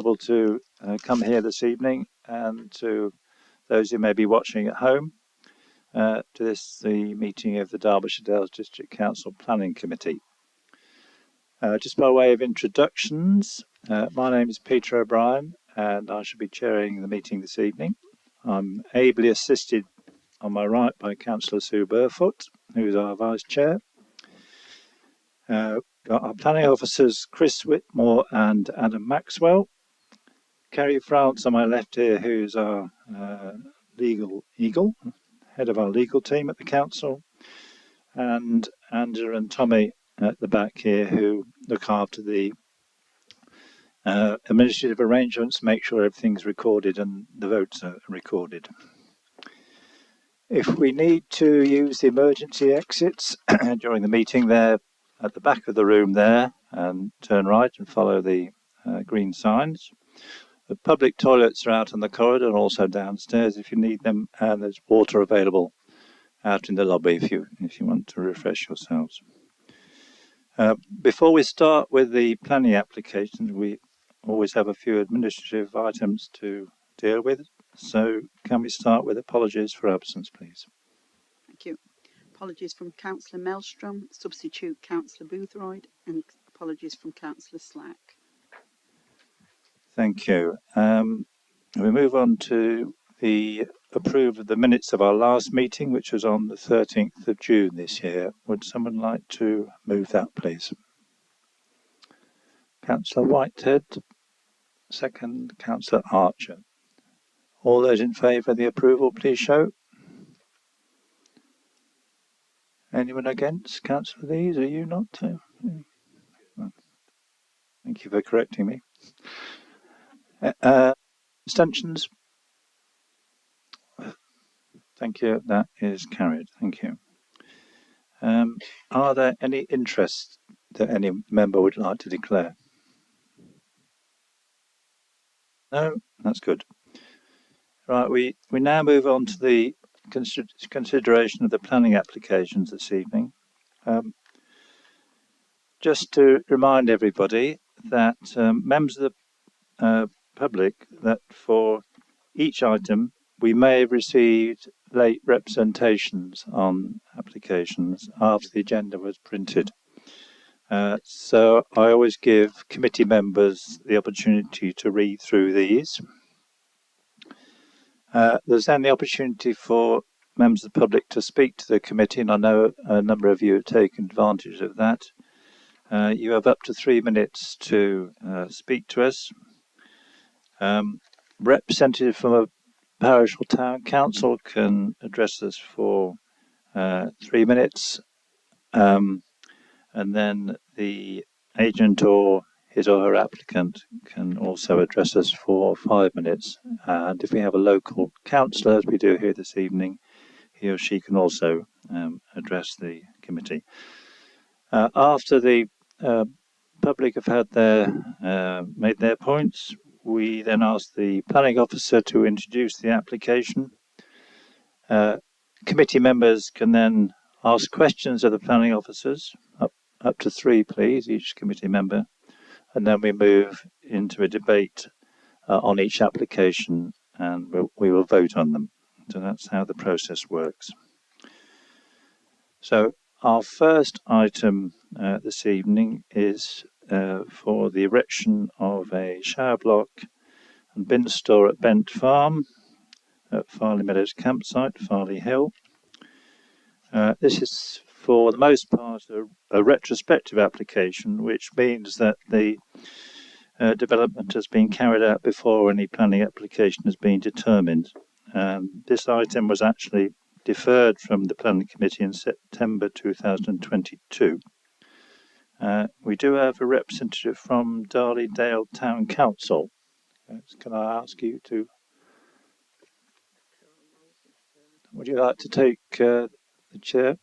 able to come here this evening, and to those who may be watching at home to the meeting of the Derbyshire Dales District Council Planning Committee. Just by way of introductions, my name is Peter O'Brien and I shall be chairing the meeting this evening. I'm ably assisted on my right by Councillor Sue Burfoot, who is our Vice Chair. Got our planning officers Chris Whitmore and Adam Maxwell. Kerry France on my left here, who's our legal eagle, head of our legal team at the council, and Andrew and Tommy at the back here, who look after the administrative arrangements, make sure everything's recorded and the votes are recorded. If we need to use the emergency exits during the meeting, they're at the back of the room there, and turn right and follow the green signs. The public toilets are out in the corridor and also downstairs if you need them, and there's water available out in the lobby if you want to refresh yourselves. Before we start with the planning applications, we always have a few administrative items to deal with. So can we start with apologies for absence, please? Thank you. Apologies from Councillor Maelstrom, substitute Councillor Boothroyd, and apologies from Councillor Slack. Thank you. We move on to the approval of the minutes of our last meeting, which was on the 13th of June this year. Would someone like to move that, please? Councillor Whitehead, second Councillor Archer. All those in favour of the approval, please show. Anyone against? Councillor Lees, are you not? Thank you for correcting me. Abstentions? Thank you, that is carried. Thank you. Are there any interests that any member would like to declare? No, that's good. Right, we now move on to the consideration of the planning applications this evening. Just to remind everybody that members of the public, that for each item we may have received late representations on applications after the agenda was printed. So I always give committee members the opportunity to read through these. There's then the opportunity for members of the public to speak to the committee, and I know a number of you have taken advantage of that. You have up to 3 minutes to speak to us. Representative from a parish or town council can address us for 3 minutes, and then the agent or his or her applicant can also address us for 5 minutes. And if we have a local councillor, as we do here this evening, he or she can also address the committee. After the public have had made their points, we then ask the planning officer to introduce the application. Committee members can then ask questions of the planning officers, up to 3 please, each committee member, and then we move into a debate on each application, and we will vote on them. So that's how the process works. So our first item this evening is for the erection of a shower block and bin store at Bent Farm at Farley Meadows campsite, Farley Hill. This is for the most part a retrospective application, which means that the development has been carried out before any planning application has been determined. This item was actually deferred from the planning committee in September 2022. We do have a representative from Darley Dale Town Council. Can I ask you to? Would you like to take the chair?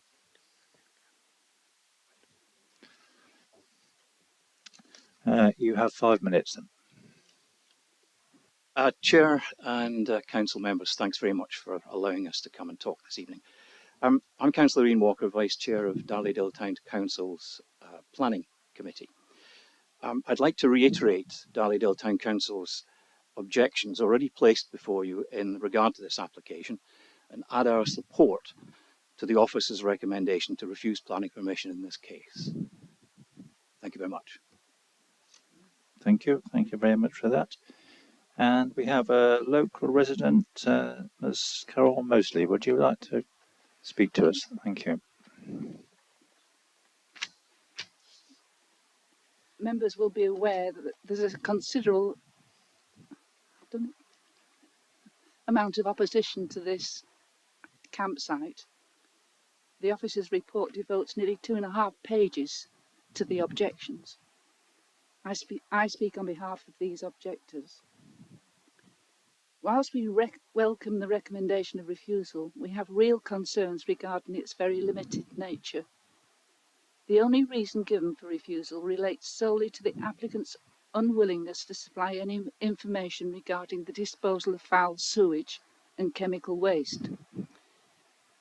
You have 5 minutes then. Chair and council members, thanks very much for allowing us to come and talk this evening. I'm Councillor Ian Walker, Vice Chair of Darley Dale Town Council's Planning Committee. I'd like to reiterate Darley Town Council's objections already placed before you in regard to this application and add our support to the office's recommendation to refuse planning permission in this case. Thank you very much. Thank you very much for that. And we have a local resident, Ms. Carol Mosley. Would you like to speak to us? Thank you. Members will be aware that there's a considerable amount of opposition to this campsite. The officer's report devotes nearly 2.5 pages to the objections. I speak on behalf of these objectors. Whilst we welcome the recommendation of refusal, we have real concerns regarding its very limited nature. The only reason given for refusal relates solely to the applicant's unwillingness to supply any information regarding the disposal of foul sewage and chemical waste.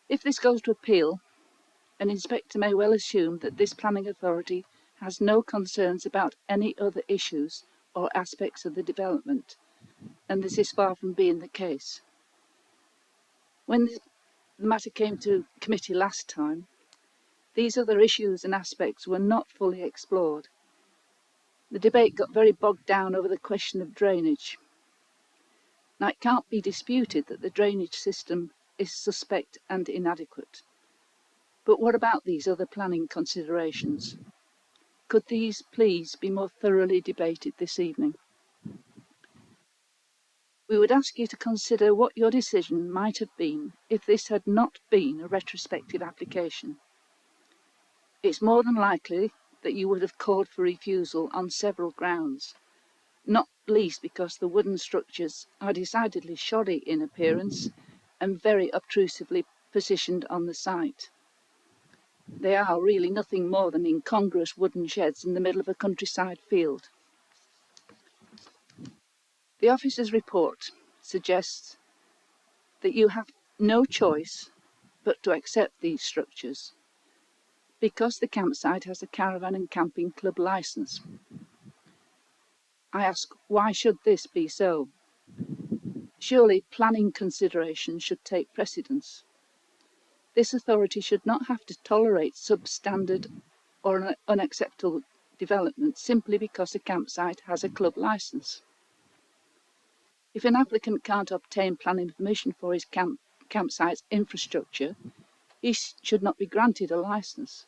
If this goes to appeal, an inspector may well assume that this planning authority has no concerns about any other issues or aspects of the development, and this is far from being the case. When the matter came to committee last time, these other issues and aspects were not fully explored. The debate got very bogged down over the question of drainage. Now, it can't be disputed that the drainage system is suspect and inadequate. But what about these other planning considerations? Could these please be more thoroughly debated this evening? We would ask you to consider what your decision might have been if this had not been a retrospective application. It's more than likely that you would have called for refusal on several grounds, not least because the wooden structures are decidedly shoddy in appearance and very obtrusively positioned on the site. They are really nothing more than incongruous wooden sheds in the middle of a countryside field. The officer's report suggests that you have no choice but to accept these structures because the campsite has a caravan and camping club licence. I ask, why should this be so? Surely planning considerations should take precedence. This authority should not have to tolerate substandard or unacceptable development simply because a campsite has a club licence. If an applicant can't obtain planning permission for his campsite's infrastructure, he should not be granted a licence.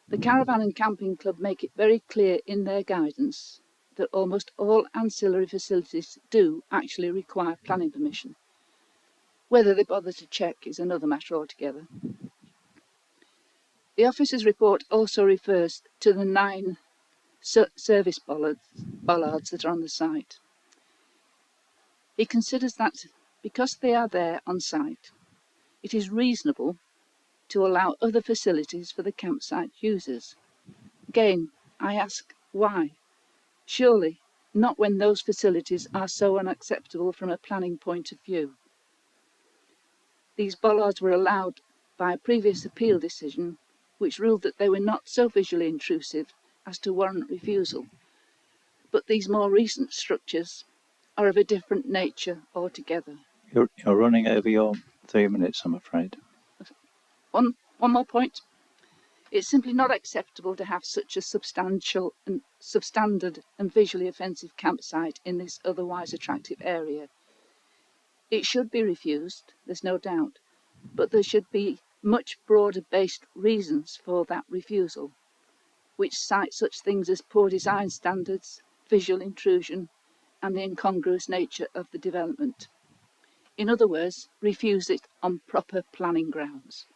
The Caravan and Camping Club make it very clear in their guidance that almost all ancillary facilities do actually require planning permission. Whether they bother to check is another matter altogether. The officer's report also refers to the 9 service bollards that are on the site. He considers that because they are there on site, it is reasonable to allow other facilities for the campsite users. Again, I ask why? Surely not when those facilities are so unacceptable from a planning point of view. These bollards were allowed by a previous appeal decision which ruled that they were not so visually intrusive as to warrant refusal. But these more recent structures are of a different nature altogether. You're running over your 3 minutes, I'm afraid. One more point. It's simply not acceptable to have such a substantial and substandard and visually offensive campsite in this otherwise attractive area. It should be refused, there's no doubt, but there should be much broader based reasons for that refusal, which cite such things as poor design standards, visual intrusion, and the incongruous nature of the development. In other words, refuse it on proper planning grounds.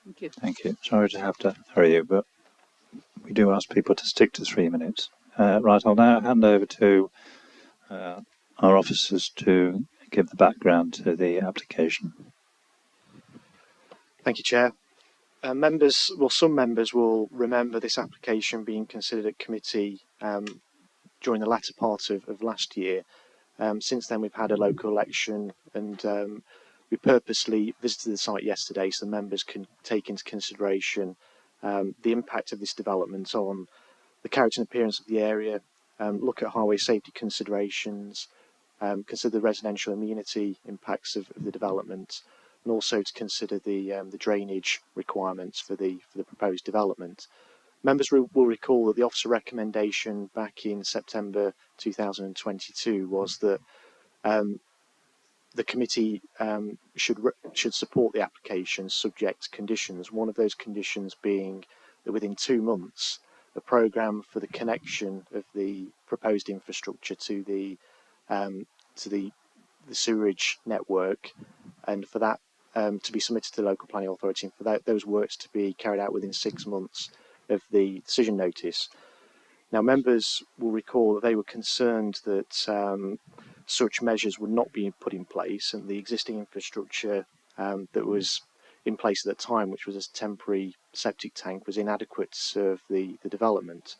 Thank you. Thank you. Sorry to have to hurry you, but we do ask people to stick to 3 minutes. Right, I'll now hand over to our officers to give the background to the application. Thank you, Chair. Some members will remember this application being considered at committee during the latter part of last year. Since then, we've had a local election, and we purposely visited the site yesterday so members can take into consideration the impact of this development on the character and appearance of the area, look at highway safety considerations, consider the residential amenity impacts of the development, and also to consider the drainage requirements for the proposed development. Members will recall that the officer recommendation back in September 2022 was that the committee should support the application subject to conditions. One of those conditions being that within 2 months, a programme for the connection of the proposed infrastructure to the sewerage network, and for that to be submitted to the local planning authority, and for those works to be carried out within 6 months of the decision notice. Now, members will recall that they were concerned that such measures would not be put in place, and the existing infrastructure that was in place at the time, which was a temporary septic tank, was inadequate to serve the development.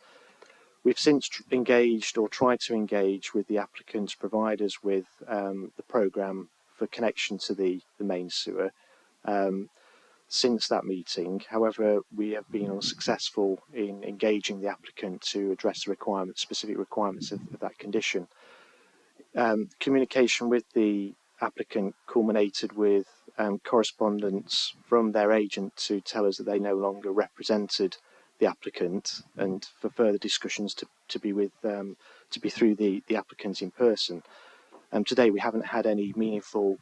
We've since engaged or tried to engage with the applicant's providers with the programme for connection to the main sewer since that meeting. However, we have been unsuccessful in engaging the applicant to address the specific requirements of that condition. Communication with the applicant culminated with correspondence from their agent to tell us that they no longer represented the applicant, and for further discussions to be through the applicant in person. Today we haven't had any meaningful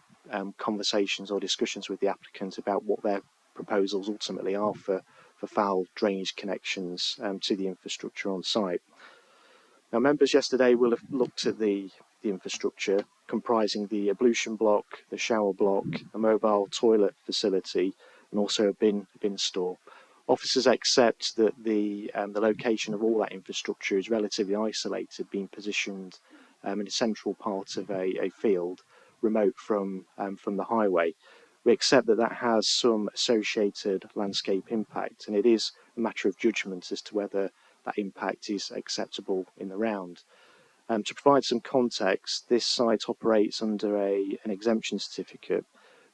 conversations or discussions with the applicant about what their proposals ultimately are for foul drainage connections to the infrastructure on site. Now, members yesterday will have looked at the infrastructure comprising the ablution block, the shower block, a mobile toilet facility, and also a bin store. Officers accept that the location of all that infrastructure is relatively isolated, being positioned in a central part of a field, remote from the highway. We accept that that has some associated landscape impact, and it is a matter of judgment as to whether that impact is acceptable in the round. To provide some context, this site operates under an exemption certificate,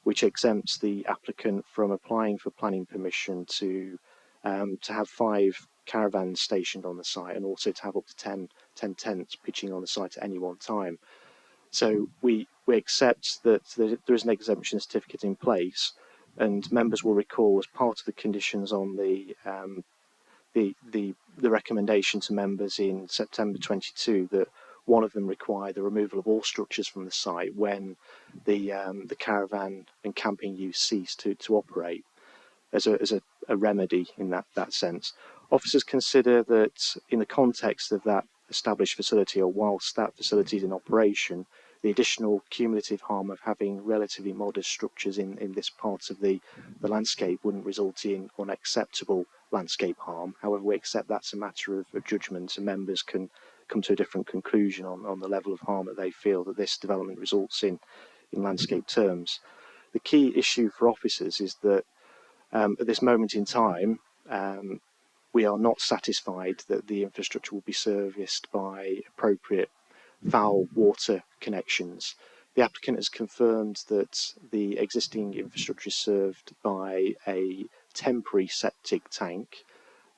which exempts the applicant from applying for planning permission to have 5 caravans stationed on the site, and also to have up to 10 tents pitching on the site at any one time. So we accept that there is an exemption certificate in place, and members will recall as part of the conditions on the recommendation to members in September 22 that one of them required the removal of all structures from the site when the caravan and camping use ceased to operate, as a remedy in that sense. Officers consider that in the context of that established facility, or whilst that facility is in operation, the additional cumulative harm of having relatively modest structures in this part of the landscape wouldn't result in unacceptable landscape harm. However, we accept that's a matter of judgment, and members can come to a different conclusion on the level of harm that they feel that this development results in landscape terms. The key issue for officers is that at this moment in time, we are not satisfied that the infrastructure will be serviced by appropriate foul water connections. The applicant has confirmed that the existing infrastructure is served by a temporary septic tank,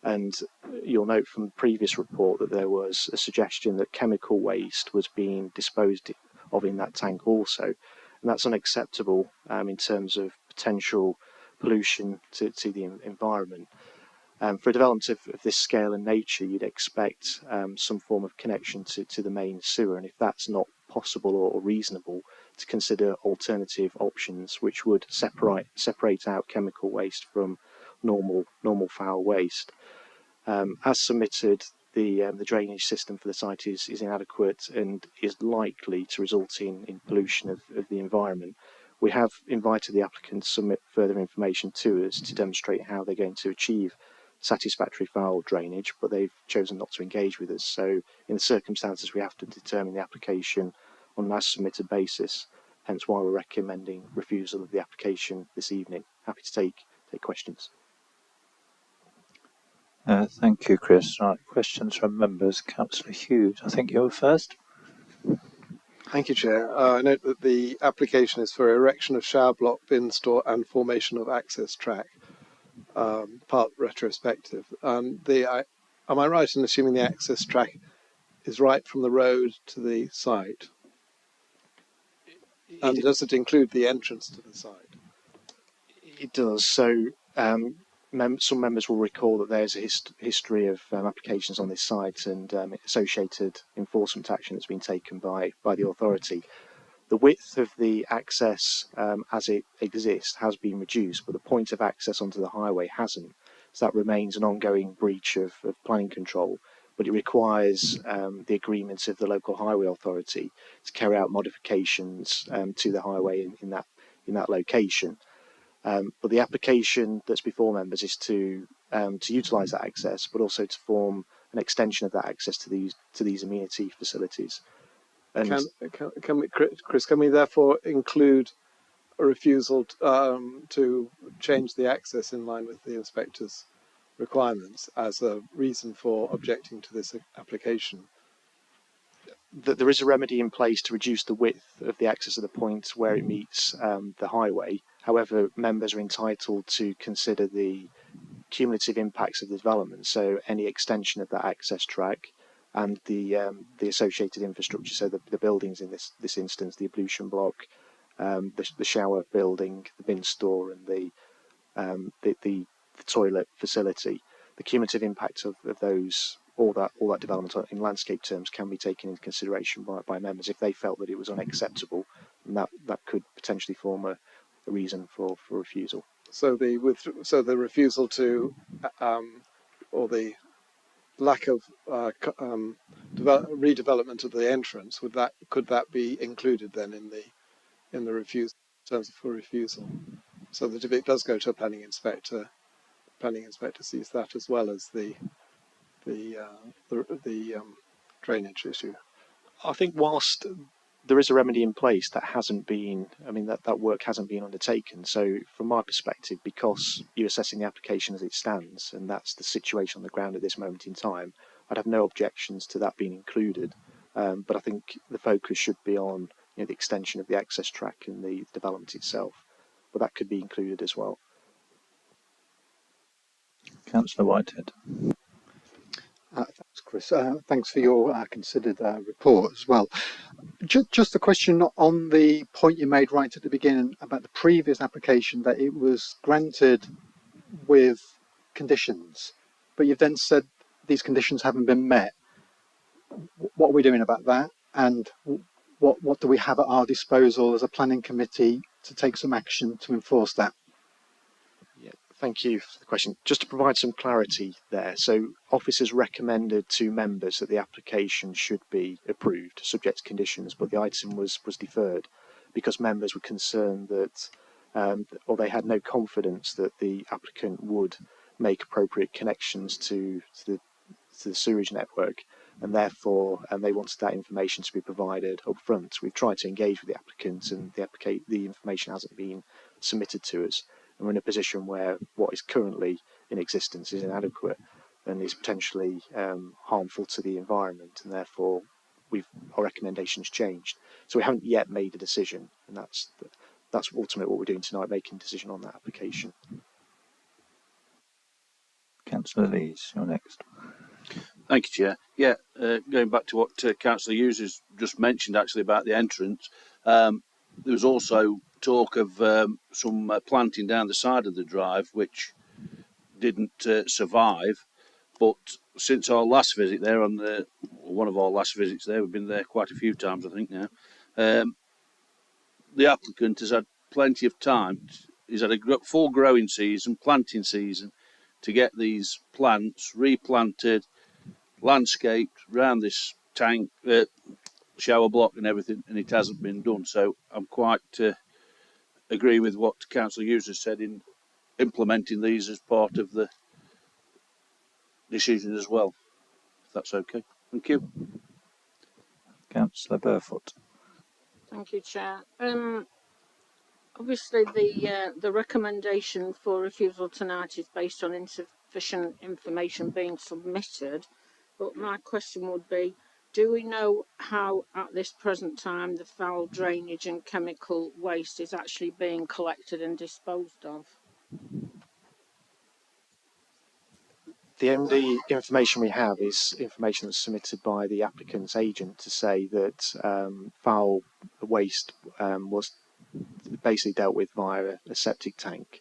and you'll note from the previous report that there was a suggestion that chemical waste was being disposed of in that tank also, and that's unacceptable in terms of potential pollution to the environment. For a development of this scale and nature, you'd expect some form of connection to the main sewer, and if that's not possible or reasonable, to consider alternative options which would separate out chemical waste from normal foul waste. As submitted, the drainage system for the site is inadequate and is likely to result in pollution of the environment. We have invited the applicant to submit further information to us to demonstrate how they're going to achieve satisfactory foul drainage, but they've chosen not to engage with us. So in the circumstances, we have to determine the application on an as submitted basis, hence why we're recommending refusal of the application this evening. Happy to take questions. Thank you, Chris. Right, questions from members. Councillor Hughes, I think you were first. Thank you, Chair. I note that the application is for erection of shower block, bin store and formation of access track, part retrospective. I am I right in assuming the access track is right from the road to the site? And does it include the entrance to the site? It does. So some members will recall that there's a history of applications on this site and associated enforcement action that's been taken by the authority. The width of the access as it exists has been reduced, but the point of access onto the highway hasn't. So that remains an ongoing breach of planning control, but it requires the agreement of the local highway authority to carry out modifications to the highway in that location. But the application that's before members is to utilise that access, but also to form an extension of that access to these amenity facilities. And can we, Chris, can we therefore include a refusal to change the access in line with the inspector's requirements as a reason for objecting to this application? that there is a remedy in place to reduce the width of the access at the point where it meets the highway. However, members are entitled to consider the cumulative impacts of the development, so any extension of that access track and the associated infrastructure, so the buildings in this instance, the ablution block, the shower building, the bin store, and the toilet facility. The cumulative impact of those, all that development in landscape terms can be taken into consideration by members if they felt that it was unacceptable, and that could potentially form a reason for refusal. So the refusal to or the lack of redevelopment of the entrance, could that be included then in the refusal, in terms of for refusal, so that if it does go to a planning inspector sees that as well as the drainage issue? I think whilst there is a remedy in place, that hasn't been, that work hasn't been undertaken. So from my perspective, because you're assessing the application as it stands, and that's the situation on the ground at this moment in time, I'd have no objections to that being included. But I think the focus should be on the extension of the access track and the development itself. But that could be included as well. Councillor Whitehead. Thanks, Chris. Thanks for your considered report as well. Just a question on the point you made right at the beginning about the previous application, that it was granted with conditions, but you've then said these conditions haven't been met. What are we doing about that? And what do we have at our disposal as a planning committee to take some action to enforce that? Yeah, thank you for the question. Just to provide some clarity there, so officers recommended to members that the application should be approved subject to conditions, but the item was deferred because members were concerned that or they had no confidence that the applicant would make appropriate connections to the sewage network, and therefore they wanted that information to be provided up front. We've tried to engage with the applicant, and the information hasn't been submitted to us, and we're in a position where what is currently in existence is inadequate and is potentially harmful to the environment, and therefore our recommendations changed. So we haven't yet made a decision, and that's ultimately what we're doing tonight, making a decision on that application. Councillor Lees, you're next. Thank you, Chair. Yeah, going back to what Councillor Hughes has just mentioned actually about the entrance, there was also talk of some planting down the side of the drive which didn't survive, but since our last visit there, one of our last visits there, we've been there quite a few times I think now, the applicant has had plenty of time. He's had a full growing season, planting season, to get these plants replanted, landscaped around this tank, shower block and everything, and it hasn't been done. So I'm quite agree with what Councillor Hughes has said in implementing these as part of the decision as well, if that's okay. Thank you. Councillor Burfoot. Thank you, Chair. Obviously, the recommendation for refusal tonight is based on insufficient information being submitted, but my question would be, do we know how at this present time the foul drainage and chemical waste is actually being collected and disposed of? The only information we have is information that's submitted by the applicant's agent to say that foul waste was basically dealt with via a septic tank,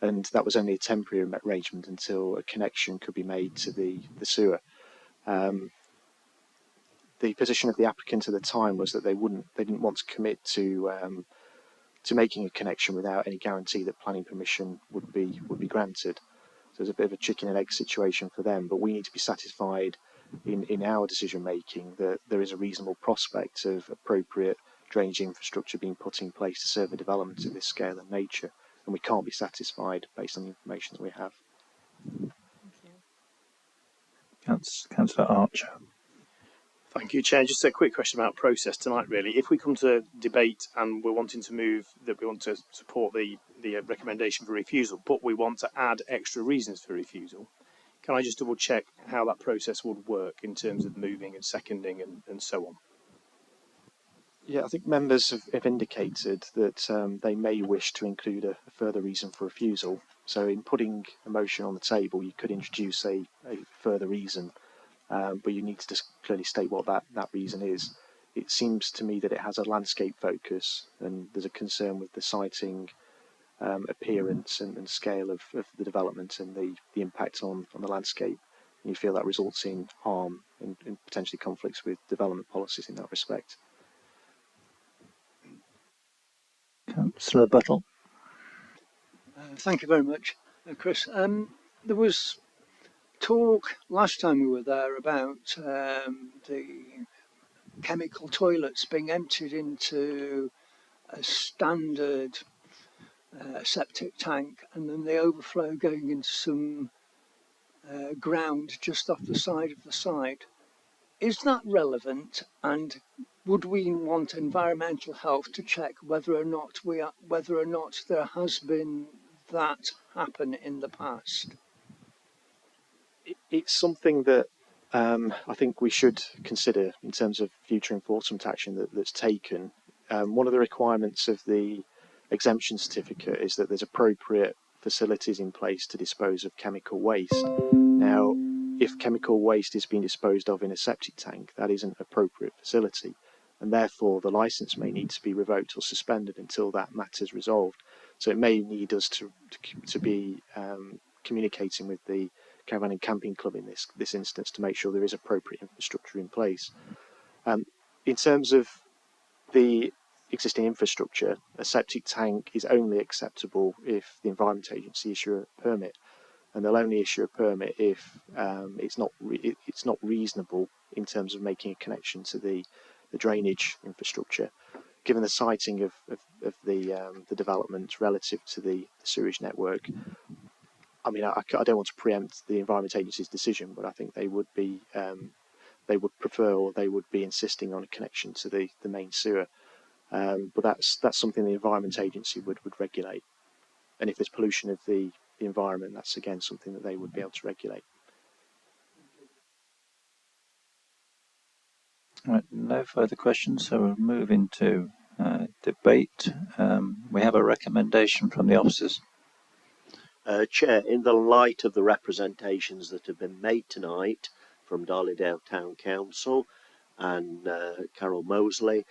and that was only a temporary arrangement until a connection could be made to the sewer. The position of the applicant at the time was that they didn't want to commit to making a connection without any guarantee that planning permission would be granted. So there's a bit of a chicken and egg situation for them, but we need to be satisfied in our decision making that there is a reasonable prospect of appropriate drainage infrastructure being put in place to serve a development of this scale and nature, and we can't be satisfied based on the information that we have. Councillor Archer. Thank you, Chair. Just a quick question about process tonight, really. If we come to debate and we're wanting to move that we want to support the recommendation for refusal, but we want to add extra reasons for refusal, can I just double check how that process would work in terms of moving and seconding and so on? Yeah, I think members have indicated that they may wish to include a further reason for refusal. So in putting a motion on the table, you could introduce a further reason, but you need to just clearly state what that reason is. It seems to me that it has a landscape focus, and there's a concern with the siting appearance and scale of the development and the impact on the landscape. And you feel that results in harm and potentially conflicts with development policies in that respect. Councillor Buttle. Thank you very much, Chris. There was talk last time we were there about the chemical toilets being emptied into a standard septic tank and then the overflow going into some ground just off the side of the site. Is that relevant, and would we want environmental health to check whether or not there has been that happen in the past? It's something that I think we should consider in terms of future enforcement action that's taken. One of the requirements of the exemption certificate is that there's appropriate facilities in place to dispose of chemical waste. Now, if chemical waste is being disposed of in a septic tank, that isn't an appropriate facility, and therefore the licence may need to be revoked or suspended until that matter is resolved. So it may need us to be communicating with the Caravan and Camping Club in this instance to make sure there is appropriate infrastructure in place. In terms of the existing infrastructure, a septic tank is only acceptable if the Environment Agency issue a permit, and they'll only issue a permit if it's not reasonable in terms of making a connection to the drainage infrastructure, given the siting of the development relative to the sewage network. I mean, I don't want to preempt the Environment Agency's decision, but I think they would prefer, or they would be insisting on a connection to the main sewer. But that's something the Environment Agency would regulate. And if there's pollution of the environment, that's again something that they would be able to regulate. Right, no further questions, so we'll move into debate. We have a recommendation from the officers. Chair, in the light of the representations that have been made tonight from Darley Town Council and Carol Mosley,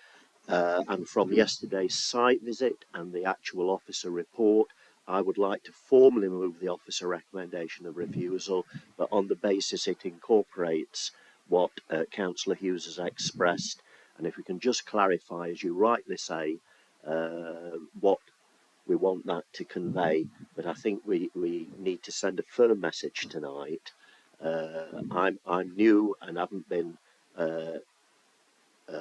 and from yesterday's site visit and the actual officer report, I would like to formally move the officer recommendation of refusal, but on the basis it incorporates what Councillor Hughes has expressed. And if we can just clarify, as you rightly say, what we want that to convey, but I think we need to send a firm message tonight. I'm new and haven't been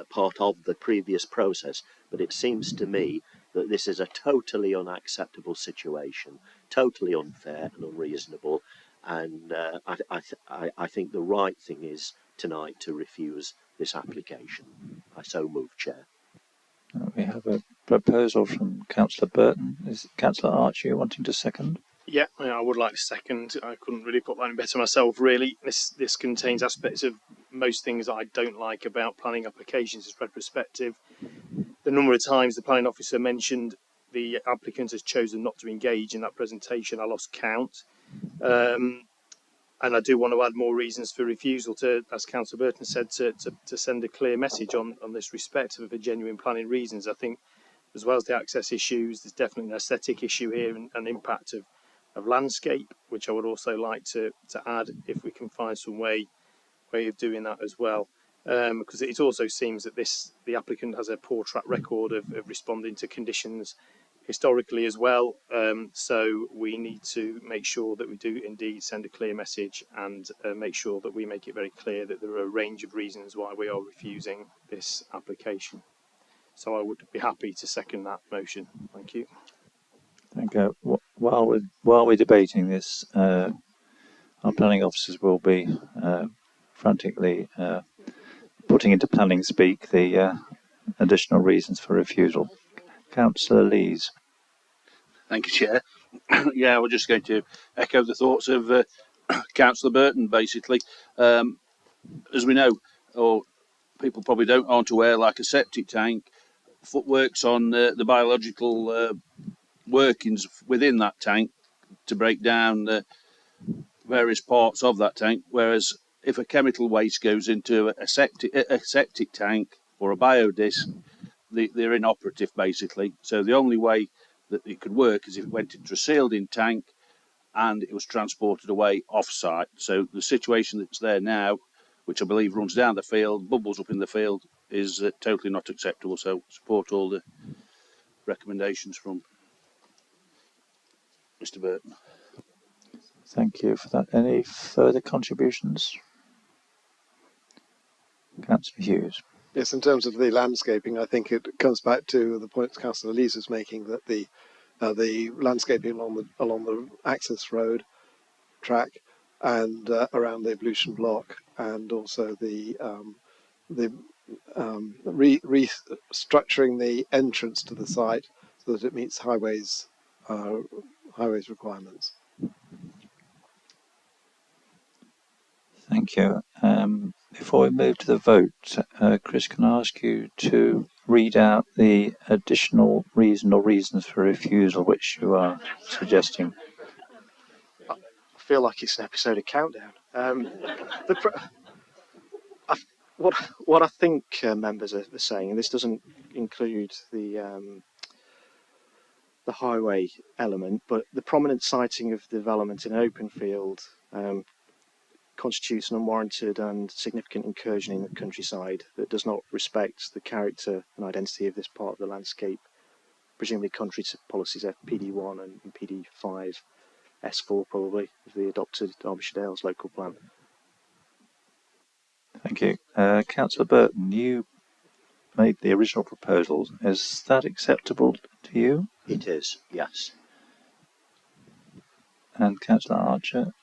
part of the previous process, but it seems to me that this is a totally unacceptable situation, totally unfair and unreasonable, and I think the right thing is tonight to refuse this application. I so move, Chair. We have a proposal from Councillor Burton. Is Councillor Archer wanting to second? Yeah, I would like to second. I couldn't really put that in better myself, really. This contains aspects of most things that I don't like about planning applications as retrospective. The number of times the planning officer mentioned the applicant has chosen not to engage in that presentation, I lost count. And I do want to add more reasons for refusal to, as Councillor Burton said, to send a clear message on this respect for genuine planning reasons. I think as well as the access issues, there's definitely an aesthetic issue here and impact of landscape, which I would also like to add if we can find some way of doing that as well. Because it also seems that the applicant has a poor track record of responding to conditions historically as well. So we need to make sure that we do indeed send a clear message and make sure that we make it very clear that there are a range of reasons why we are refusing this application. So I would be happy to second that motion. Thank you. Thank you. While we're debating this, our planning officers will be frantically putting into planning speak the additional reasons for refusal. Councillor Lees. Thank you, Chair. Yeah, we're just going to echo the thoughts of Councillor Burton, basically. As we know, or people probably aren't aware, like a septic tank, footworks on the biological workings within that tank to break down the various parts of that tank, whereas if a chemical waste goes into a septic tank or a biodisc, they're inoperative, basically. So the only way that it could work is if it went into a sealed-in tank and it was transported away off-site. So the situation that's there now, which I believe runs down the field, bubbles up in the field, is totally not acceptable. So support all the recommendations from Mr. Burton. Thank you for that. Any further contributions? Councillor Hughes. Yes, in terms of the landscaping, I think it comes back to the point Councillor Lees was making, that the landscaping along the access road track and around the ablution block, and also the restructuring the entrance to the site so that it meets highways requirements. Thank you. Before we move to the vote, Chris, can I ask you to read out the additional reason or reasons for refusal which you are suggesting? I feel like it's an episode of Countdown. What I think members are saying, and this doesn't include the highway element, but the prominent siting of development in an open field constitutes an unwarranted and significant incursion in the countryside that does not respect the character and identity of this part of the landscape, presumably contrary to policies PD1 and PD5, S4 probably, of the adopted Derbyshire Dales local plan. Thank you. Councillor Burton, you made the original proposal. Is that acceptable to you? It is, yes. And Councillor Archer?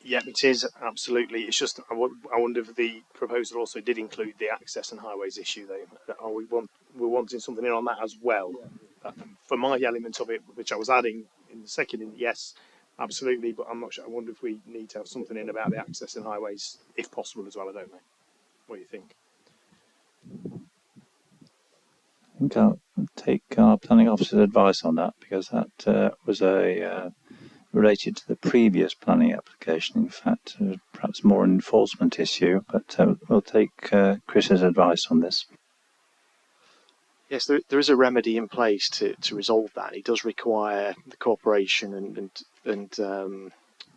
Yeah, it is, absolutely. It's just, I wonder if the proposal also did include the access and highways issue, though. We're wanting something in on that as well. For my element of it, which I was adding in the second, yes, absolutely, but I'm not sure. I wonder if we need to have something in about the access and highways, if possible, as well. I don't know. What do you think? I think I'll take our planning officer's advice on that, because that was related to the previous planning application. In fact, perhaps more an enforcement issue, but we'll take Chris's advice on this. Yes, there is a remedy in place to resolve that. It does require the cooperation and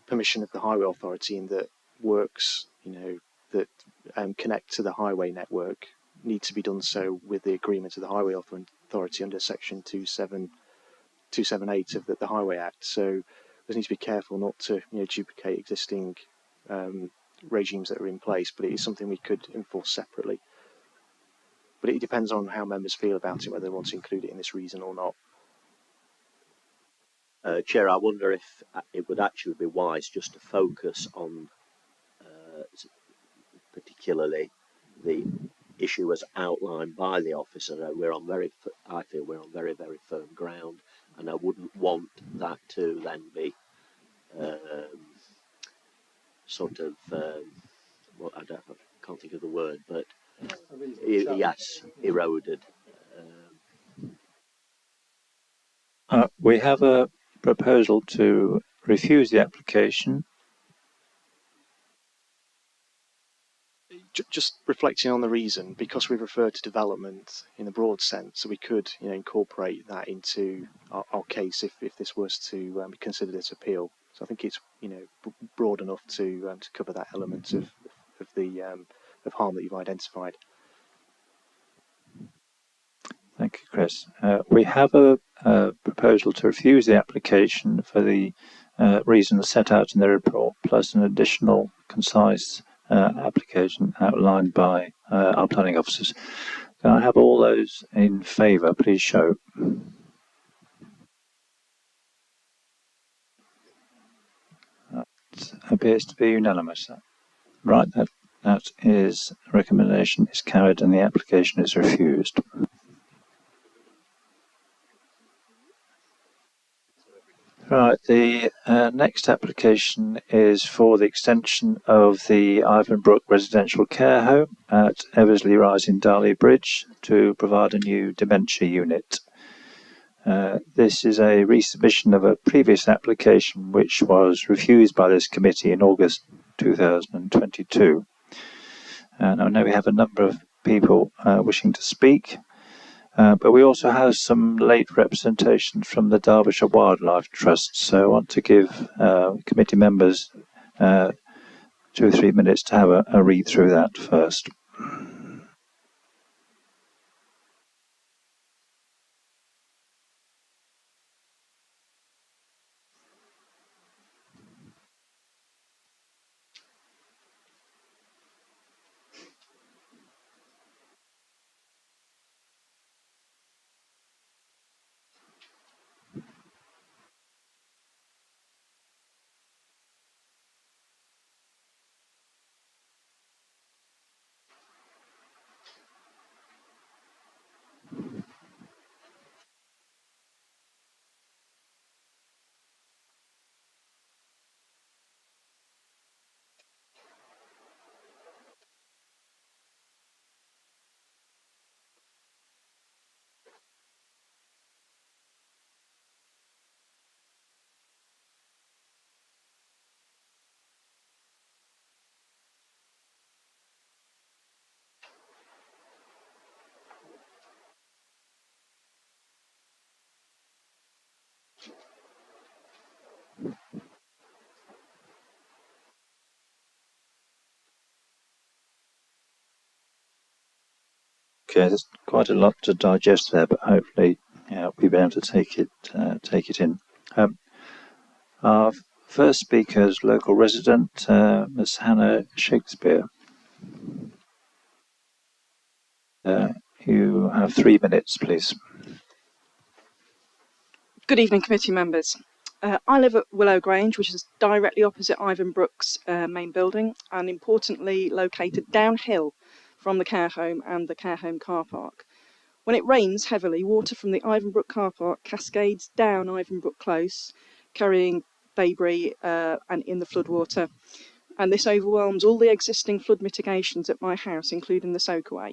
permission of the highway authority, in that works, that connect to the highway network need to be done so with the agreement of the highway authority under section 278 of the Highway Act. So we need to be careful not to duplicate existing regimes that are in place, but it is something we could enforce separately. But it depends on how members feel about it, whether they want to include it in this reason or not. Chair, I wonder if it would actually be wise just to focus on particularly the issue as outlined by the officer. I feel we're on very, very firm ground, and I wouldn't want that to then be I can't think of the word, but yes, eroded. We have a proposal to refuse the application. just reflecting on the reason, because we've referred to development in a broad sense, so we could incorporate that into our case if this was to be considered as appeal. So I think it's broad enough to cover that element of harm that you've identified. Thank you, Chris. We have a proposal to refuse the application for the reasons set out in the report, plus an additional concise application outlined by our planning officers. Can I have all those in favour, please show. That appears to be unanimous. Right, that is, recommendation is carried and the application is refused. Right, the next application is for the extension of the Ivanbrook residential care home at Eversley Rise in Darley Bridge to provide a new dementia unit. This is a resubmission of a previous application which was refused by this committee in August 2022. And I know we have a number of people wishing to speak. But we also have some late representation from the Derbyshire Wildlife Trust, so I want to give committee members 2 or 3 minutes to have a read through that first. Okay, there's quite a lot to digest there, but hopefully we'll be able to take it in. Our first speaker is local resident, Ms. Hannah Shakespeare. You have 3 minutes, please. Good evening, committee members. I live at Willow Grange, which is directly opposite Ivanbrook's main building, and importantly located downhill from the care home and the care home car park. When it rains heavily, water from the Ivanbrook car park cascades down Ivanbrook Close, carrying debris and in the floodwater, and this overwhelms all the existing flood mitigations at my house, including the soakaway,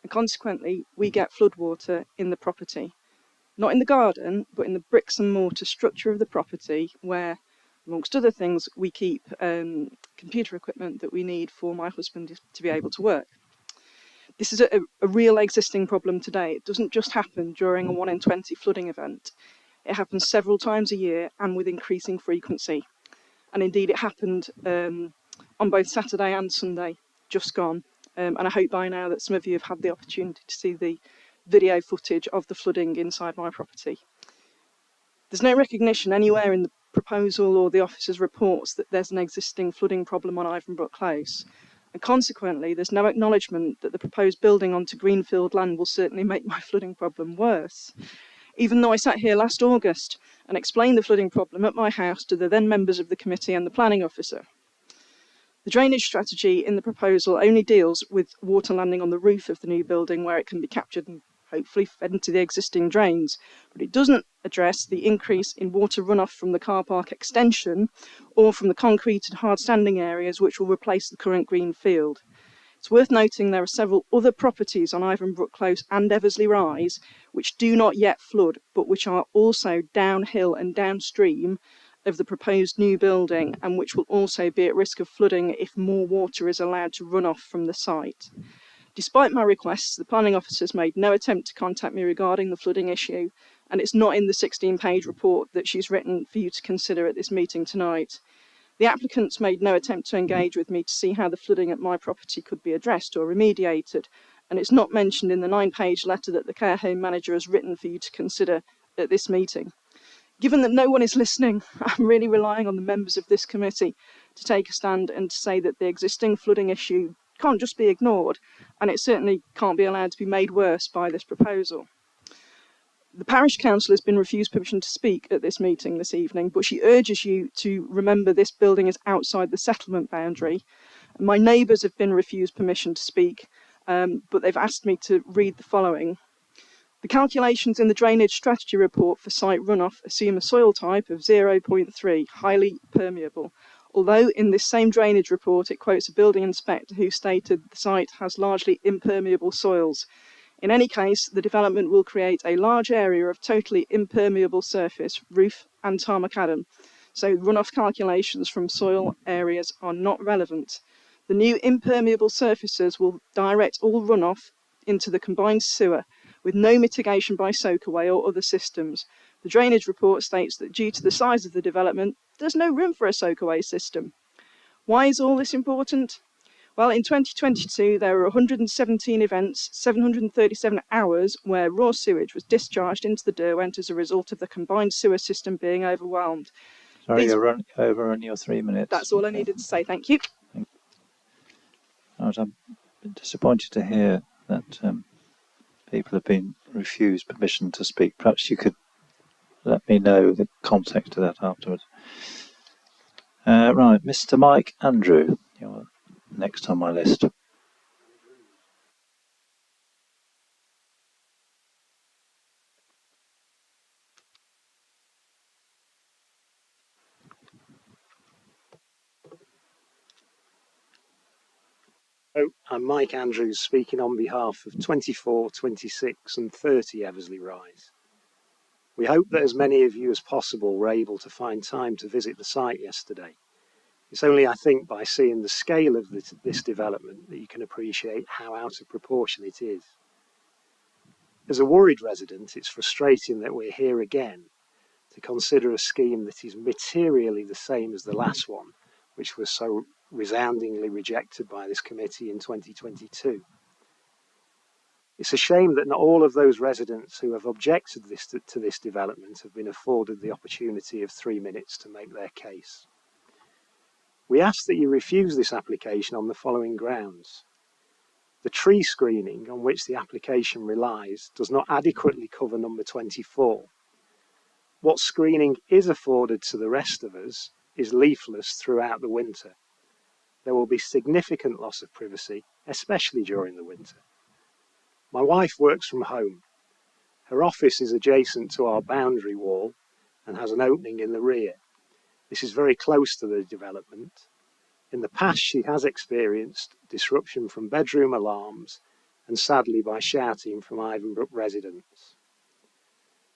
and consequently we get floodwater in the property. Not in the garden, but in the bricks and mortar structure of the property where, amongst other things, we keep computer equipment that we need for my husband to be able to work. This is a real existing problem today. It doesn't just happen during a 1 in 20 flooding event. It happens several times a year and with increasing frequency. And indeed it happened on both Saturday and Sunday, just gone. And I hope by now that some of you have had the opportunity to see the video footage of the flooding inside my property. There's no recognition anywhere in the proposal or the officer's reports that there's an existing flooding problem on Ivanbrook Close, and consequently there's no acknowledgement that the proposed building onto greenfield land will certainly make my flooding problem worse. Even though I sat here last August and explained the flooding problem at my house to the then members of the committee and the planning officer. The drainage strategy in the proposal only deals with water landing on the roof of the new building where it can be captured and hopefully fed into the existing drains, but it doesn't address the increase in water runoff from the car park extension or from the concreted hard standing areas which will replace the current green field. It's worth noting there are several other properties on Ivanbrook Close and Eversley Rise which do not yet flood, but which are also downhill and downstream of the proposed new building and which will also be at risk of flooding if more water is allowed to run off from the site. Despite my requests, the planning officer has made no attempt to contact me regarding the flooding issue, and it's not in the 16-page report that she's written for you to consider at this meeting tonight. The applicants made no attempt to engage with me to see how the flooding at my property could be addressed or remediated, and it's not mentioned in the 9-page letter that the care home manager has written for you to consider at this meeting. Given that no one is listening, I'm really relying on the members of this committee to take a stand and to say that the existing flooding issue can't just be ignored, and it certainly can't be allowed to be made worse by this proposal. The parish council has been refused permission to speak at this meeting this evening, but she urges you to remember this building is outside the settlement boundary. My neighbours have been refused permission to speak, but they've asked me to read the following. The calculations in the drainage strategy report for site runoff assume a soil type of 0.3, highly permeable. Although in this same drainage report it quotes a building inspector who stated the site has largely impermeable soils. In any case, the development will create a large area of totally impermeable surface, roof and tarmacadam, so runoff calculations from soil areas are not relevant. The new impermeable surfaces will direct all runoff into the combined sewer, with no mitigation by soakaway or other systems. The drainage report states that due to the size of the development, there's no room for a soakaway system. Why is all this important? Well, in 2022, there were 117 events, 737 hours, where raw sewage was discharged into the Derwent as a result of the combined sewer system being overwhelmed. Sorry, you're running over on your 3 minutes. That's all I needed to say. Thank you. I'm disappointed to hear that people have been refused permission to speak. Perhaps you could let me know the context of that afterwards. Right, Mr. Mike Andrew, you're next on my list. I'm Mike Andrews speaking on behalf of 24, 26 and 30 Eversley Rise. We hope that as many of you as possible were able to find time to visit the site yesterday. It's only, I think, by seeing the scale of this development that you can appreciate how out of proportion it is. As a worried resident, it's frustrating that we're here again to consider a scheme that is materially the same as the last one, which was so resoundingly rejected by this committee in 2022. It's a shame that not all of those residents who have objected to this development have been afforded the opportunity of 3 minutes to make their case. We ask that you refuse this application on the following grounds. The tree screening on which the application relies does not adequately cover number 24. What screening is afforded to the rest of us is leafless throughout the winter. There will be significant loss of privacy, especially during the winter. My wife works from home. Her office is adjacent to our boundary wall and has an opening in the rear. This is very close to the development. In the past, she has experienced disruption from bedroom alarms and sadly by shouting from Ivanbrook residents.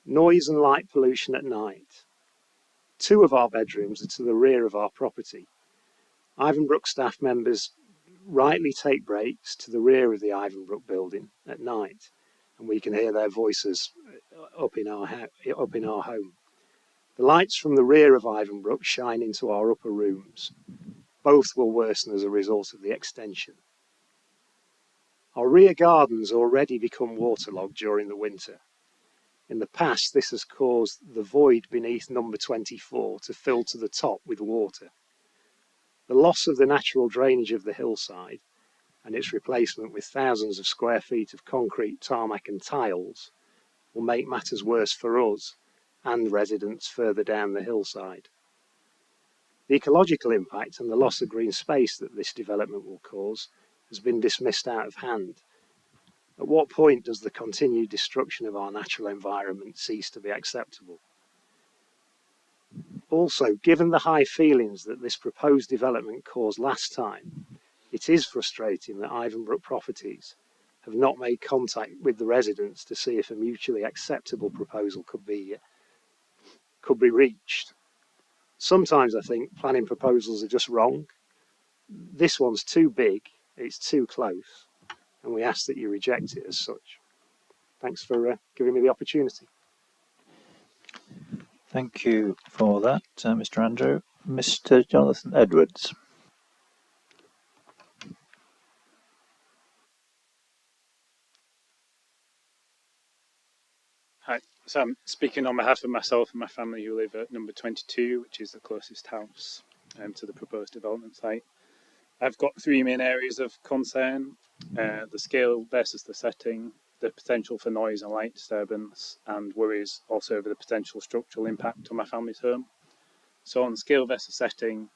Noise and light pollution at night. 2 of our bedrooms are to the rear of our property. Ivanbrook staff members rightly take breaks to the rear of the Ivanbrook building at night, and we can hear their voices up in our home. The lights from the rear of Ivanbrook shine into our upper rooms. Both will worsen as a result of the extension. Our rear gardens already become waterlogged during the winter. In the past, this has caused the void beneath number 24 to fill to the top with water. The loss of the natural drainage of the hillside and its replacement with thousands of square feet of concrete, tarmac and tiles will make matters worse for us and residents further down the hillside. The ecological impact and the loss of green space that this development will cause has been dismissed out of hand. At what point does the continued destruction of our natural environment cease to be acceptable? Also, given the high feelings that this proposed development caused last time, it is frustrating that Ivanbrook Properties have not made contact with the residents to see if a mutually acceptable proposal could be reached. Sometimes I think planning proposals are just wrong. This one's too big, it's too close, and we ask that you reject it as such. Thanks for giving me the opportunity. Thank you for that, Mr. Andrew. Mr. Jonathan Edwards. Hi, so I'm speaking on behalf of myself and my family who live at number 22, which is the closest house to the proposed development site. I've got three main areas of concern: the scale versus the setting, the potential for noise and light disturbance, and worries also over the potential structural impact on my family's home. So on scale versus setting,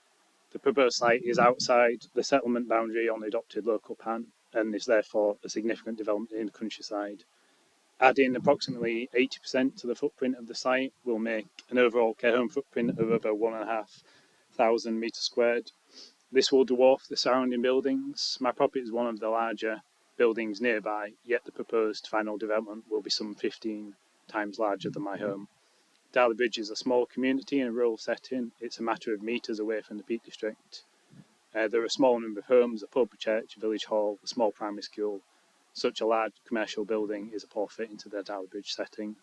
the proposed site is outside the settlement boundary on the adopted local plan and is therefore a significant development in the countryside. Adding approximately 80% to the footprint of the site will make an overall care home footprint of over 1,500 metres squared. This will dwarf the surrounding buildings. My property is one of the larger buildings nearby, yet the proposed final development will be some 15 times larger than my home. Darley Bridge is a small community in a rural setting. It's a matter of metres away from the Peak District. There are a small number of homes, a pub, a church, a village hall, a small primary school. Such a large commercial building is a poor fit into the Darley Bridge setting.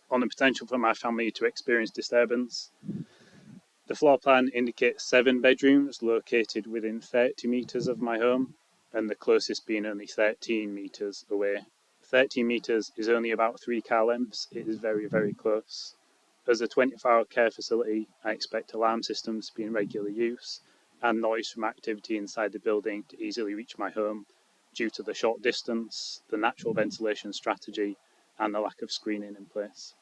On the potential for my family to experience disturbance, the floor plan indicates 7 bedrooms located within 30 metres of my home, and the closest being only 13 metres away. 13 metres is only about 3 car lengths. It is very, very close. As a 24-hour care facility, I expect alarm systems to be in regular use and noise from activity inside the building to easily reach my home due to the short distance, the natural ventilation strategy, and the lack of screening in place.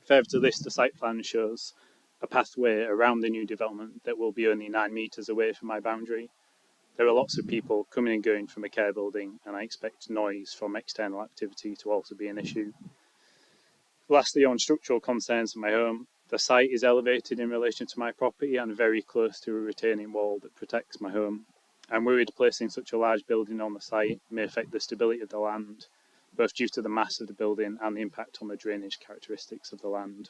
Further to this, the site plan shows a pathway around the new development that will be only 9 metres away from my boundary. There are lots of people coming and going from a care building, and I expect noise from external activity to also be an issue. Lastly, on structural concerns of my home, the site is elevated in relation to my property and very close to a retaining wall that protects my home. I'm worried placing such a large building on the site may affect the stability of the land, both due to the mass of the building and the impact on the drainage characteristics of the land.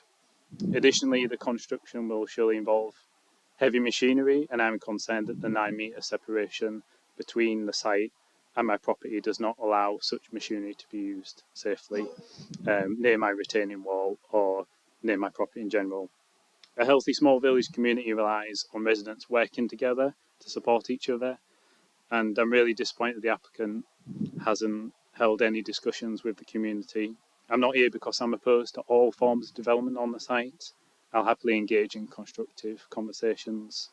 Additionally, the construction will surely involve heavy machinery, and I'm concerned that the 9 metre separation between the site and my property does not allow such machinery to be used safely near my retaining wall or near my property in general. A healthy small village community relies on residents working together to support each other, and I'm really disappointed the applicant hasn't held any discussions with the community. I'm not here because I'm opposed to all forms of development on the site. I'll happily engage in constructive conversations.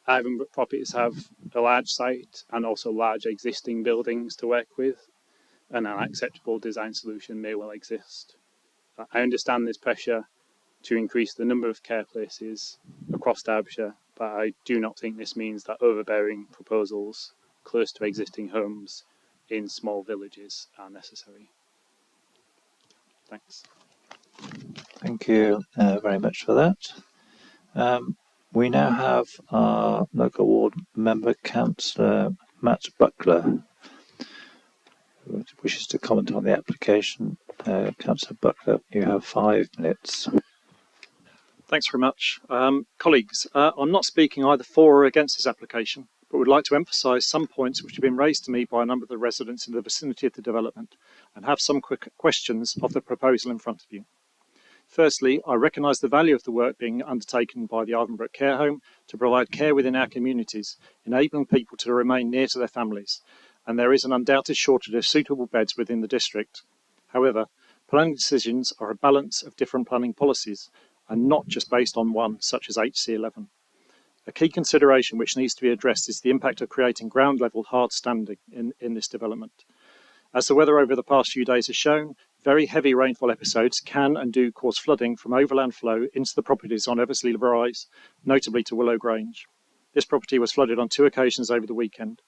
Ivanbrook properties have a large site and also large existing buildings to work with, and an acceptable design solution may well exist. I understand there's pressure to increase the number of care places across Derbyshire, but I do not think this means that overbearing proposals close to existing homes in small villages are necessary. Thanks. Thank you very much for that. We now have our local ward member, Councillor Matt Buckler, who wishes to comment on the application. Councillor Buckler, you have 5 minutes. Thanks very much. Colleagues, I'm not speaking either for or against this application, but would like to emphasise some points which have been raised to me by a number of the residents in the vicinity of the development and have some quick questions of the proposal in front of you. Firstly, I recognise the value of the work being undertaken by the Ivanbrook Care Home to provide care within our communities, enabling people to remain near to their families, and there is an undoubted shortage of suitable beds within the district. However, planning decisions are a balance of different planning policies and not just based on one, such as HC11. A key consideration which needs to be addressed is the impact of creating ground-level hard standing in this development. As the weather over the past few days has shown, very heavy rainfall episodes can and do cause flooding from overland flow into the properties on Eversley Rise, notably to Willow Grange. This property was flooded on 2 occasions over the weekend.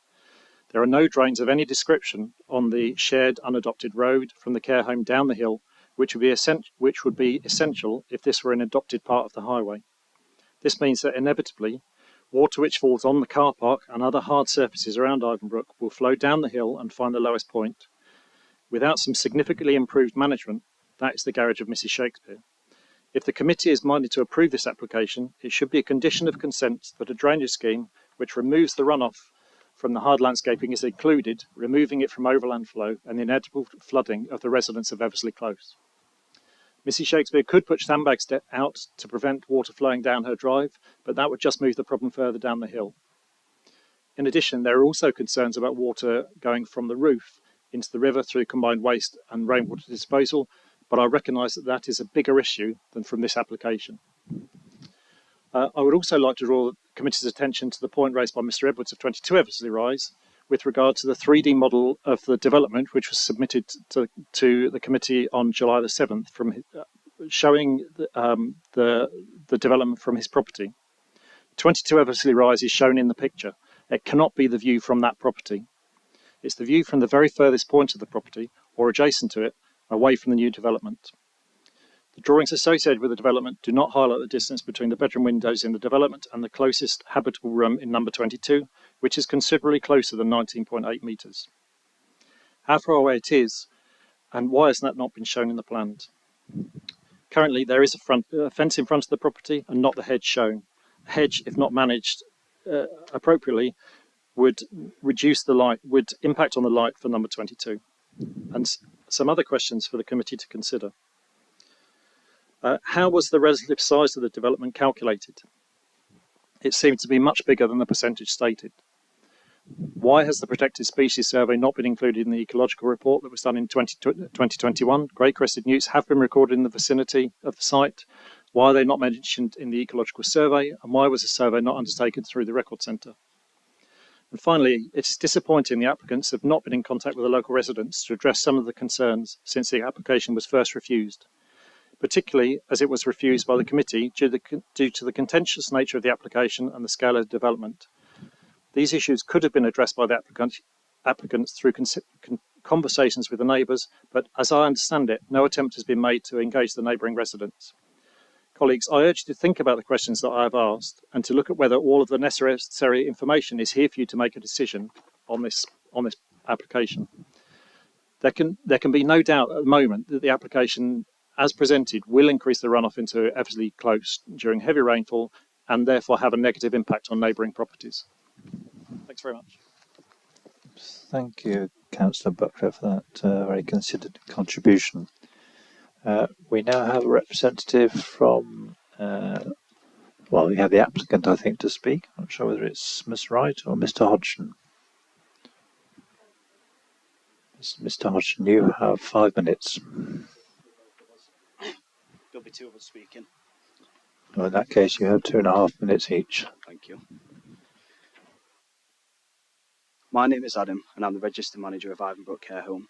There are no drains of any description on the shared unadopted road from the care home down the hill, which would be essential if this were an adopted part of the highway. This means that inevitably, water which falls on the car park and other hard surfaces around Ivanbrook will flow down the hill and find the lowest point. Without some significantly improved management, that is the garage of Mrs. Shakespeare. If the committee is minded to approve this application, it should be a condition of consent that a drainage scheme which removes the runoff from the hard landscaping is included, removing it from overland flow and the inevitable flooding of the residents of Eversley Close. Mrs Shakespeare could put sandbags out to prevent water flowing down her drive, but that would just move the problem further down the hill. In addition, there are also concerns about water going from the roof into the river through combined waste and rainwater disposal, but I recognise that that is a bigger issue than from this application. I would also like to draw the committee's attention to the point raised by Mr Edwards of 22 Eversley Rise with regard to the 3D model of the development which was submitted to the committee on July the 7th, showing the development from his property. 22 Eversley Rise is shown in the picture. It cannot be the view from that property. It's the view from the very furthest point of the property or adjacent to it, away from the new development. The drawings associated with the development do not highlight the distance between the bedroom windows in the development and the closest habitable room in number 22, which is considerably closer than 19.8 metres. How far away it is, and why has that not been shown in the plans? Currently, there is a fence in front of the property and not the hedge shown. A hedge, if not managed appropriately, would reduce the light, would impact on the light for number 22. And some other questions for the committee to consider. How was the relative size of the development calculated? It seemed to be much bigger than the percentage stated. Why has the protected species survey not been included in the ecological report that was done in 2021? Grey crested newts have been recorded in the vicinity of the site. Why are they not mentioned in the ecological survey? And why was the survey not undertaken through the record centre? And finally, it is disappointing the applicants have not been in contact with the local residents to address some of the concerns since the application was first refused, particularly as it was refused by the committee due to the contentious nature of the application and the scale of the development. These issues could have been addressed by the applicants through conversations with the neighbours, but as I understand it, no attempt has been made to engage the neighbouring residents. Colleagues, I urge you to think about the questions that I have asked and to look at whether all of the necessary information is here for you to make a decision on this application. There can be no doubt at the moment that the application as presented will increase the runoff into Eversley Close during heavy rainfall and therefore have a negative impact on neighbouring properties. Thanks very much. Thank you, Councillor Buckler, for that very considered contribution. We now have a representative from, we have the applicant, I think, to speak. I'm not sure whether it's Miss Wright or Mr. Hodgson. Mr. Hodgson, you have 5 minutes. There'll be 2 of us speaking. Well, in that case, you have 2.5 minutes each. Thank you. My name is Adam, and I'm the Register Manager of Ivanbrook Care Home.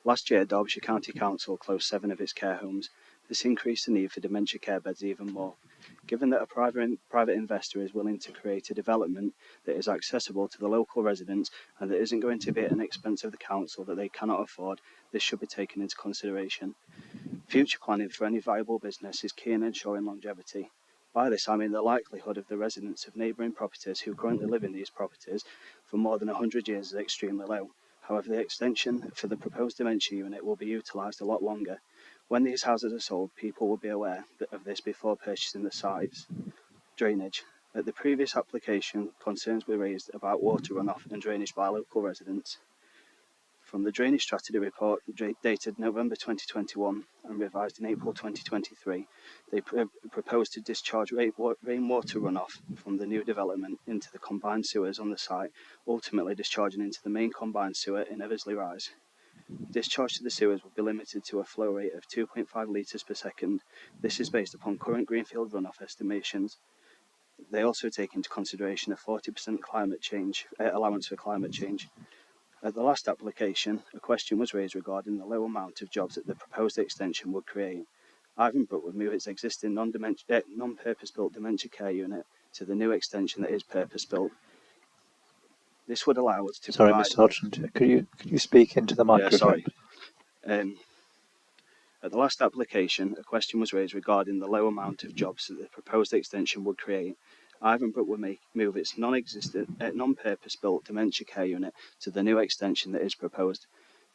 Last year, Derbyshire County Council closed 7 of its care homes. This increased the need for dementia care beds even more. Given that a private investor is willing to create a development that is accessible to the local residents and that isn't going to be at an expense of the council that they cannot afford, this should be taken into consideration. Future planning for any viable business is key in ensuring longevity. By this, I mean the likelihood of the residents of neighbouring properties who currently live in these properties for more than 100 years is extremely low. However, the extension for the proposed dementia unit will be utilised a lot longer. When these houses are sold, people will be aware of this before purchasing the sites. Drainage. At the previous application, concerns were raised about water runoff and drainage by local residents. From the Drainage Strategy Report dated November 2021 and revised in April 2023, they proposed to discharge rainwater runoff from the new development into the combined sewers on the site, ultimately discharging into the main combined sewer in Eversley Rise. Discharge to the sewers will be limited to a flow rate of 2.5 litres per second. This is based upon current greenfield runoff estimations. They also take into consideration a 40% allowance for climate change. At the last application, a question was raised regarding the low amount of jobs that the proposed extension would create. Ivanbrook would move its existing non-purpose-built dementia care unit to the new extension that is purpose-built. This would allow us to provide... Mr. Hodgson, could you speak into the microphone? Yeah, sorry. At the last application, a question was raised regarding the low amount of jobs that the proposed extension would create. Ivanbrook would move its non-purpose-built dementia care unit to the new extension that is proposed.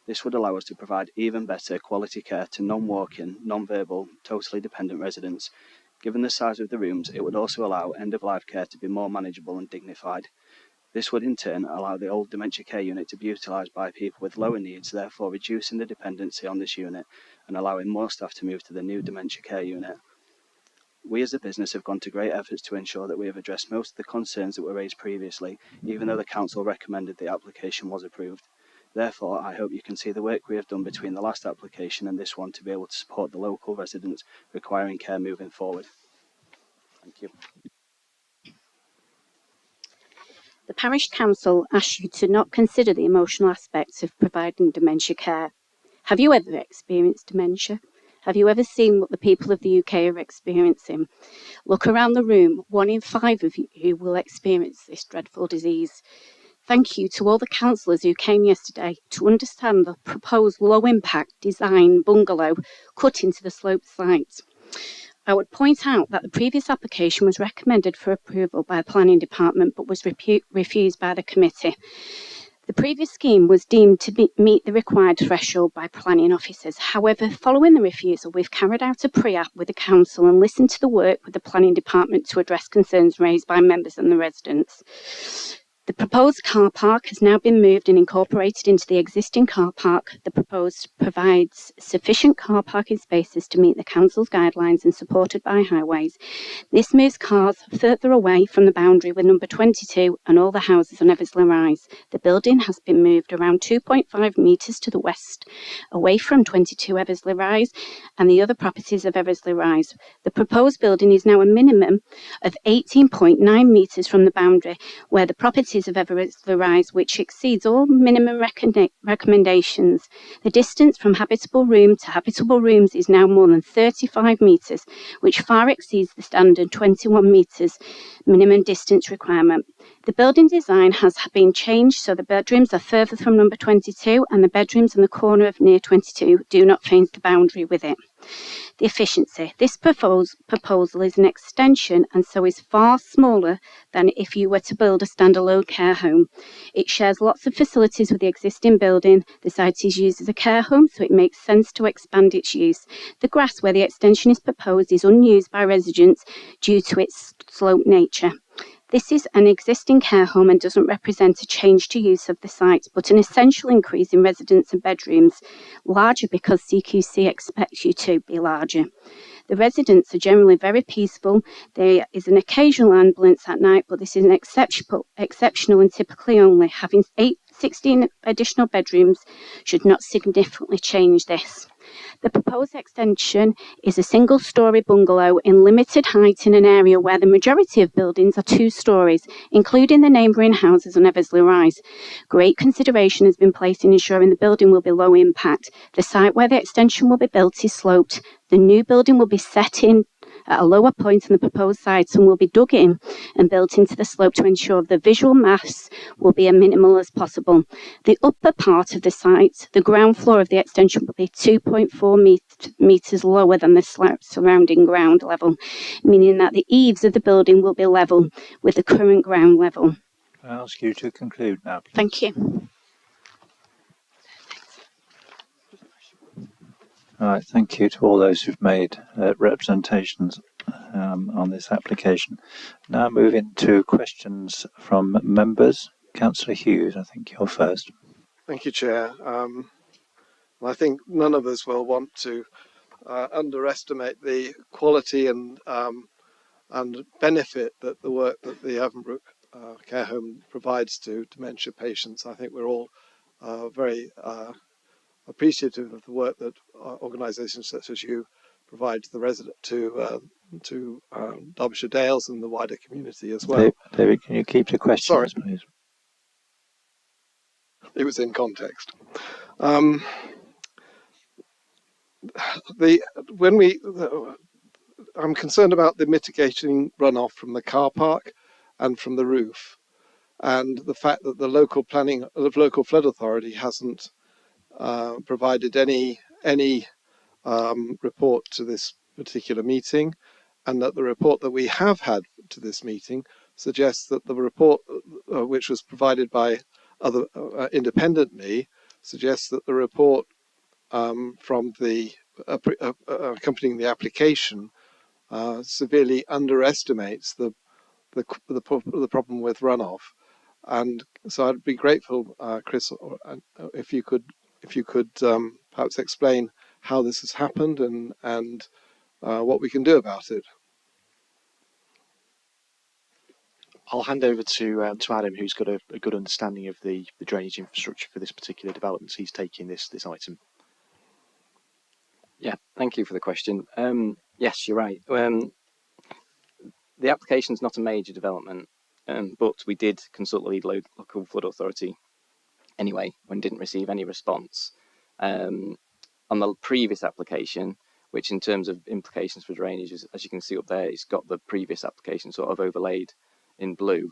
This would allow us to provide even better quality care to non-walking, non-verbal, totally dependent residents. Given the size of the rooms, it would also allow end-of-life care to be more manageable and dignified. This would in turn allow the old dementia care unit to be utilised by people with lower needs, therefore reducing the dependency on this unit and allowing more staff to move to the new dementia care unit. We as a business have gone to great efforts to ensure that we have addressed most of the concerns that were raised previously, even though the council recommended the application was approved. Therefore, I hope you can see the work we have done between the last application and this one to be able to support the local residents requiring care moving forward. Thank you. The Parish Council asks you to not consider the emotional aspects of providing dementia care. Have you ever experienced dementia? Have you ever seen what the people of the UK are experiencing? Look around the room. 1 in 5 of you will experience this dreadful disease. Thank you to all the councillors who came yesterday to understand the proposed low-impact design bungalow cut into the sloped site. I would point out that the previous application was recommended for approval by the Planning Department but was refused by the committee. The previous scheme was deemed to meet the required threshold by planning officers. However, following the refusal, we've carried out a pre-app with the council and listened to the work with the Planning Department to address concerns raised by members and the residents. The proposed car park has now been moved and incorporated into the existing car park. The proposed provides sufficient car parking spaces to meet the council's guidelines and supported by highways. This moves cars further away from the boundary with number 22 and all the houses on Eversley Rise. The building has been moved around 2.5 metres to the west, away from 22 Eversley Rise and the other properties of Eversley Rise. The proposed building is now a minimum of 18.9 metres from the boundary, where the properties of Eversley Rise, which exceeds all minimum recommendations. The distance from habitable room to habitable rooms is now more than 35 metres, which far exceeds the standard 21 metres minimum distance requirement. The building design has been changed so the bedrooms are further from number 22 and the bedrooms in the corner of near 22 do not face the boundary with it. The efficiency. This proposal is an extension and so is far smaller than if you were to build a standalone care home. It shares lots of facilities with the existing building. The site is used as a care home, so it makes sense to expand its use. The grass where the extension is proposed is unused by residents due to its sloped nature. This is an existing care home and doesn't represent a change to use of the site, but an essential increase in residents and bedrooms, larger because CQC expects you to be larger. The residents are generally very peaceful. There is an occasional ambulance at night, but this is an exceptional and typically only. Having 16 additional bedrooms should not significantly change this. The proposed extension is a single-storey bungalow in limited height in an area where the majority of buildings are 2 stories, including the neighbouring houses on Eversley Rise. Great consideration has been placed in ensuring the building will be low impact. The site where the extension will be built is sloped. The new building will be set in at a lower point on the proposed site and will be dug in and built into the slope to ensure the visual mass will be as minimal as possible. The upper part of the site, the ground floor of the extension, will be 2.4 metres lower than the surrounding ground level, meaning that the eaves of the building will be level with the current ground level. I ask you to conclude now, please. Thank you. All right, thank you to all those who've made representations on this application. Now moving to questions from members. Councillor Hughes, I think you're first. Thank you, Chair. I think none of us will want to underestimate the quality and benefit that the work that the Avonbrook Care Home provides to dementia patients. I think we're all very appreciative of the work that organisations such as you provide to the resident to Derbyshire Dales and the wider community as well. David, can you keep your questions, please? It was in context. I'm concerned about the mitigating runoff from the car park and from the roof, and the fact that the local flood authority hasn't provided any report to this particular meeting, and that the report that we have had to this meeting suggests that the report which was provided by other independently suggests that the report from the accompanying the application severely underestimates the problem with runoff. And so I'd be grateful, Chris, if you could perhaps explain how this has happened and what we can do about it. I'll hand over to Adam, who's got a good understanding of the drainage infrastructure for this particular development. He's taking this item. Yeah, thank you for the question. Yes, you're right. The application's not a major development, but we did consult the local flood authority anyway and didn't receive any response. On the previous application, which in terms of implications for drainage, as you can see up there, it's got the previous application sort of overlaid in blue.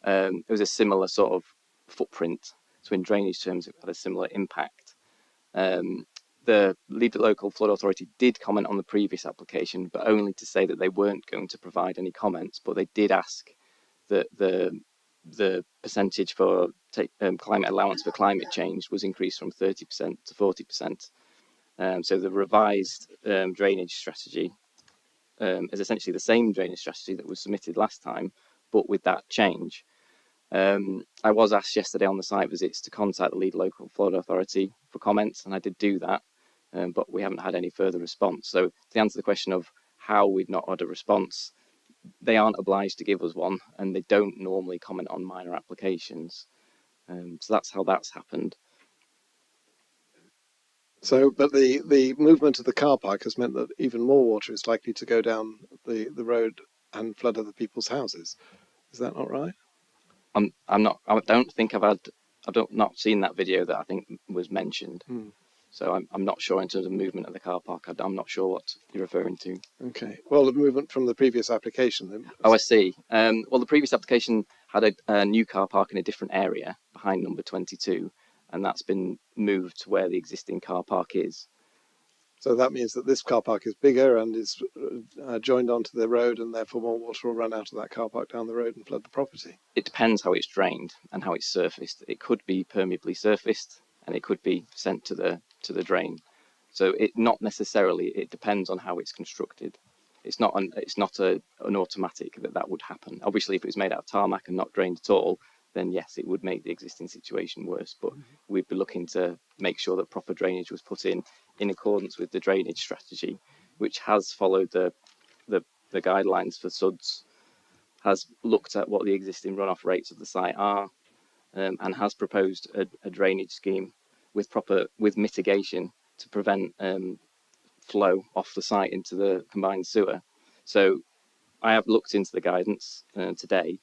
It was a similar sort of footprint, so in drainage terms it had a similar impact. The local flood authority did comment on the previous application, but only to say that they weren't going to provide any comments, but they did ask that the percentage for climate allowance for climate change was increased from 30% to 40%. So the revised drainage strategy is essentially the same drainage strategy that was submitted last time, but with that change. I was asked yesterday on the site visits to contact the lead local flood authority for comments, and I did do that, but we haven't had any further response. So to answer the question of how we've not had a response, they aren't obliged to give us one, and they don't normally comment on minor applications. So that's how that's happened. So, but the movement of the car park has meant that even more water is likely to go down the road and flood other people's houses. Is that not right? I don't think I've not seen that video that I think was mentioned. So I'm not sure in terms of movement of the car park. I'm not sure what you're referring to. Okay. Well, the movement from the previous application then. Oh, I see. Well, the previous application had a new car park in a different area behind number 22, and that's been moved to where the existing car park is. So that means that this car park is bigger and is joined onto the road, and therefore more water will run out of that car park down the road and flood the property. It depends how it's drained and how it's surfaced. It could be permeably surfaced, and it could be sent to the drain. So it not necessarily. It depends on how it's constructed. It's not an automatic that would happen. Obviously, if it was made out of tarmac and not drained at all, then yes, it would make the existing situation worse. But we'd be looking to make sure that proper drainage was put in accordance with the drainage strategy, which has followed the guidelines for SUDS, has looked at what the existing runoff rates of the site are, and has proposed a drainage scheme with mitigation to prevent flow off the site into the combined sewer. So I have looked into the guidance today,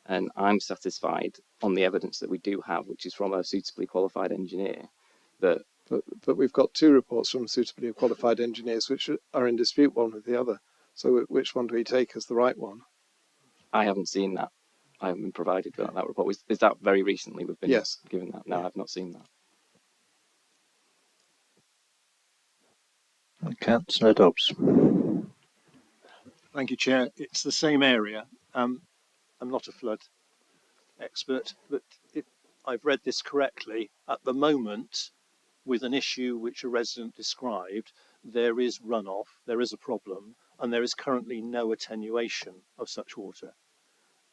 and I'm satisfied on the evidence that we do have, which is from a suitably qualified engineer. But we've got two reports from suitably qualified engineers which are in dispute one with the other. So which one do we take as the right one? I haven't seen that. I haven't been provided with that report. Is that very recently we've been given that? No, I've not seen that. Councillor Dobbs. Thank you, Chair. It's the same area. I'm not a flood expert, but if I've read this correctly, at the moment, with an issue which a resident described, there is runoff, there is a problem, and there is currently no attenuation of such water.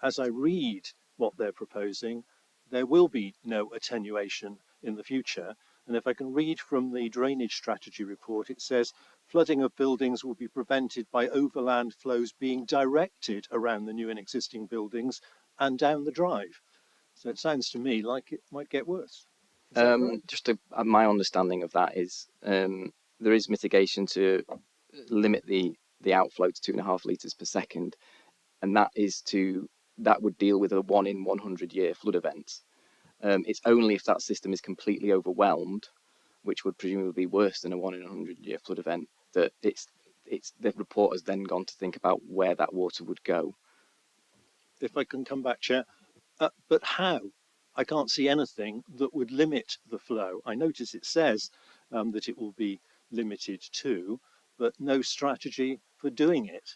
As I read what they're proposing, there will be no attenuation in the future. And if I can read from the drainage strategy report, it says flooding of buildings will be prevented by overland flows being directed around the new and existing buildings and down the drive. So it sounds to me like it might get worse. My understanding of that is there is mitigation to limit the outflow to 2.5 litres per second, and that would deal with a 1 in 100 year flood event. It's only if that system is completely overwhelmed, which would presumably be worse than a 1 in 100 year flood event, that the report has then gone to think about where that water would go. If I can come back, Chair, but how? I can't see anything that would limit the flow. I notice it says that it will be limited to, but no strategy for doing it.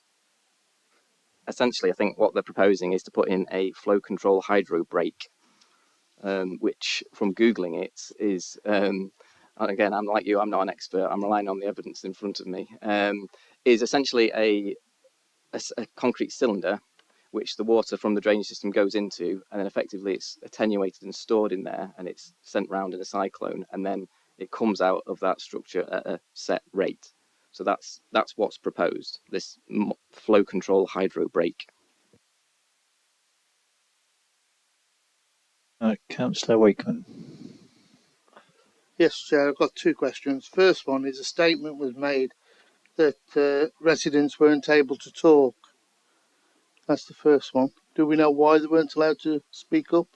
Essentially, I think what they're proposing is to put in a flow control hydro brake which from Googling it is, and again, I'm like you, I'm not an expert, I'm relying on the evidence in front of me, is essentially a concrete cylinder which the water from the drainage system goes into, and then effectively it's attenuated and stored in there, and it's sent round in a cyclone, and then it comes out of that structure at a set rate. So that's what's proposed, this flow control hydro brake. Councillor Wakeman. Yes, Chair, I've got two questions. First one is a statement was made that residents weren't able to talk. That's the first one. Do we know why they weren't allowed to speak up?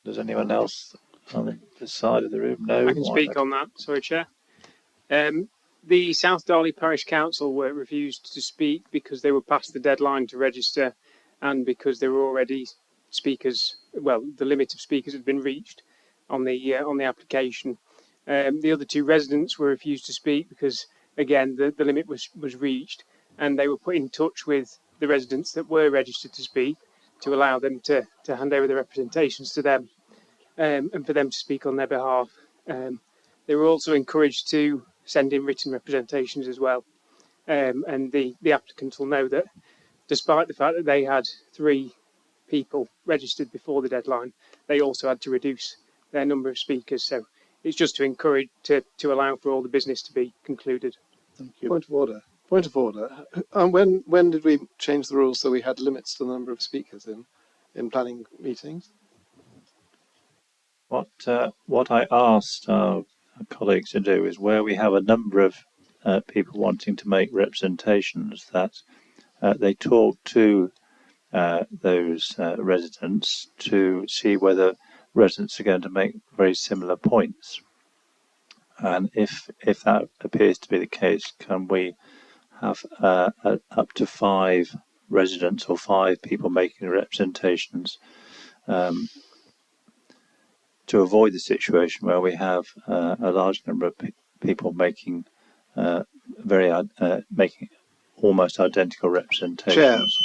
Does anyone else on this side of the room know? I can speak on that. Sorry, Chair. The South Darley Parish Council were refused to speak because they were past the deadline to register, and because there were already speakers. Well, the limit of speakers had been reached on the application. The other two residents were refused to speak because, again, the limit was reached, and they were put in touch with the residents that were registered to speak to allow them to hand over the representations to them, and for them to speak on their behalf. They were also encouraged to send in written representations as well, and the applicants will know that despite the fact that they had 3 people registered before the deadline, they also had to reduce their number of speakers. So it's just to encourage to allow for all the business to be concluded. Thank you. Point of order. Point of order. When did we change the rules so we had limits to the number of speakers in planning meetings? What I asked our colleagues to do is, where we have a number of people wanting to make representations, that they talk to those residents to see whether residents are going to make very similar points. And if that appears to be the case, can we have up to 5 residents or 5 people making representations, to avoid the situation where we have a large number of people making making almost identical representations.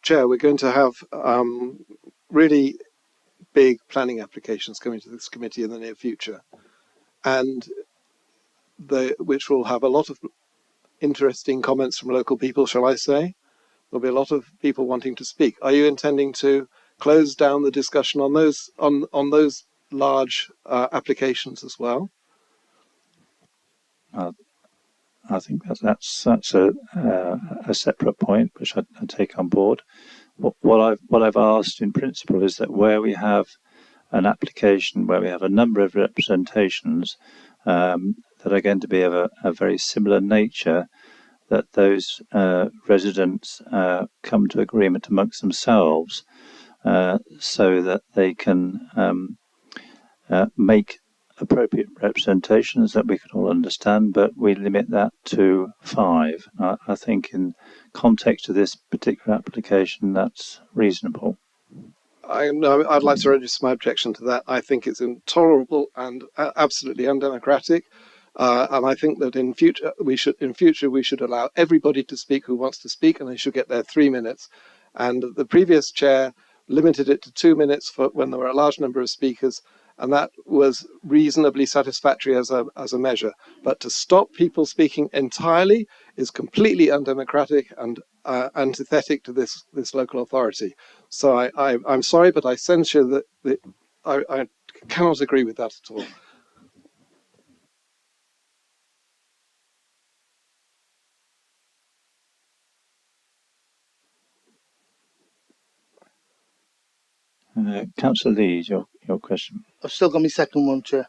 Chair, we're going to have really big planning applications coming to this committee in the near future, and which will have a lot of interesting comments from local people, shall I say. There'll be a lot of people wanting to speak. Are you intending to close down the discussion on those large applications as well? I think that's a separate point which I take on board. What I've asked in principle is that where we have an application where we have a number of representations that are going to be of a very similar nature, that those residents come to agreement amongst themselves so that they can make appropriate representations that we can all understand, but we limit that to 5. I think in context of this particular application, that's reasonable. I'd like to register my objection to that. I think it's intolerable and absolutely undemocratic. And I think that in future we should allow everybody to speak who wants to speak, and they should get their 3 minutes. And the previous chair limited it to 2 minutes for when there were a large number of speakers, and that was reasonably satisfactory as a measure. But to stop people speaking entirely is completely undemocratic and antithetic to this local authority. So I'm sorry, but I censure that. I cannot agree with that at all. Councillor Lees, your question. I've still got my second one, Chair.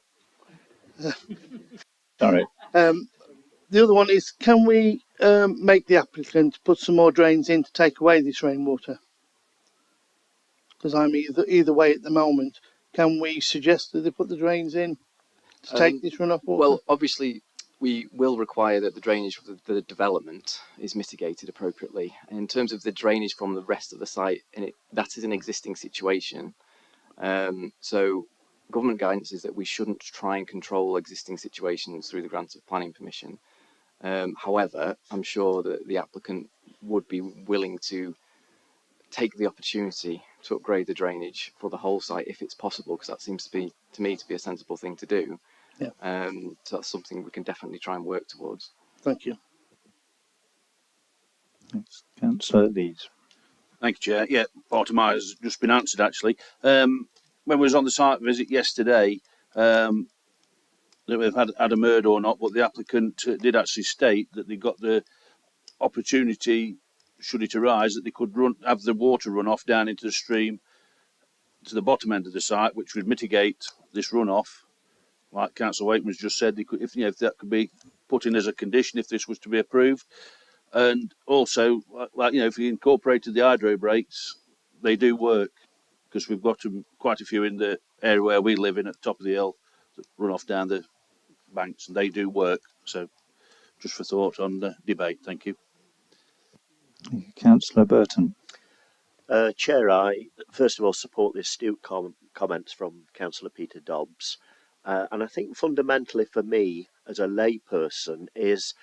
Sorry. The other one is, can we make the applicant put some more drains in to take away this rainwater? Because I'm either way at the moment. Can we suggest that they put the drains in to take this runoff water? Well, obviously, we will require that the drainage of the development is mitigated appropriately. In terms of the drainage from the rest of the site, that is an existing situation. So government guidance is that we shouldn't try and control existing situations through the grant of planning permission. However, I'm sure that the applicant would be willing to take the opportunity to upgrade the drainage for the whole site if it's possible, because that seems to me to be a sensible thing to do. Yeah. So that's something we can definitely try and work towards. Thank you. Thanks. Councillor Lees. Thank you, Chair. Yeah, part of mine has just been answered, actually. When we was on the site visit yesterday, that we've had Adam heard or not, but the applicant did actually state that they got the opportunity, should it arise, that they could have the water run off down into the stream to the bottom end of the site, which would mitigate this runoff. Like Councillor Wakeman's just said, they could, if that could be put in as a condition if this was to be approved. And also, if we incorporated the hydro brakes, they do work, because we've got quite a few in the area where we live in at the top of the hill that run off down the banks, and they do work. So, just for thought on the debate. Thank you. Councillor Burton. Chair, I first of all support the astute comments from Councillor Peter Dobbs, and I think fundamentally for me as a layperson is,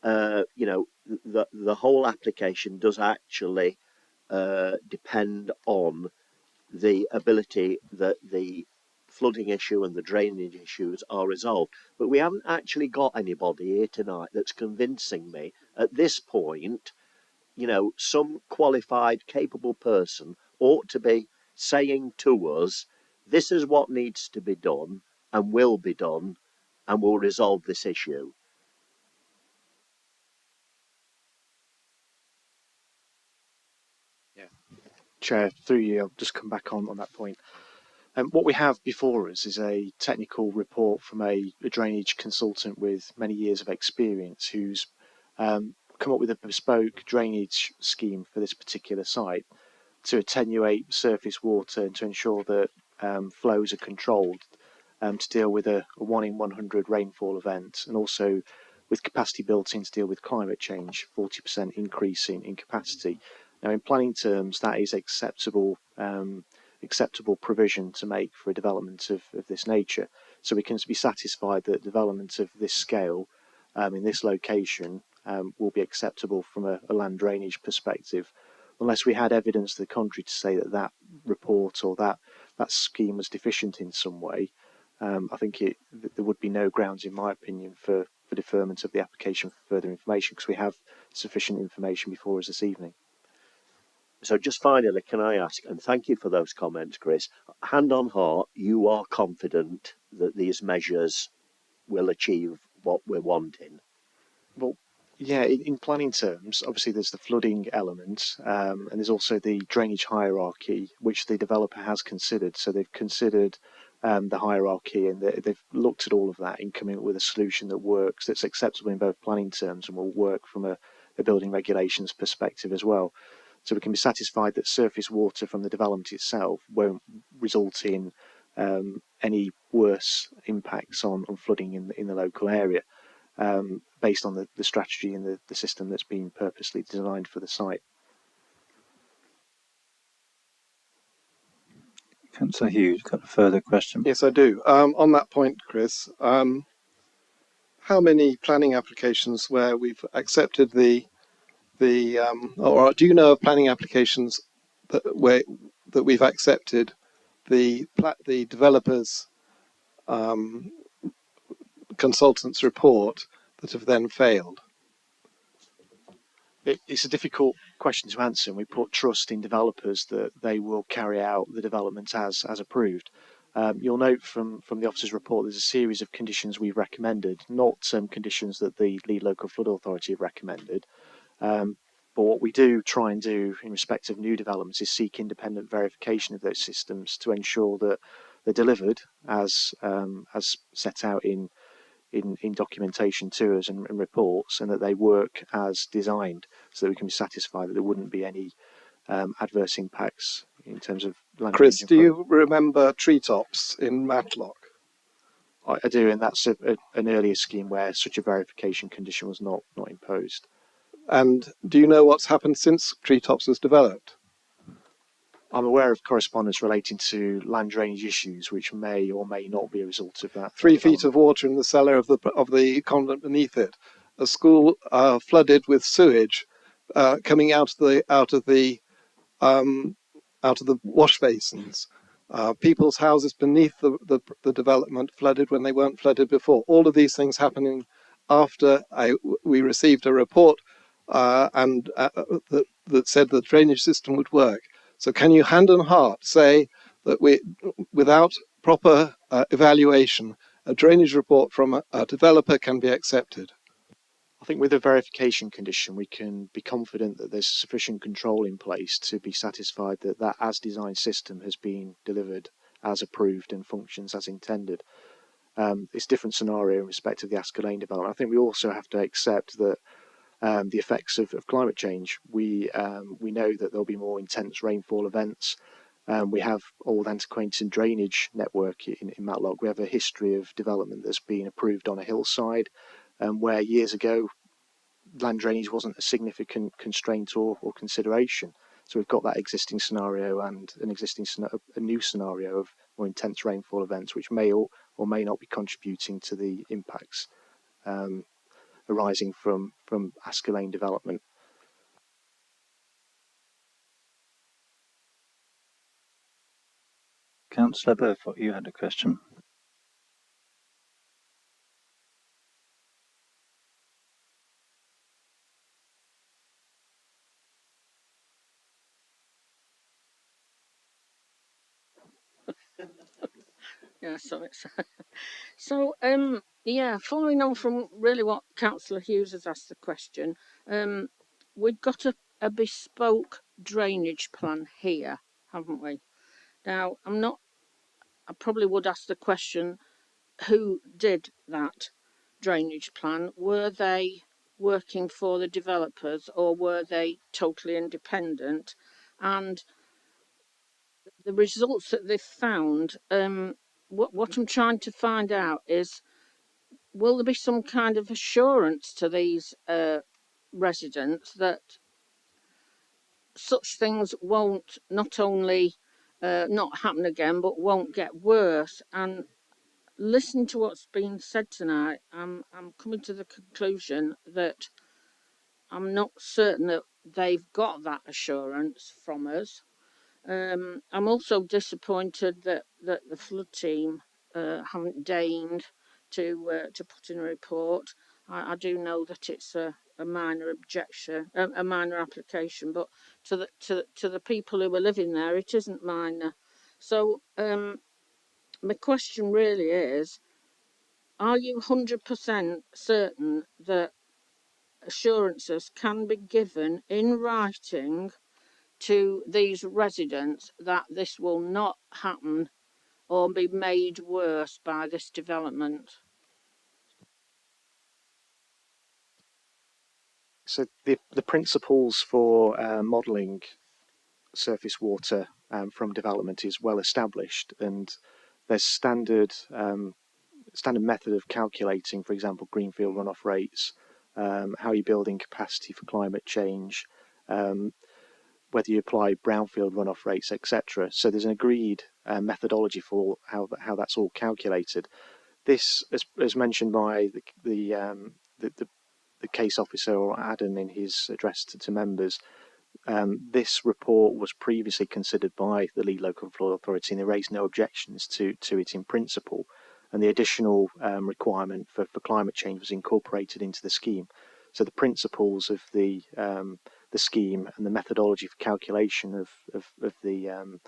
the whole application does actually depend on the ability that the flooding issue and the drainage issues are resolved. But we haven't actually got anybody here tonight that's convincing me at this point, some qualified, capable person ought to be saying to us, this is what needs to be done and will be done and will resolve this issue. Chair, through you, I'll just come back on that point. What we have before us is a technical report from a drainage consultant with many years of experience who's come up with a bespoke drainage scheme for this particular site to attenuate surface water and to ensure that flows are controlled to deal with a 1 in 100 rainfall event, and also with capacity built in to deal with climate change, 40% increase in capacity. Now, in planning terms, that is acceptable provision to make for a development of this nature. So we can be satisfied that development of this scale in this location will be acceptable from a land drainage perspective, unless we had evidence to the contrary to say that report or that scheme was deficient in some way. I think there would be no grounds, in my opinion, for deferment of the application for further information, because we have sufficient information before us this evening. So just finally, can I ask, and thank you for those comments, Chris, hand on heart, you are confident that these measures will achieve what we're wanting? Well, yeah, in planning terms, obviously there's the flooding element, and there's also the drainage hierarchy, which the developer has considered. So they've considered the hierarchy, and they've looked at all of that in coming up with a solution that works, that's acceptable in both planning terms and will work from a building regulations perspective as well. So we can be satisfied that surface water from the development itself won't result in any worse impacts on flooding in the local area, based on the strategy and the system that's been purposely designed for the site. Councillor Hughes, got a further question? Yes, I do. On that point, Chris, how many planning applications where we've accepted or do you know of planning applications that we've accepted the developer's consultant's report that have then failed? It's a difficult question to answer, and we put trust in developers that they will carry out the development as approved. You'll note from the officer's report there's a series of conditions we've recommended, not conditions that the lead local flood authority have recommended. But what we do try and do in respect of new developments is seek independent verification of those systems to ensure that they're delivered as set out in documentation to us and reports, and that they work as designed, so that we can be satisfied that there wouldn't be any adverse impacts in terms of land. Chris, do you remember treetops in Matlock? I do, and that's an earlier scheme where such a verification condition was not imposed. And do you know what's happened since treetops was developed? I'm aware of correspondence relating to land drainage issues, which may or may not be a result of that. 3 feet of water in the cellar of the convent beneath it. A school flooded with sewage coming out of the out of the wash basins. People's houses beneath the development flooded when they weren't flooded before. All of these things happening after we received a report that said the drainage system would work. So can you hand on heart say that without proper evaluation, a drainage report from a developer can be accepted? I think with a verification condition, we can be confident that there's sufficient control in place to be satisfied that that as designed system has been delivered as approved and functions as intended. It's a different scenario in respect of the Asker Lane development. I think we also have to accept that the effects of climate change. We know that there'll be more intense rainfall events. We have old antiquated drainage network in Matlock. We have a history of development that's been approved on a hillside, where years ago land drainage wasn't a significant constraint or consideration. So we've got that existing scenario and a new scenario of more intense rainfall events, which may or may not be contributing to the impacts arising from Asker Lane development. Councillor Burfoot, you had a question. Yeah, so it's yeah, following on from really what Councillor Hughes has asked the question, we've got a bespoke drainage plan here, haven't we? Now, I probably would ask the question, who did that drainage plan? Were they working for the developers or were they totally independent? And the results that they've found, what I'm trying to find out is, will there be some kind of assurance to these residents that such things won't not only not happen again, but won't get worse? And listening to what's been said tonight, I'm coming to the conclusion that I'm not certain that they've got that assurance from us. I'm also disappointed that the flood team haven't deigned to put in a report. I do know that it's a minor objection, a minor application, but to the people who are living there, it isn't minor. So my question really is: are you 100% certain that assurances can be given in writing to these residents that this will not happen or be made worse by this development? So the principles for modelling surface water from development is well established, and there's standard method of calculating, for example, greenfield runoff rates, how you're building capacity for climate change, whether you apply brownfield runoff rates, etc. So there's an agreed methodology for how that's all calculated. This, as mentioned by the case officer or Adam in his address to members, this report was previously considered by the lead local authority, and they raised no objections to it in principle. And the additional requirement for climate change was incorporated into the scheme. So the principles of the scheme and the methodology for calculation of the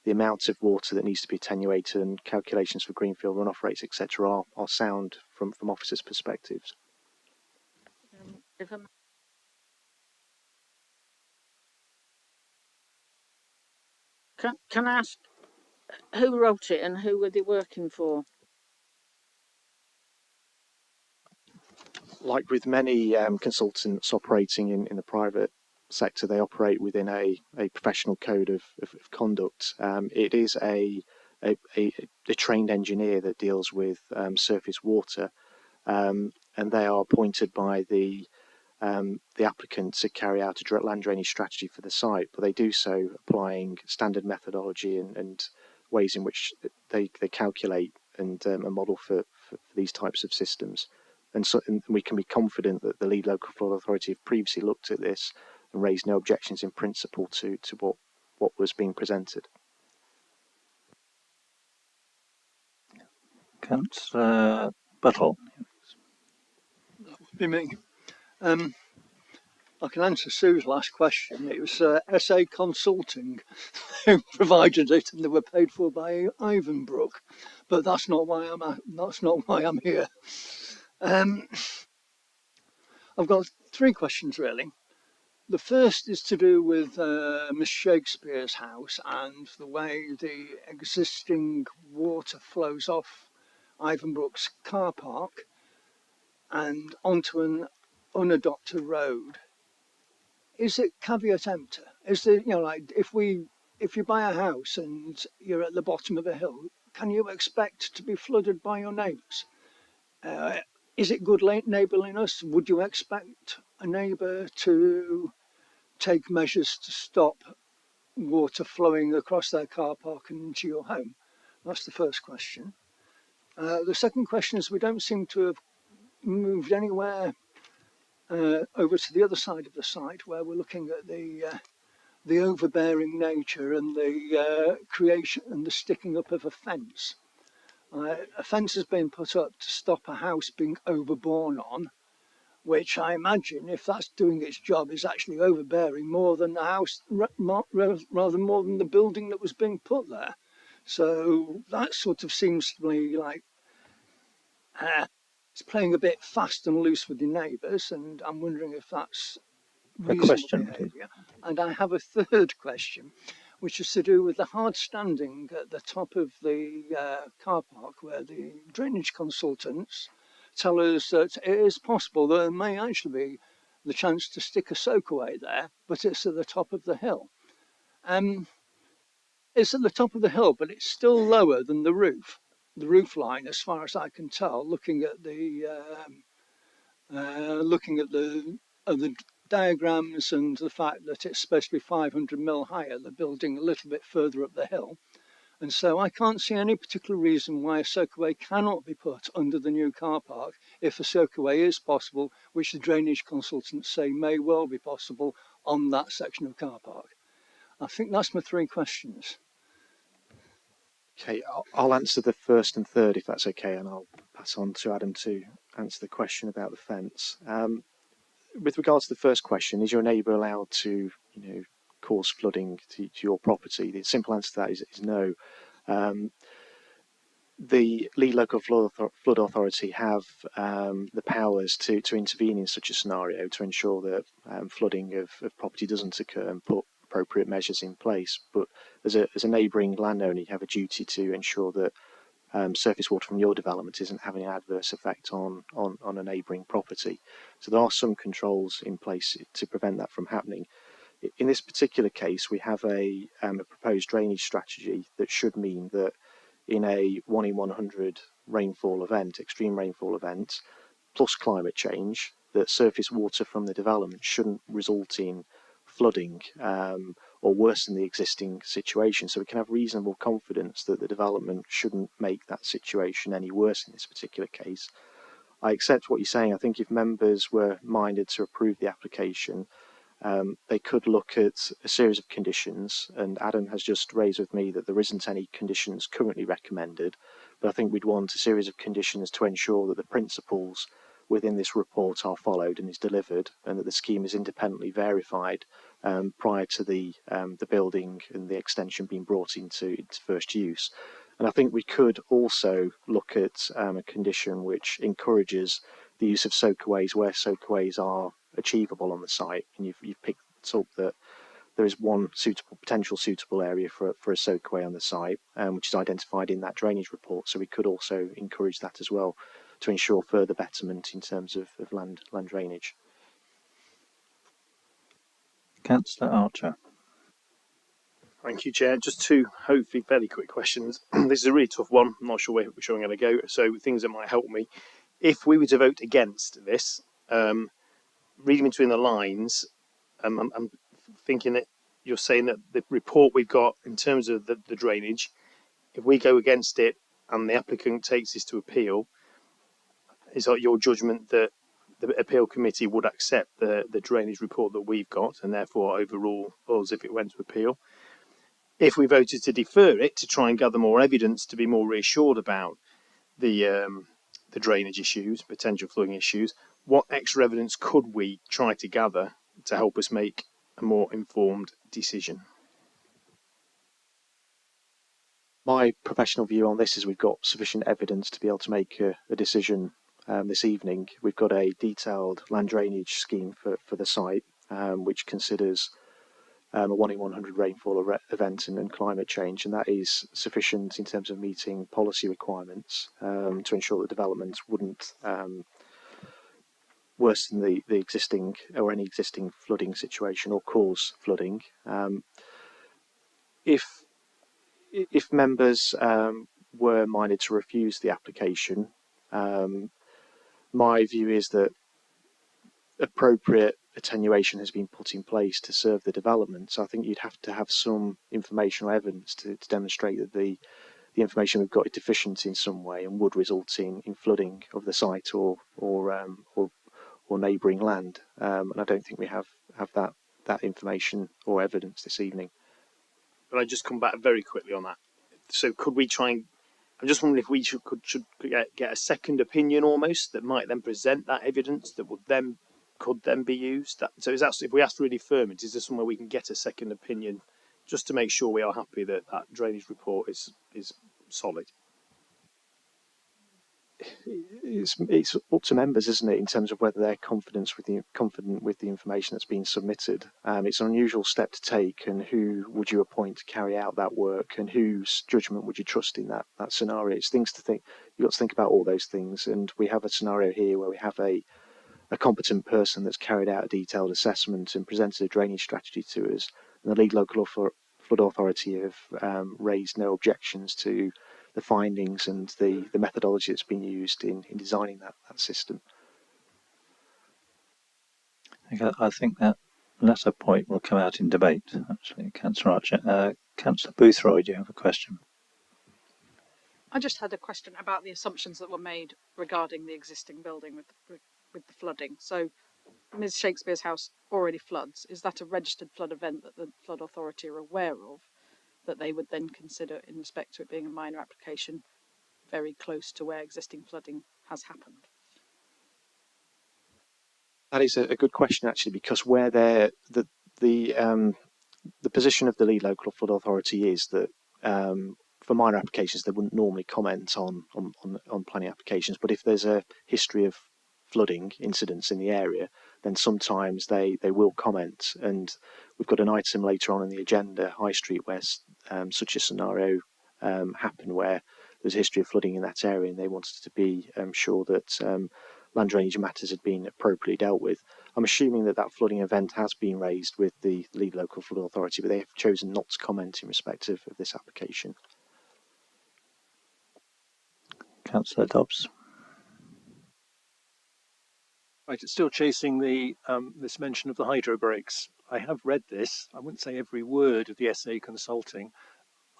amount of water that needs to be attenuated and calculations for greenfield runoff rates, etc., are sound from officers' perspectives. Can I ask who wrote it and who were they working for? Like with many consultants operating in the private sector, they operate within a professional code of conduct. It is a trained engineer that deals with surface water, and they are appointed by the applicant to carry out a land drainage strategy for the site, but they do so applying standard methodology and ways in which they calculate and a model for these types of systems. And so we can be confident that the lead local authority have previously looked at this raised no objections in principle to what was being presented. Councillor Buttle. That would be me. I can answer Sue's last question. It was SA Consulting who provided it, and they were paid for by Ivanbrook. But that's not why I'm here. I've got three questions really. The first is to do with Miss Shakespeare's house and the way the existing water flows off Ivanbrook's car park and onto an unadopted road. Is it caveat emptor? Is there, like if you buy a house and you're at the bottom of a hill, can you expect to be flooded by your neighbours? Is it good neighbourliness? Would you expect a neighbour to take measures to stop water flowing across their car park and into your home? That's the first question. The second question is we don't seem to have moved anywhere over to the other side of the site where we're looking at the overbearing nature and the creation and the sticking up of a fence. A fence has been put up to stop a house being overborne on, which I imagine, if that's doing its job, is actually overbearing more than the house, rather more than the building that was being put there. So that sort of seems to me like it's playing a bit fast and loose with your neighbours, and I'm wondering if that's reasonable behaviour. And I have a third question, which is to do with the hard standing at the top of the car park, where the drainage consultants tell us that it is possible there may actually be the chance to stick a soakaway there, but it's at the top of the hill. It's at the top of the hill, but it's still lower than the roof line, as far as I can tell, looking at the diagrams and the fact that it's supposed to be 500 mil higher, the building a little bit further up the hill. And so I can't see any particular reason why a soakaway cannot be put under the new car park if a soakaway is possible, which the drainage consultants say may well be possible on that section of car park. I think that's my three questions. Okay, I'll answer the first and third if that's okay, and I'll pass on to Adam to answer the question about the fence. With regards to the first question, is your neighbour allowed to, cause flooding to your property? The simple answer to that is no. The Lead Local Flood Authority have the powers to intervene in such a scenario to ensure that flooding of property doesn't occur and put appropriate measures in place. But as a neighbouring landowner, you have a duty to ensure that surface water from your development isn't having an adverse effect on a neighbouring property. So there are some controls in place to prevent that from happening. In this particular case, we have a proposed drainage strategy that should mean that in a 1 in 100 rainfall event, extreme rainfall event, plus climate change, that surface water from the development shouldn't result in flooding or worsen the existing situation. So we can have reasonable confidence that the development shouldn't make that situation any worse in this particular case. I accept what you're saying. I think if members were minded to approve the application, they could look at a series of conditions, and Adam has just raised with me that there isn't any conditions currently recommended, but I think we'd want a series of conditions to ensure that the principles within this report are followed and is delivered, and that the scheme is independently verified prior to the building and the extension being brought into first use. And I think we could also look at a condition which encourages the use of soakaways where soakaways are achievable on the site, and you've picked up that there is one potential suitable area for a soakaway on the site, which is identified in that drainage report. So we could also encourage that as well to ensure further betterment in terms of land drainage. Councillor Archer. Thank you, Chair. Just two hopefully fairly quick questions. This is a really tough one. I'm not sure which way I'm going to go. So things that might help me. If we were to vote against this, reading between the lines, I'm thinking that you're saying that the report we've got in terms of the drainage, if we go against it and the applicant takes this to appeal, is that your judgment that the appeal committee would accept the drainage report that we've got and therefore overrule us if it went to appeal. If we voted to defer it to try and gather more evidence to be more reassured about the drainage issues, potential flooding issues, what extra evidence could we try to gather to help us make a more informed decision? My professional view on this is we've got sufficient evidence to be able to make a decision this evening. We've got a detailed land drainage scheme for the site, which considers a 1 in 100 rainfall event and climate change, and that is sufficient in terms of meeting policy requirements to ensure that development wouldn't worsen the existing or any existing flooding situation or cause flooding. If members were minded to refuse the application, my view is that appropriate attenuation has been put in place to serve the development. So I think you'd have to have some information or evidence to demonstrate that the information we've got is deficient in some way and would result in flooding of the site or neighbouring land. And I don't think we have that information or evidence this evening. But I just come back very quickly on that. So could we try and, I'm just wondering if we should get a second opinion almost that might then present that evidence that could then be used. So is that, if we ask for a deferment, is there somewhere we can get a second opinion just to make sure we are happy that that drainage report is solid? It's up to members, isn't it, in terms of whether they're confident with the information that's been submitted. It's an unusual step to take, and who would you appoint to carry out that work, and whose judgment would you trust in that scenario? It's things to think. You've got to think about all those things, and we have a scenario here where we have a competent person that's carried out a detailed assessment and presented a drainage strategy to us, and the lead local flood authority have raised no objections to the findings and the methodology that's been used in designing that system. I think that latter point will come out in debate, actually, Councillor Archer. Councillor Boothroyd, you have a question? I just had a question about the assumptions that were made regarding the existing building with the flooding. So Ms Shakespeare's house already floods. Is that a registered flood event that the flood authority are aware of, that they would then consider in respect to it being a minor application very close to where existing flooding has happened? That is a good question, actually, because where the position of the lead local flood authority is that for minor applications they wouldn't normally comment on planning applications, but if there's a history of flooding incidents in the area, then sometimes they will comment. And we've got an item later on in the agenda, High Street, where such a scenario happened, where there's a history of flooding in that area, and they wanted to be sure that land drainage matters had been appropriately dealt with. I'm assuming that flooding event has been raised with the lead local flood authority, but they have chosen not to comment in respect of this application. Councillor Dobbs. Right, it's still chasing the this mention of the hydro brakes. I have read this. I wouldn't say every word of the SA consulting.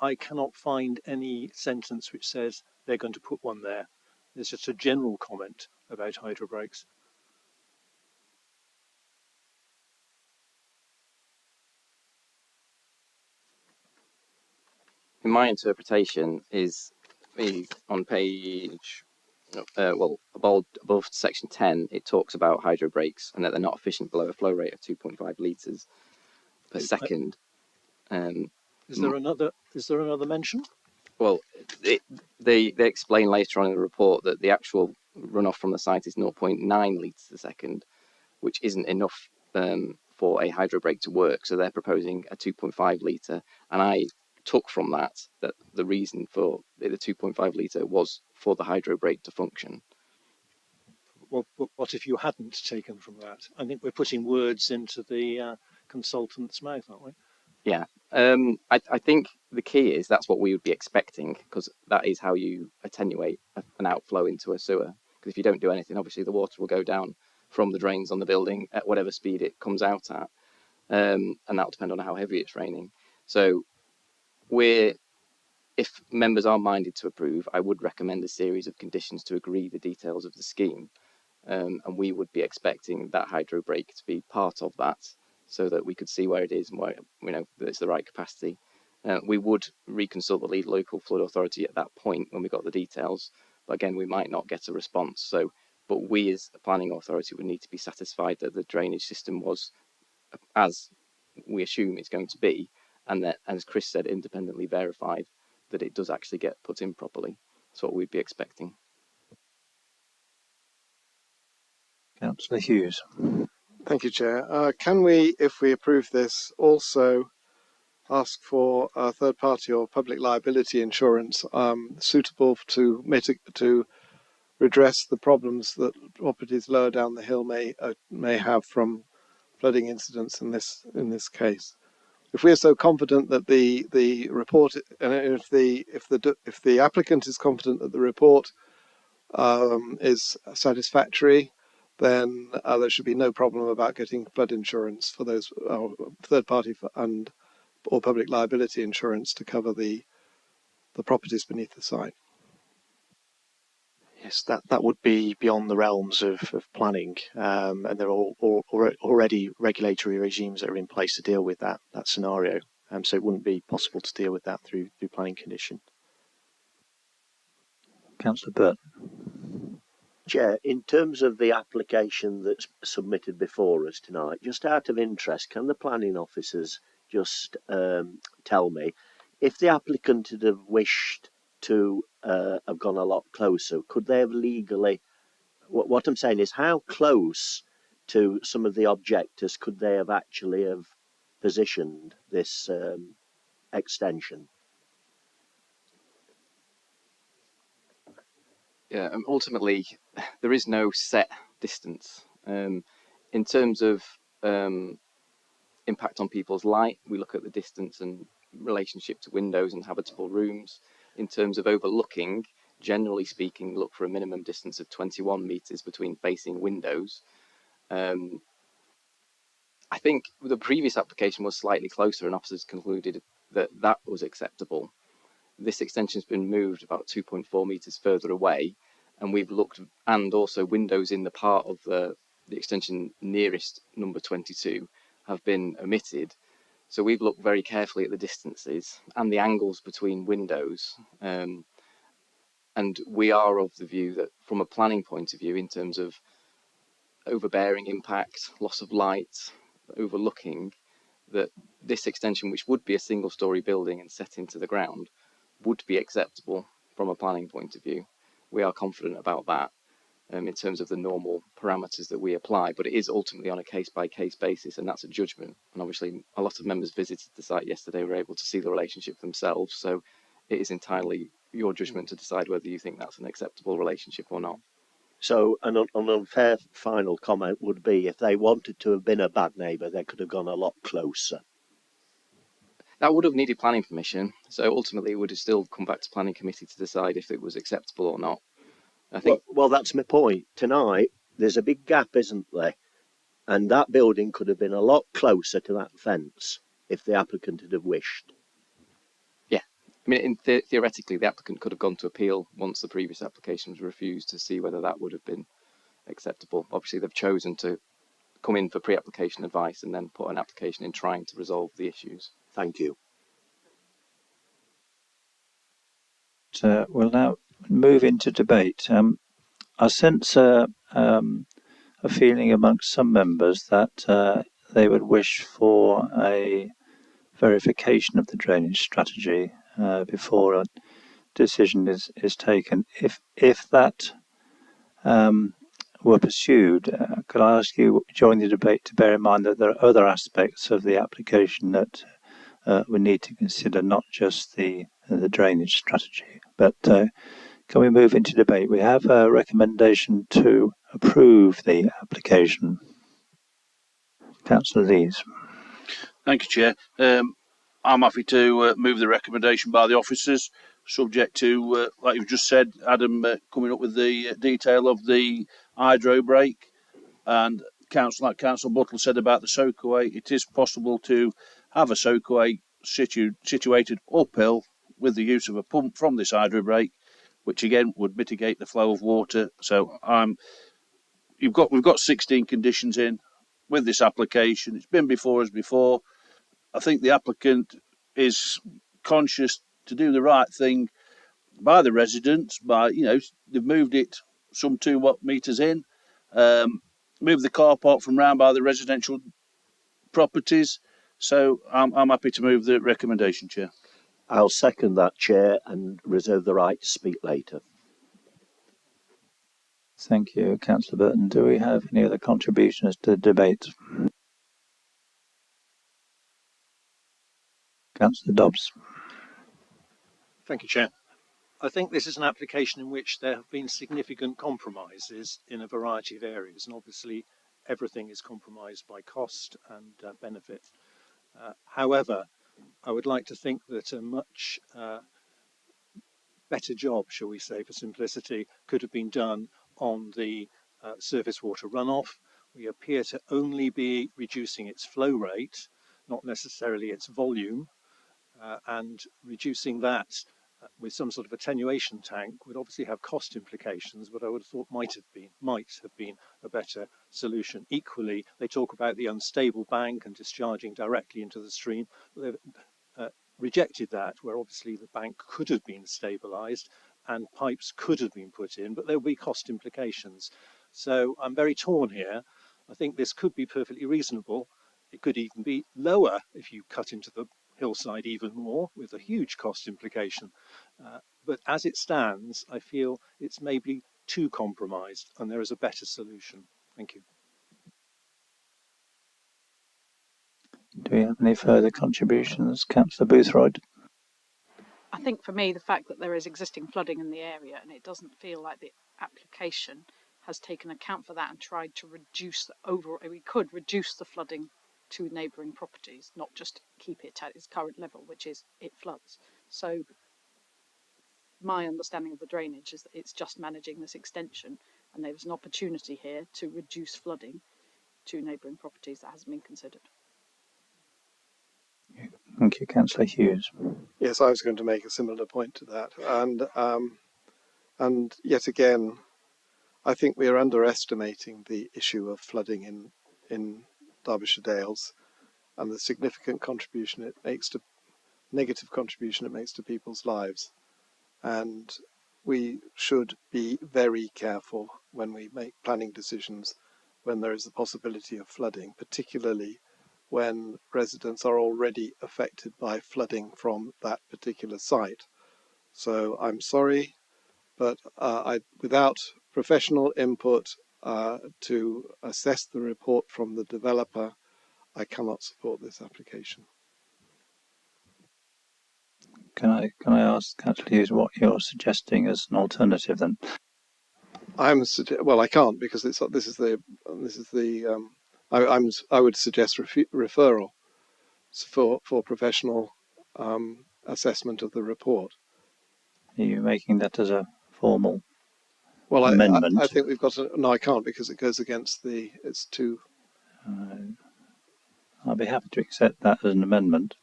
I cannot find any sentence which says they're going to put one there. There's just a general comment about hydro brakes. In my interpretation is on page, above section 10, it talks about hydro brakes and that they're not efficient below a flow rate of 2.5 litres per second. Is there another mention? Well, they explain later on in the report that the actual runoff from the site is 0.9 litres a second, which isn't enough for a hydro brake to work. So they're proposing a 2.5 litre, and I took from that the reason for the 2.5 litre was for the hydro brake to function. Well, what if you hadn't taken from that? I think we're putting words into the consultant's mouth, aren't we? Yeah, I think the key is that's what we would be expecting, because that is how you attenuate an outflow into a sewer. Because if you don't do anything, obviously the water will go down from the drains on the building at whatever speed it comes out at, and that'll depend on how heavy it's raining. So if members are minded to approve, I would recommend a series of conditions to agree the details of the scheme. and we would be expecting that hydro break to be part of that, so that we could see where it is and where we know that it's the right capacity. We would reconsult the lead local flood authority at that point when we got the details, but again, we might not get a response. So, but we as a planning authority would need to be satisfied that the drainage system was as we assume it's going to be, and that, as Chris said, independently verified that it does actually get put in properly. That's what we'd be expecting. Councillor Hughes. Thank you, Chair. Can we, if we approve this, also ask for a third-party or public liability insurance suitable to redress the problems that properties lower down the hill may have from flooding incidents in this case? If we are so confident that the report, and if the applicant is confident that the report is satisfactory, then there should be no problem about getting flood insurance for those third party or public liability insurance to cover the properties beneath the site. Yes, that would be beyond the realms of planning, and there are already regulatory regimes that are in place to deal with that scenario. So it wouldn't be possible to deal with that through planning condition. Councillor Burt. Chair, in terms of the application that's submitted before us tonight, just out of interest, can the planning officers just tell me if the applicant had have wished to have gone a lot closer, could they have legally, what I'm saying is how close to some of the objectors could they have actually have positioned this extension? Yeah, ultimately, there is no set distance. In terms of impact on people's light, we look at the distance and relationship to windows and habitable rooms. In terms of overlooking, generally speaking, look for a minimum distance of 21 metres between facing windows. I think the previous application was slightly closer and officers concluded that that was acceptable. This extension has been moved about 2.4 metres further away, and we've looked, and also windows in the part of the extension nearest number 22 have been omitted. So we've looked very carefully at the distances and the angles between windows, and we are of the view that from a planning point of view, in terms of overbearing impact, loss of light, overlooking, that this extension, which would be a single-storey building and set into the ground, would be acceptable from a planning point of view. We are confident about that in terms of the normal parameters that we apply, but it is ultimately on a case-by-case basis, and that's a judgment. And obviously, a lot of members visited the site yesterday, were able to see the relationship themselves, so it is entirely your judgment to decide whether you think that's an acceptable relationship or not. So an unfair final comment would be if they wanted to have been a bad neighbour, they could have gone a lot closer. That would have needed planning permission, so ultimately it would have still come back to planning committee to decide if it was acceptable or not. I think. Well, that's my point. Tonight, there's a big gap, isn't there? And that building could have been a lot closer to that fence if the applicant had have wished. Yeah, I mean, theoretically, the applicant could have gone to appeal once the previous application was refused to see whether that would have been acceptable. Obviously, they've chosen to come in for pre-application advice and then put an application in trying to resolve the issues. Thank you. We'll now move into debate. I sense a feeling amongst some members that they would wish for a verification of the drainage strategy before a decision is taken. If that were pursued, could I ask you, during the debate, to bear in mind that there are other aspects of the application that we need to consider, not just the drainage strategy. But can we move into debate? We have a recommendation to approve the application. Councillor Lees. Thank you, Chair. I'm happy to move the recommendation by the officers, subject to, like you've just said, Adam coming up with the detail of the hydro break, and like Councillor Buttle said about the soakaway, it is possible to have a soakaway situated uphill with the use of a pump from this hydro break, which again would mitigate the flow of water. So I'm we've got 16 conditions in with this application. It's been before us before. I think the applicant is conscious to do the right thing by the residents. They've moved it some 2 metres in, moved the car park from round by the residential properties. So I'm happy to move the recommendation, Chair. I'll second that, Chair, and reserve the right to speak later. Thank you, Councillor Burton. Do we have any other contributions to the debate? Councillor Dobbs. Thank you, Chair. I think this is an application in which there have been significant compromises in a variety of areas, and obviously everything is compromised by cost and benefit. However, I would like to think that a much better job, shall we say, for simplicity, could have been done on the surface water runoff. We appear to only be reducing its flow rate, not necessarily its volume, and reducing that with some sort of attenuation tank would obviously have cost implications, but I would have thought might have been a better solution. Equally, they talk about the unstable bank and discharging directly into the stream. They've rejected that, where obviously the bank could have been stabilised and pipes could have been put in, but there will be cost implications. So I'm very torn here. I think this could be perfectly reasonable. It could even be lower if you cut into the hillside even more, with a huge cost implication. But as it stands, I feel it's maybe too compromised and there is a better solution. Thank you. Do we have any further contributions? Councillor Boothroyd. I think for me, the fact that there is existing flooding in the area and it doesn't feel like the application has taken account for that and tried to reduce the overall, we could reduce the flooding to neighbouring properties, not just keep it at its current level, which is it floods. So my understanding of the drainage is that it's just managing this extension, and there's an opportunity here to reduce flooding to neighbouring properties that hasn't been considered. Thank you, Councillor Hughes. Yes, I was going to make a similar point to that, and yet again, I think we are underestimating the issue of flooding in Derbyshire Dales and the significant contribution it makes to negative contribution it makes to people's lives. And we should be very careful when we make planning decisions when there is the possibility of flooding, particularly when residents are already affected by flooding from that particular site. So I'm sorry, but without professional input to assess the report from the developer, I cannot support this application. Can I ask Councillor Hughes what you're suggesting as an alternative then? I can't, because I would suggest referral for professional assessment of the report. Are you making that as a formal amendment? amendment? I think we've got to. No, I can't, because it goes against it's too. I'll be happy to accept that as an amendment.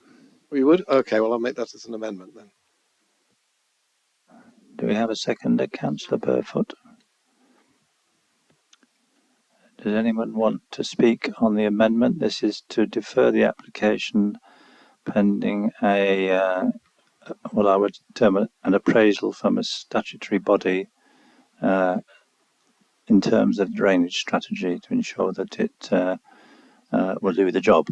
We would? Okay, well, I'll make that as an amendment then. Do we have a seconder, Councillor Burfoot? Does anyone want to speak on the amendment? This is to defer the application pending what I would term an appraisal from a statutory body in terms of drainage strategy to ensure that it will do the job.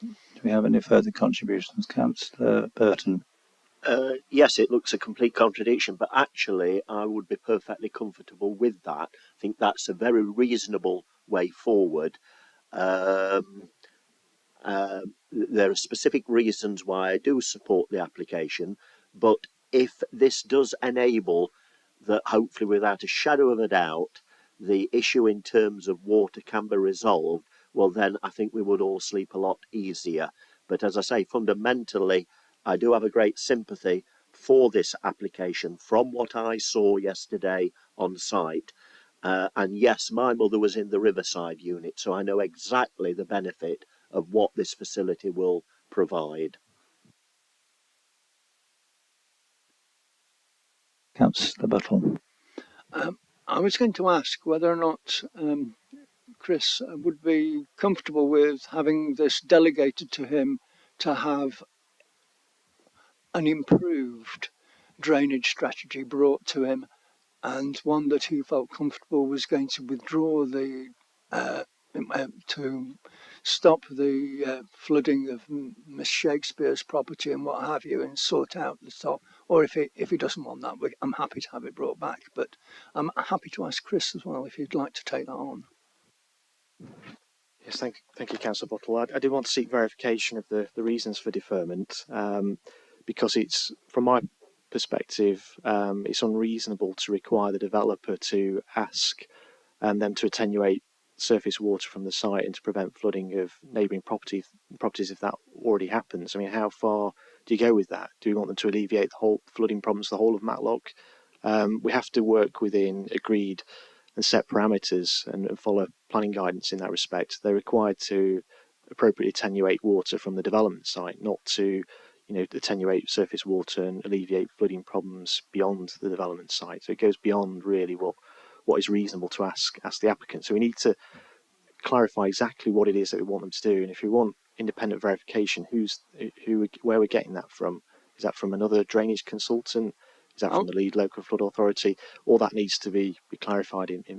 Do we have any further contributions, Councillor Burton? Yes, it looks a complete contradiction, but actually I would be perfectly comfortable with that. I think that's a very reasonable way forward. There are specific reasons why I do support the application, but if this does enable that, hopefully without a shadow of a doubt, the issue in terms of water can be resolved, well then I think we would all sleep a lot easier. But as I say, fundamentally, I do have a great sympathy for this application from what I saw yesterday on site. And yes, my mother was in the Riverside unit, so I know exactly the benefit of what this facility will provide. Councillor Buttle. I was going to ask whether or not Chris would be comfortable with having this delegated to him to have an improved drainage strategy brought to him, and one that he felt comfortable was going to withdraw the to stop the flooding of Miss Shakespeare's property and what have you, and sort out the top. Or if he doesn't want that, I'm happy to have it brought back. But I'm happy to ask Chris as well if he'd like to take that on. Yes, thank you, Councillor Buttle. I did want to seek verification of the reasons for deferment, because it's, from my perspective, it's unreasonable to require the developer to ask them to attenuate surface water from the site and to prevent flooding of neighbouring properties if that already happens. I mean, how far do you go with that? Do you want them to alleviate the whole flooding problems, the whole of Matlock? We have to work within agreed and set parameters and follow planning guidance in that respect. They're required to appropriately attenuate water from the development site, not to, attenuate surface water and alleviate flooding problems beyond the development site. So it goes beyond really what is reasonable to ask the applicant. So we need to clarify exactly what it is that we want them to do, and if we want independent verification, where we're getting that from. Is that from another drainage consultant? Is that from the lead local flood authority? All that needs to be clarified in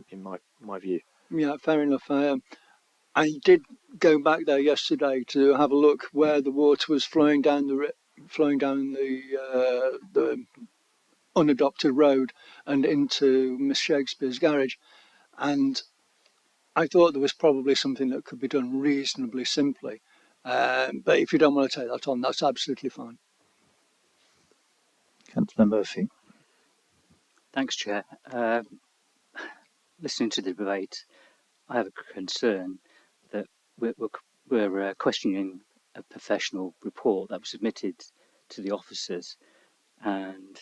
my view. Yeah, fair enough. I did go back there yesterday to have a look where the water was flowing down the unadopted road and into Miss Shakespeare's garage, and I thought there was probably something that could be done reasonably simply. But if you don't want to take that on, that's absolutely fine. Councillor Murphy. Thanks, Chair. Listening to the debate, I have a concern that we're questioning a professional report that was submitted to the officers, and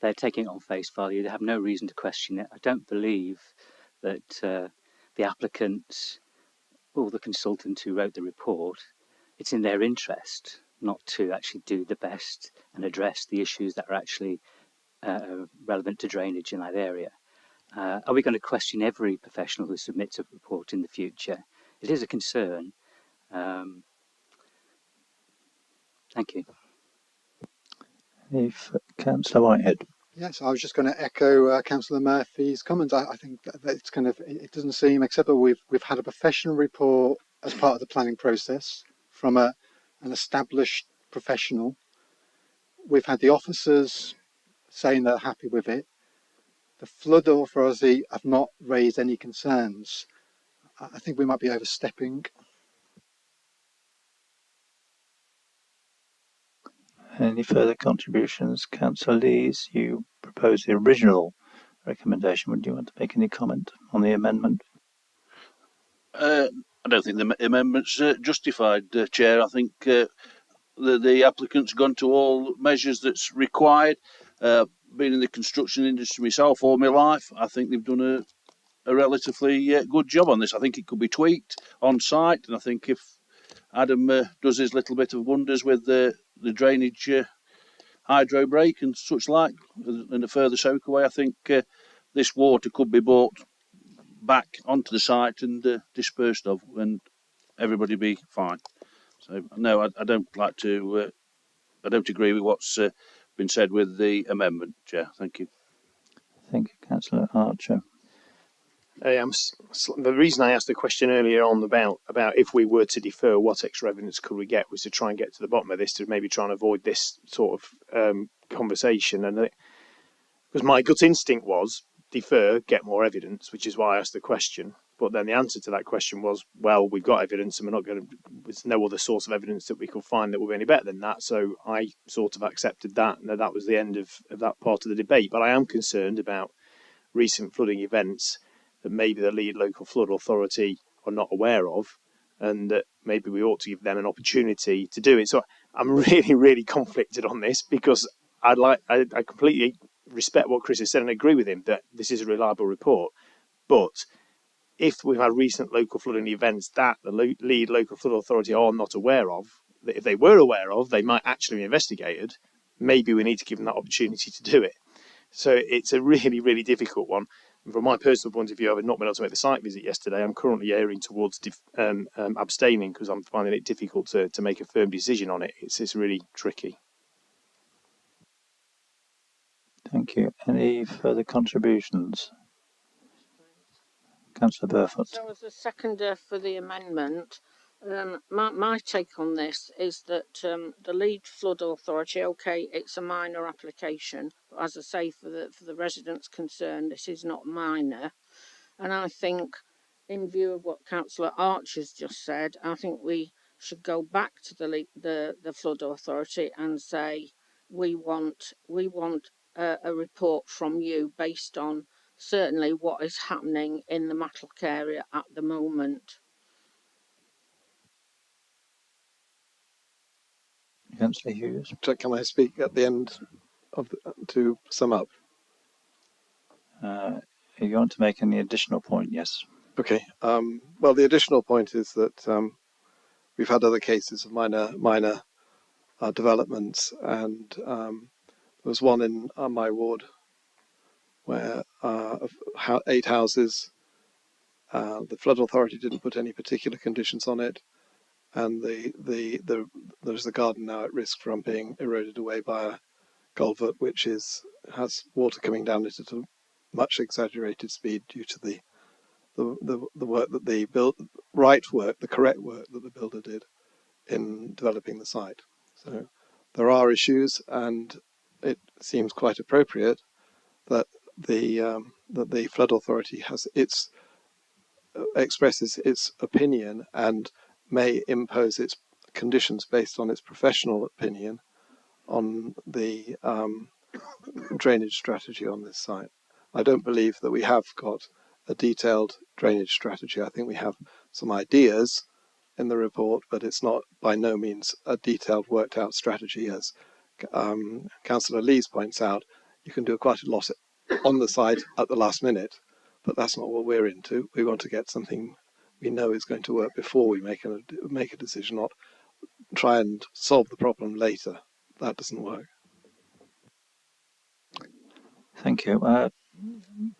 they're taking it on face value. They have no reason to question it. I don't believe that the applicants or the consultant who wrote the report, it's in their interest not to actually do the best and address the issues that are actually relevant to drainage in that area. Are we going to question every professional who submits a report in the future? It is a concern. Thank you. Councillor Whitehead. Yes, I was just going to echo Councillor Murphy's comments. I think that it's it doesn't seem acceptable. We've had a professional report as part of the planning process from an established professional. We've had the officers saying they're happy with it. The flood authority have not raised any concerns. I think we might be overstepping. Any further contributions? Councillor Lees, you proposed the original recommendation. Would you want to make any comment on the amendment? I don't think the amendment's justified, Chair. I think the applicant's gone to all measures that's required. Being in the construction industry myself all my life, I think they've done a relatively good job on this. I think it could be tweaked on site, and I think if Adam does his little bit of wonders with the drainage hydro break and such like, and a further soak away, I think this water could be brought back onto the site and dispersed of, and everybody be fine. So no, I don't like to. I don't agree with what's been said with the amendment, Chair. Thank you. Thank you, Councillor Archer. The reason I asked the question earlier on about if we were to defer, what extra evidence could we get, was to try and get to the bottom of this, to maybe try and avoid this sort of conversation. And because my gut instinct was defer, get more evidence, which is why I asked the question. But then the answer to that question was, well, we've got evidence and we're not going to, there's no other source of evidence that we could find that would be any better than that. So I sort of accepted that, and that was the end of that part of the debate. But I am concerned about recent flooding events that maybe the lead local flood authority are not aware of, and that maybe we ought to give them an opportunity to do it. So I'm really, really conflicted on this, because I completely respect what Chris has said and agree with him that this is a reliable report. But if we've had recent local flooding events that the lead local flood authority are not aware of, that if they were aware of, they might actually be investigated, maybe we need to give them that opportunity to do it. So it's a really, really difficult one. And from my personal point of view, I've not been able to make the site visit yesterday. I'm currently erring towards abstaining because I'm finding it difficult to make a firm decision on it. It's really tricky. Thank you. Any further contributions? Councillor Burfoot. So as a seconder for the amendment, my take on this is that the lead flood authority, okay, it's a minor application, but as I say, for the residents concerned, this is not minor. And I think, in view of what Councillor Archer's just said, I think we should go back to the flood authority and say we want a report from you based on certainly what is happening in the Matlock area at the moment. Councillor Hughes. Can I speak at the end of to sum up? If you want to make any additional point, yes. Okay. Well, the additional point is that we've had other cases of minor developments, and there was one in my ward where 8 houses, the flood authority didn't put any particular conditions on it, and there's the garden now at risk from being eroded away by a culvert, which has water coming down it at a much exaggerated speed due to the work that the correct work that the builder did in developing the site. So there are issues, and it seems quite appropriate that the flood authority expresses its opinion and may impose its conditions based on its professional opinion on the drainage strategy on this site. I don't believe that we have got a detailed drainage strategy. I think we have some ideas in the report, but it's not by no means a detailed worked out strategy. As Councillor Lees points out, you can do quite a lot on the site at the last minute, but that's not what we're into. We want to get something we know is going to work before we make a decision, not try and solve the problem later. That doesn't work. Thank you.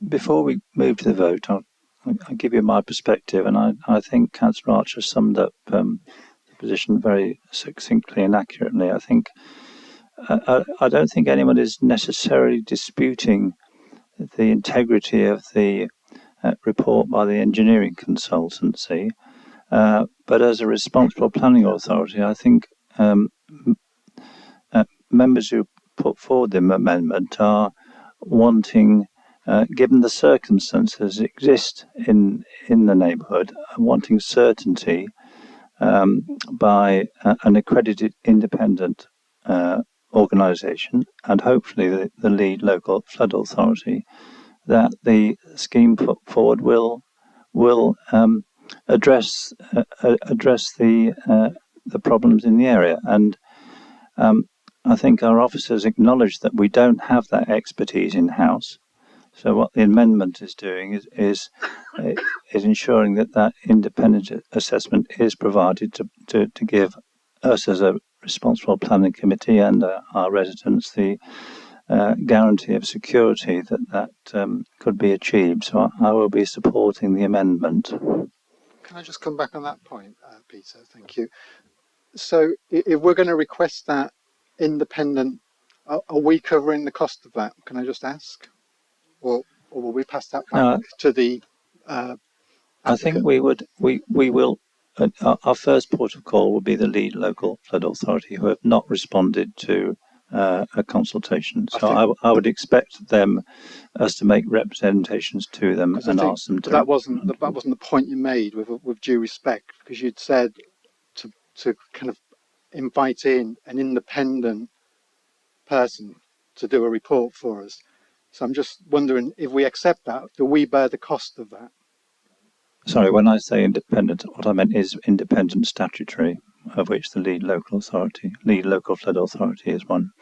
Before we move to the vote, I'll give you my perspective, and I think Councillor Archer summed up the position very succinctly and accurately. I think I don't think anyone is necessarily disputing the integrity of the report by the engineering consultancy, but as a responsible planning authority, I think members who put forward the amendment are wanting, given the circumstances that exist in the neighbourhood, wanting certainty by an accredited independent organisation, and hopefully the lead local flood authority, that the scheme put forward will address the problems in the area. And I think our officers acknowledge that we don't have that expertise in house. So what the amendment is doing is ensuring that independent assessment is provided to give us as a responsible planning committee and our residents the guarantee of security that could be achieved. So I will be supporting the amendment. Can I just come back on that point, Peter? Thank you. So if we're going to request that independent, are we covering the cost of that? Can I just ask? Or will we pass that back to the I think we will. Our first port of call will be the lead local flood authority, who have not responded to a consultation. So I would expect us to make representations to them and ask them to. That wasn't the point you made, with due respect, because you'd said to kind of invite in an independent person to do a report for us. So I'm just wondering, if we accept that, do we bear the cost of that? Sorry, when I say independent, what I meant is independent statutory, of which the lead local flood authority is one.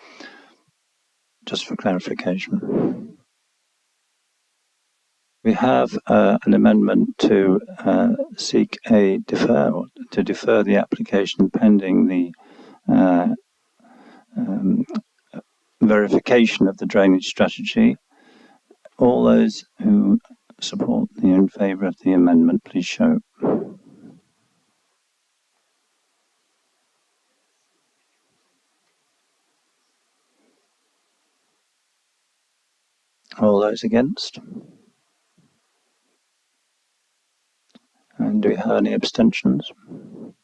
Just for clarification. We have an amendment to seek to defer the application pending the verification of the drainage strategy. All those who support in favour of the amendment, please show. All those against? And do we have any abstentions? Can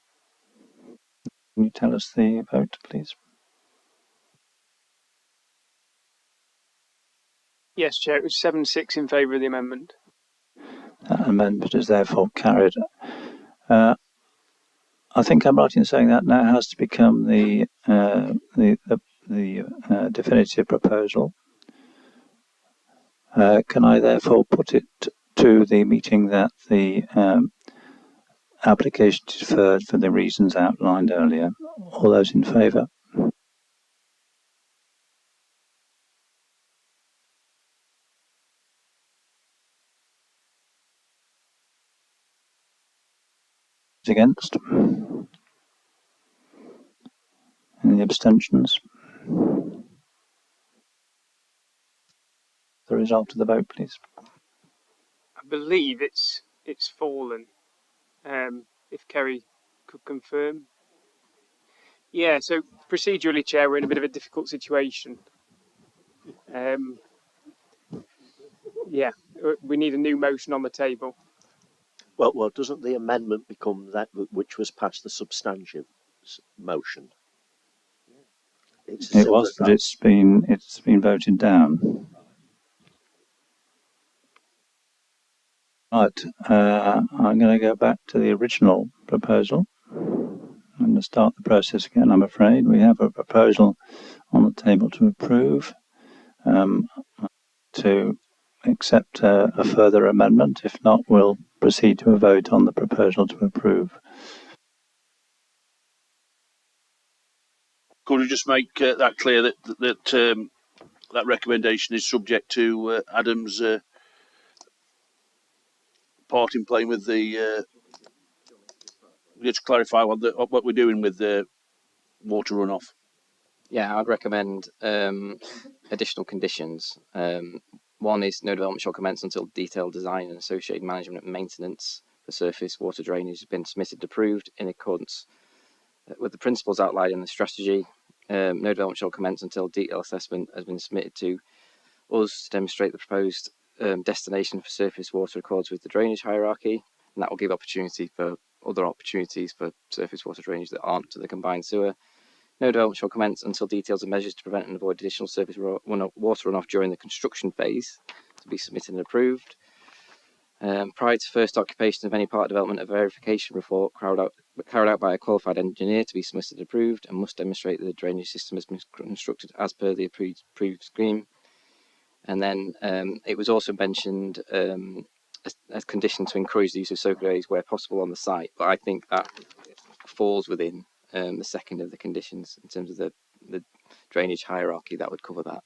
you tell us the vote, please? Yes, Chair, it was 7-6 in favour of the amendment. That amendment is therefore carried. I think I'm right in saying that now has to become the definitive proposal. Can I therefore put it to the meeting that the application is deferred for the reasons outlined earlier? All those in favour? Against? Any abstentions? The result of the vote, please. I believe it's fallen. If Kerry could confirm. Yeah, so procedurally, Chair, we're in a bit of a difficult situation. Yeah, we need a new motion on the table. Well, doesn't the amendment become that which was passed the substantive motion? It was, but it's been voted down. Right, I'm going to go back to the original proposal. I'm going to start the process again, I'm afraid. We have a proposal on the table to approve, to accept a further amendment. If not, we'll proceed to a vote on the proposal to approve. Could we just make that clear that that recommendation is subject to Adam's part in playing with the? Just clarify what we're doing with the water runoff. Yeah, I'd recommend additional conditions. One is no development shall commence until detailed design and associated management and maintenance for surface water drainage has been submitted and approved in accordance with the principles outlined in the strategy. No development shall commence until detailed assessment has been submitted to us to demonstrate the proposed destination for surface water accords with the drainage hierarchy, and that will give opportunity for other opportunities for surface water drainage that aren't to the combined sewer. No development shall commence until details of measures to prevent and avoid additional surface water runoff during the construction phase to be submitted and approved. Prior to first occupation of any part development, a verification report carried out by a qualified engineer to be submitted and approved and must demonstrate that the drainage system has been constructed as per the approved scheme. And then it was also mentioned a condition to encourage the use of soak drains where possible on the site, but I think that falls within the second of the conditions in terms of the drainage hierarchy. That would cover that.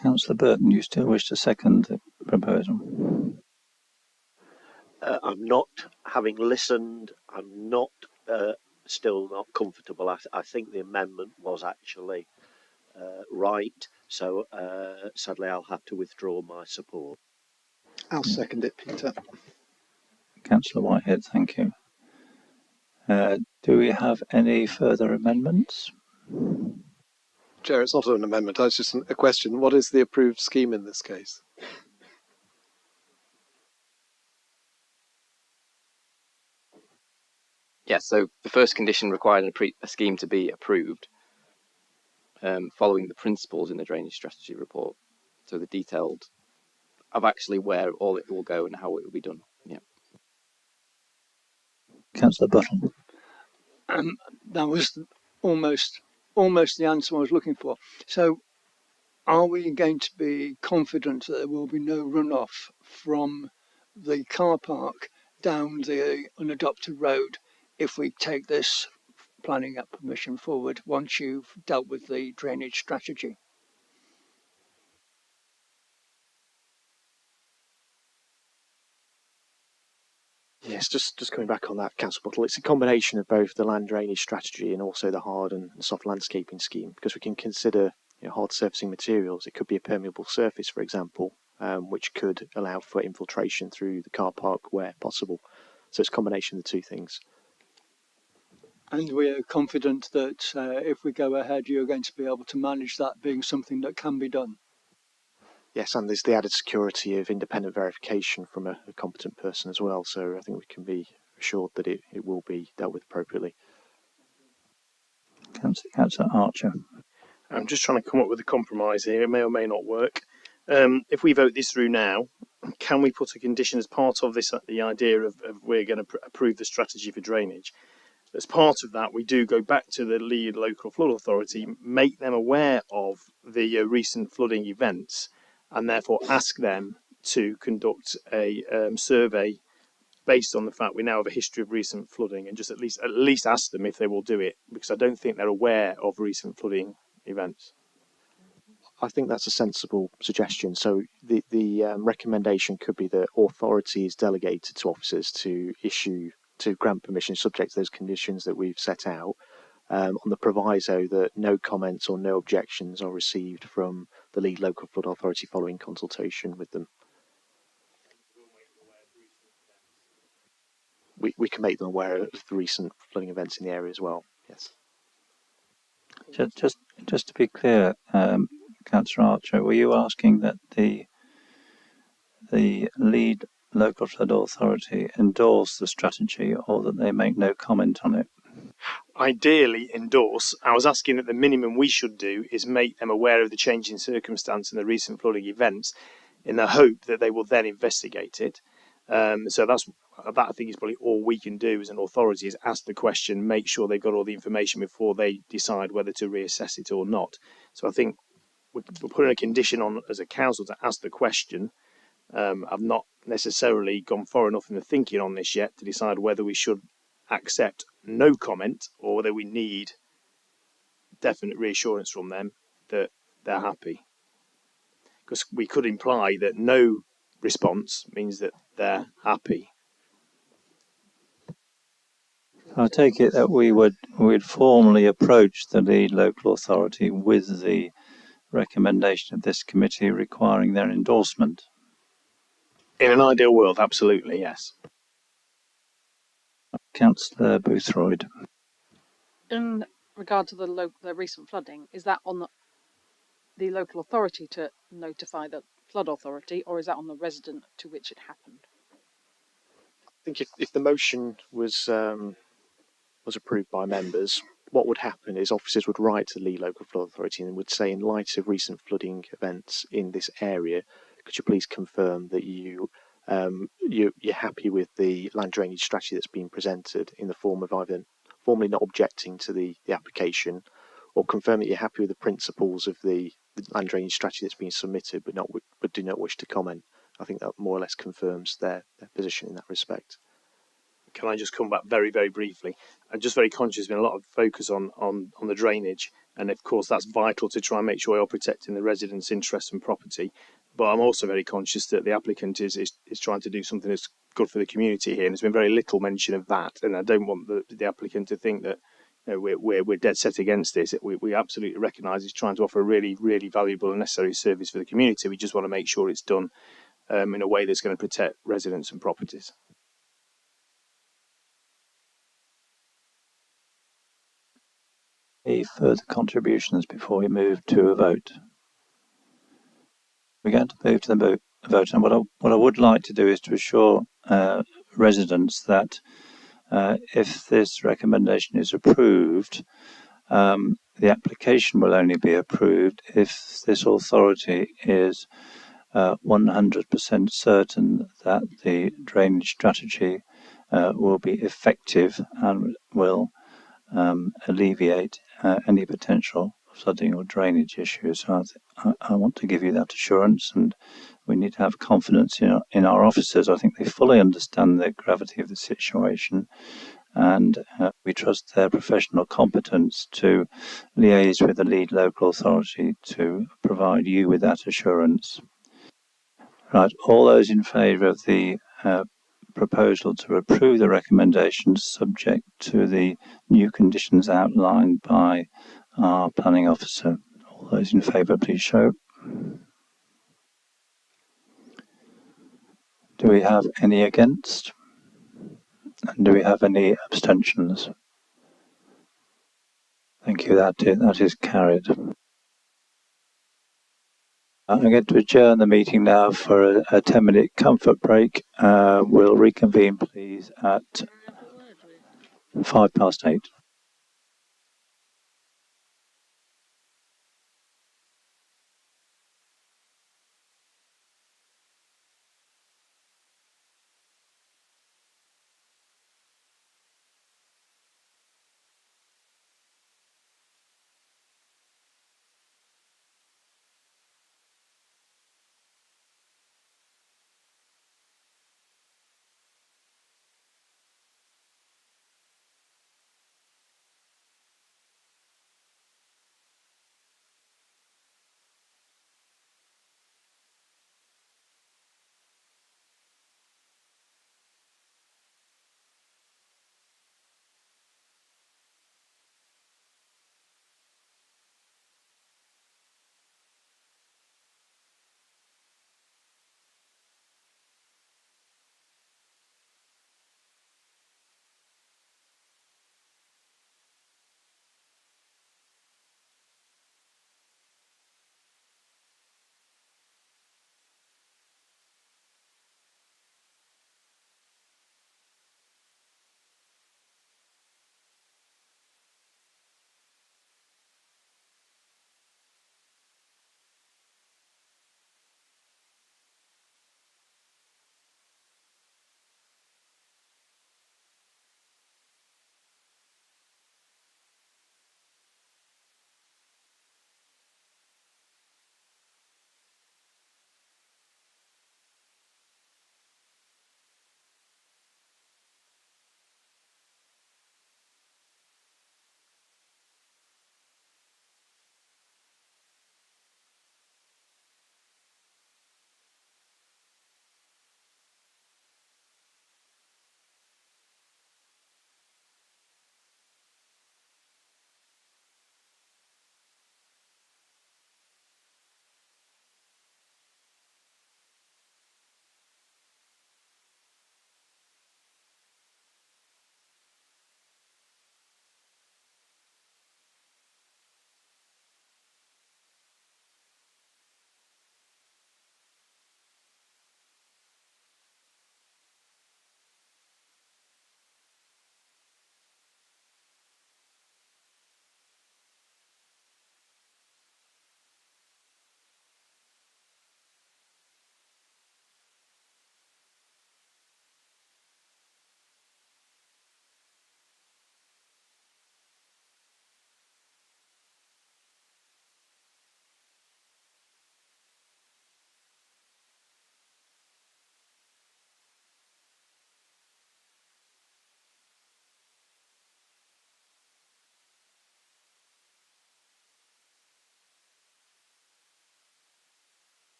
Councillor Burton, you still wish to second the proposal? I'm not, having listened, I'm not still not comfortable. I think the amendment was actually right, so sadly I'll have to withdraw my support. I'll second it, Peter. Councillor Whitehead, thank you. Do we have any further amendments? Chair, it's not an amendment. It's just a question. What is the approved scheme in this case? Yeah, so the first condition required a scheme to be approved following the principles in the drainage strategy report. So the detailed of actually where all it will go and how it will be done. Yeah. Councillor Buttle. That was almost the answer I was looking for. So are we going to be confident that there will be no runoff from the car park down the unadopted road if we take this planning permission forward once you've dealt with the drainage strategy? Yes, just coming back on that, Councillor Buttle, it's a combination of both the land drainage strategy and also the hard and soft landscaping scheme, because we can consider hard surfacing materials. It could be a permeable surface, for example, which could allow for infiltration through the car park where possible. So it's a combination of the two things. And we are confident that if we go ahead, you're going to be able to manage that being something that can be done. Yes, and there's the added security of independent verification from a competent person as well. So I think we can be assured that it will be dealt with appropriately. Councillor Archer. I'm just trying to come up with a compromise here. It may or may not work. If we vote this through now, can we put a condition as part of this, the idea of we're going to approve the strategy for drainage? As part of that, we do go back to the lead local flood authority, make them aware of the recent flooding events, and therefore ask them to conduct a survey based on the fact we now have a history of recent flooding, and just at least ask them if they will do it, because I don't think they're aware of recent flooding events. I think that's a sensible suggestion. So the recommendation could be that authority is delegated to officers to grant permission subject to those conditions that we've set out, on the proviso that no comments or no objections are received from the lead local flood authority following consultation with them. We can make them aware of the recent flooding events in the area as well. Yes. Just to be clear, Councillor Archer, were you asking that the lead local flood authority endorse the strategy, or that they make no comment on it? Ideally endorse. I was asking that the minimum we should do is make them aware of the changing circumstance and the recent flooding events, in the hope that they will then investigate it. So that I think is probably all we can do as an authority, is ask the question, make sure they've got all the information before they decide whether to reassess it or not. So I think we're putting a condition on as a council to ask the question. I've not necessarily gone far enough in the thinking on this yet to decide whether we should accept no comment or whether we need definite reassurance from them that they're happy. Because we could imply that no response means that they're happy. I take it that we'd formally approach the lead local authority with the recommendation of this committee requiring their endorsement. In an ideal world, absolutely, yes. Councillor Boothroyd. In regard to the recent flooding, is that on the local authority to notify the flood authority, or is that on the resident to which it happened? I think if the motion was approved by members, what would happen is officers would write to the lead local flood authority and would say, in light of recent flooding events in this area, could you please confirm that you're happy with the land drainage strategy that's been presented, in the form of either formally not objecting to the application, or confirm that you're happy with the principles of the land drainage strategy that's been submitted, but do not wish to comment. I think that more or less confirms their position in that respect. Can I just come back very, very briefly? I'm just very conscious there's been a lot of focus on the drainage, and of course that's vital to try and make sure you're protecting the residents' interests and property. But I'm also very conscious that the applicant is trying to do something that's good for the community here, and there's been very little mention of that. And I don't want the applicant to think that we're dead set against this. We absolutely recognise he's trying to offer a really, really valuable and necessary service for the community. We just want to make sure it's done in a way that's going to protect residents and properties. Any further contributions before we move to a vote? We're going to move to the vote, and what I would like to do is to assure residents that if this recommendation is approved, the application will only be approved if this authority is 100% certain that the drainage strategy will be effective and will alleviate any potential flooding or drainage issues. So I want to give you that assurance, and we need to have confidence in our officers. I think they fully understand the gravity of the situation, and we trust their professional competence to liaise with the lead local authority to provide you with that assurance. Right, all those in favour of the proposal to approve the recommendations subject to the new conditions outlined by our planning officer. All those in favour, please show. Do we have any against? And do we have any abstentions? Thank you, that is carried. I'm going to adjourn the meeting now for a 10-minute comfort break. We'll reconvene, please, at 8:05.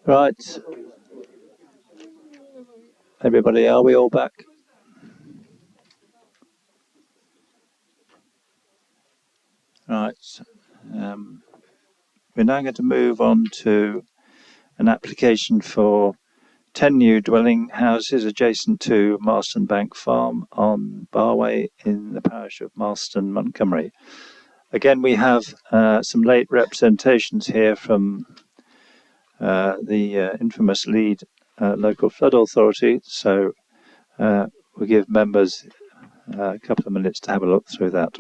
Right. Everybody, are we all back? Right. We're now going to move on to an application for 10 new dwelling houses adjacent to Marston Bank Farm on Barway in the parish of Marston Montgomery. Again, we have some late representations here from the infamous lead local flood authority, so we'll give members a couple of minutes to have a look through that.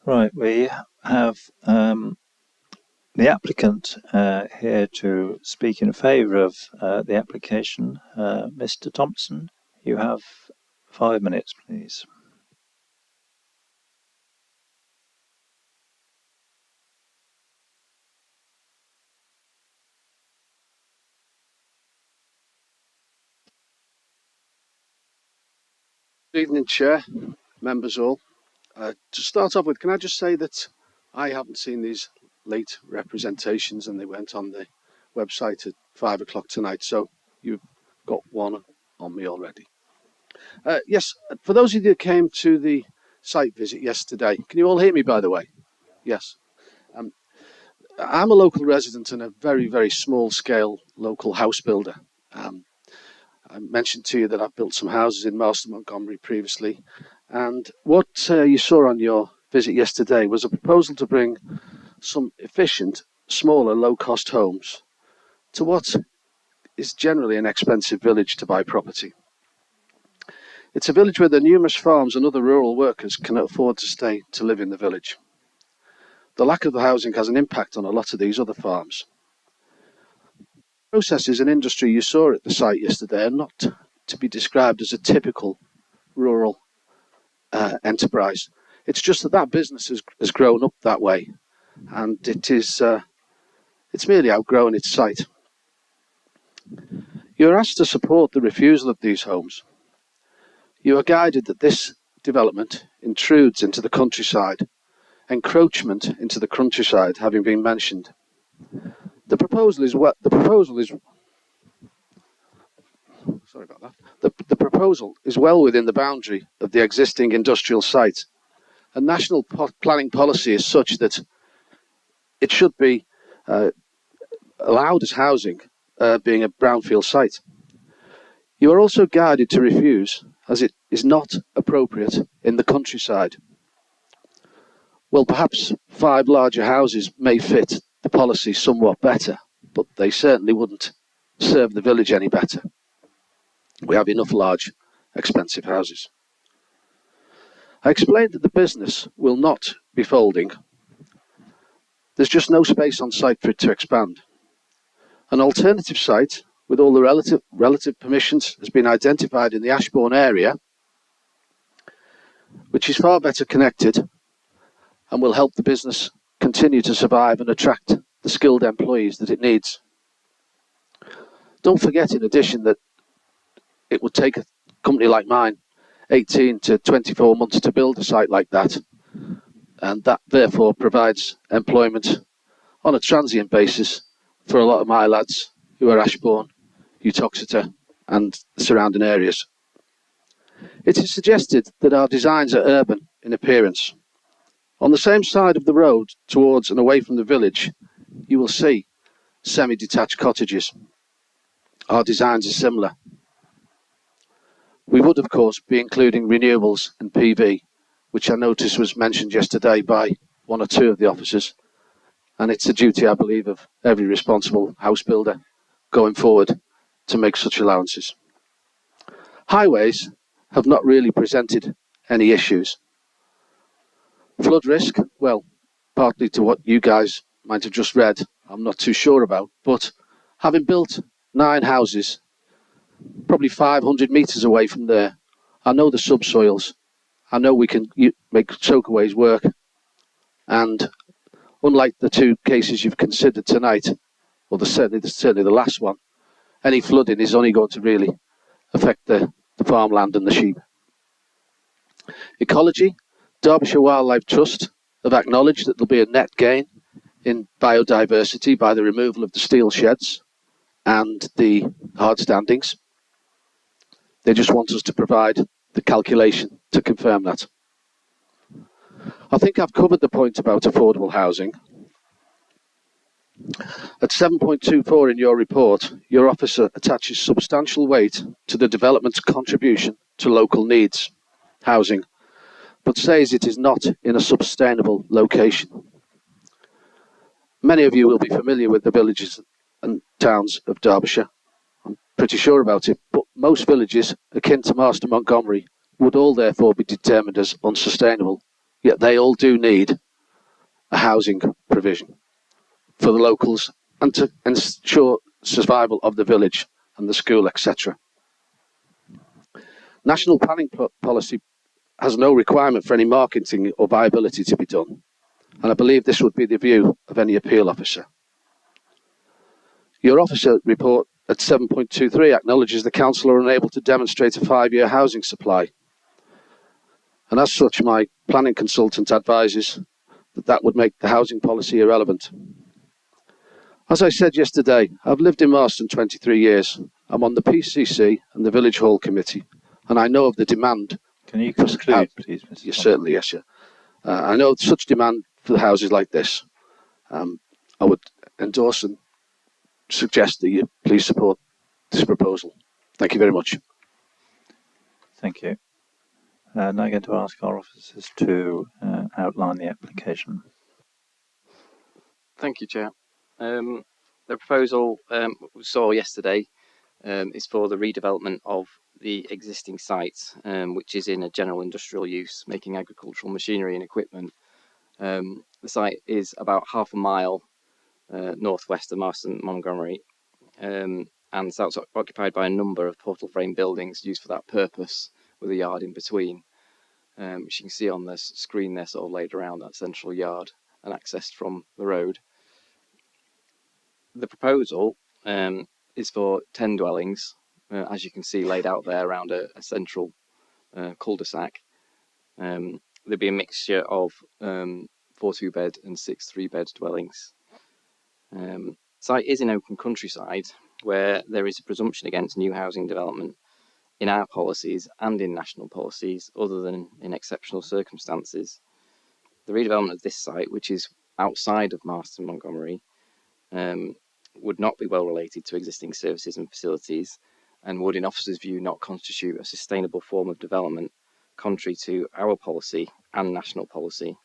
Right, we have the applicant here to speak in favour of the application. Mr. Thompson, you have 5 minutes, please. Good evening, Chair, members all. To start off with, can I just say that I haven't seen these late representations and they went on the website at 5 o'clock tonight, so you've got one on me already. Yes, for those of you that came to the site visit yesterday, can you all hear me, by the way? Yes. I'm a local resident and a very, very small scale local house builder. I mentioned to you that I've built some houses in Marston Montgomery previously, and what you saw on your visit yesterday was a proposal to bring some efficient, smaller, low-cost homes to what is generally an expensive village to buy property. It's a village where the numerous farms and other rural workers can afford to stay to live in the village. The lack of the housing has an impact on a lot of these other farms. Processes and industry you saw at the site yesterday are not to be described as a typical rural enterprise. It's just that business has grown up that way, and it's merely outgrown its site. You are asked to support the refusal of these homes. You are guided that this development intrudes into the countryside, encroachment into the countryside having been mentioned. The proposal is well within the boundary of the existing industrial site. And national planning policy is such that it should be allowed as housing, being a brownfield site. You are also guided to refuse as it is not appropriate in the countryside. Well, perhaps 5 larger houses may fit the policy somewhat better, but they certainly wouldn't serve the village any better. We have enough large, expensive houses. I explained that the business will not be folding. There's just no space on site for it to expand. An alternative site with all the relative permissions has been identified in the Ashbourne area, which is far better connected and will help the business continue to survive and attract the skilled employees that it needs. Don't forget, in addition, that it would take a company like mine 18 to 24 months to build a site like that, and that therefore provides employment on a transient basis for a lot of my lads who are Ashbourne, Uttoxeter and the surrounding areas. It is suggested that our designs are urban in appearance. On the same side of the road towards and away from the village, you will see semi-detached cottages. Our designs are similar. We would, of course, be including renewables and PV, which I noticed was mentioned yesterday by one or two of the officers, and it's a duty, I believe, of every responsible house builder going forward to make such allowances. Highways have not really presented any issues. Flood risk, well, partly to what you guys might have just read, I'm not too sure about, but having built 9 houses, probably 500 metres away from there, I know the subsoils, I know we can make soakaways work, and unlike the 2 cases you've considered tonight, or certainly the last one, any flooding is only going to really affect the farmland and the sheep. Ecology, Derbyshire Wildlife Trust have acknowledged that there'll be a net gain in biodiversity by the removal of the steel sheds and the hard standings. They just want us to provide the calculation to confirm that. I think I've covered the point about affordable housing. At 7.24 in your report, your officer attaches substantial weight to the development's contribution to local needs, housing, but says it is not in a sustainable location. Many of you will be familiar with the villages and towns of Derbyshire. I'm pretty sure about it, but most villages akin to Marston Montgomery would all therefore be determined as unsustainable, yet they all do need a housing provision for the locals and to ensure survival of the village and the school, etc. National planning policy has no requirement for any marketing or viability to be done, and I believe this would be the view of any appeal officer. Your officer report at 7.23 acknowledges the council are unable to demonstrate a 5-year housing supply, and as such my planning consultant advises that that would make the housing policy irrelevant. As I said yesterday, I've lived in Marston 23 years. I'm on the PCC and the Village Hall Committee, and I know of the demand. Can you conclude, please, Mr. Yes, certainly, yes, sir. I know of such demand for houses like this. I would endorse and suggest that you please support this proposal. Thank you very much. Thank you. Now I'm going to ask our officers to outline the application. Thank you, Chair. The proposal we saw yesterday is for the redevelopment of the existing site, which is in a general industrial use, making agricultural machinery and equipment. The site is about half a mile northwest of Marston Montgomery, and it's occupied by a number of portal frame buildings used for that purpose, with a yard in between, which you can see on the screen there, sort of laid around that central yard and accessed from the road. The proposal is for 10 dwellings, as you can see laid out there around a central cul-de-sac. There'd be a mixture of 4 2-bed and 6 3-bed dwellings. Site is in open countryside, where there is a presumption against new housing development in our policies and in national policies, other than in exceptional circumstances. The redevelopment of this site, which is outside of Marston Montgomery, would not be well related to existing services and facilities, and would, in officers' view, not constitute a sustainable form of development, contrary to our policy and national policy.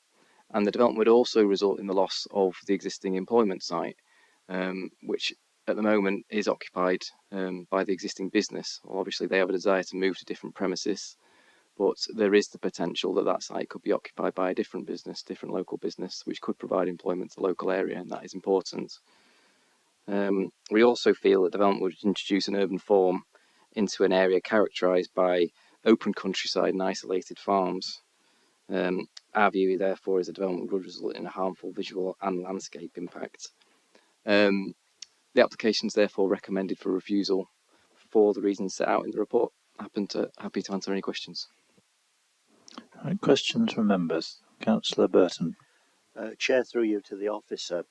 And the development would also result in the loss of the existing employment site, which at the moment is occupied by the existing business. Well, obviously they have a desire to move to different premises, but there is the potential that that site could be occupied by a different business, different local business, which could provide employment to the local area, and that is important. We also feel that development would introduce an urban form into an area characterised by open countryside and isolated farms. Our view, therefore, is that development would result in a harmful visual and landscape impact. The application is therefore recommended for refusal for the reasons set out in the report. Happy to answer any questions. Right, questions from members. Councillor Burton. Chair, through you to the officer.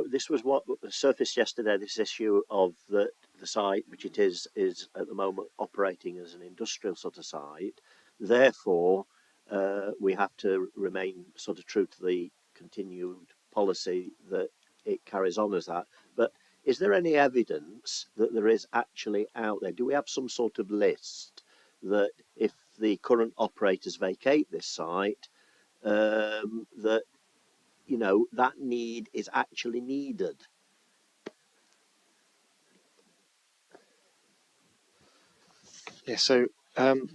This was what surfaced yesterday, this issue of that the site, which it is at the moment operating as an industrial sort of site. Therefore, we have to remain sort of true to the continued policy that it carries on as that. But is there any evidence that there is actually out there? Do we have some sort of list that if the current operators vacate this site, that that need is actually needed? Yeah, so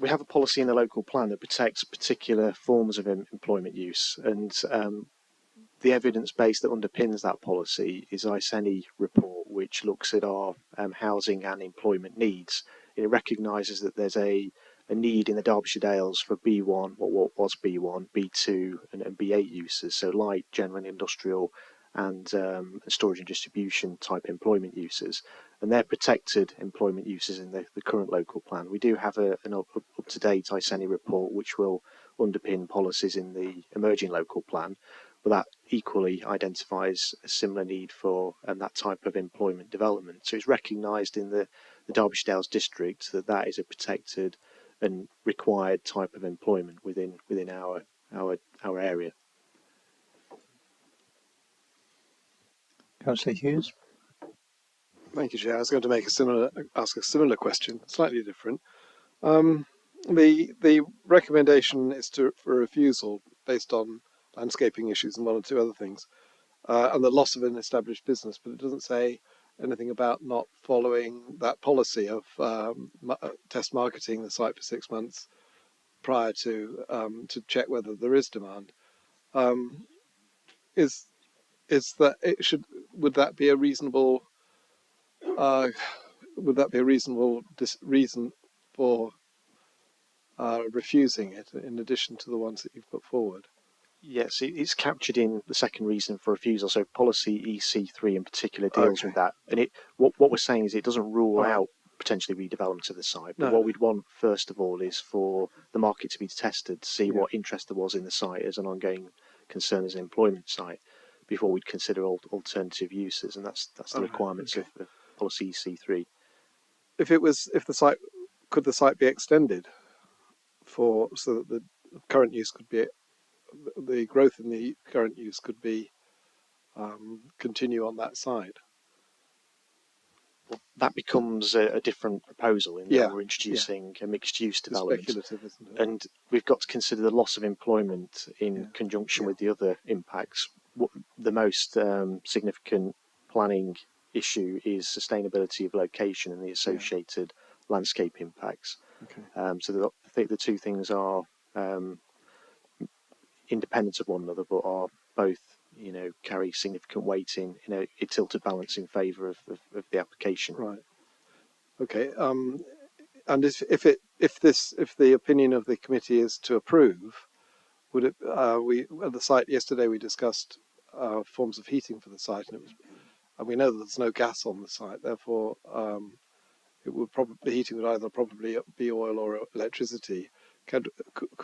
we have a policy in the local plan that protects particular forms of employment use, and the evidence base that underpins that policy is ICENI report, which looks at our housing and employment needs. It recognises that there's a need in the Derbyshire Dales for B1, what was B1, B2 and B8 uses, so light, general and industrial and storage and distribution type employment uses. And they're protected employment uses in the current local plan. We do have an up-to-date ICENI report which will underpin policies in the emerging local plan, but that equally identifies a similar need for that type of employment development. So it's recognised in the Derbyshire Dales district that is a protected and required type of employment within our area. Councillor Hughes. Thank you, Chair. I was going to ask a similar question, slightly different. The recommendation is for refusal based on landscaping issues and one or two other things, and the loss of an established business, but it doesn't say anything about not following that policy of test marketing the site for 6 months prior to check whether there is demand. Would that be a reasonable reason for refusing it, in addition to the ones that you've put forward? Yes, it's captured in the second reason for refusal. So policy EC3 in particular deals with that. And what we're saying is it doesn't rule out potentially redevelopment of the site. But what we'd want first of all is for the market to be tested to see what interest there was in the site as an ongoing concern as an employment site before we'd consider alternative uses. And that's the requirements of policy EC3. Could the site be extended so that the current use could be, the growth in the current use could be continue on that side? Well, that becomes a different proposal in that we're introducing a mixed-use development. Speculative, isn't it? And we've got to consider the loss of employment in conjunction with the other impacts. The most significant planning issue is sustainability of location and the associated landscape impacts. So I think the two things are independent of one another, but are both, carry significant weight in a tilted balance in favour of the application. Right. Okay. And if the opinion of the committee is to approve, would it? We at the site yesterday we discussed forms of heating for the site, and we know that there's no gas on the site. Therefore, it would the heating would either probably be oil or electricity. Could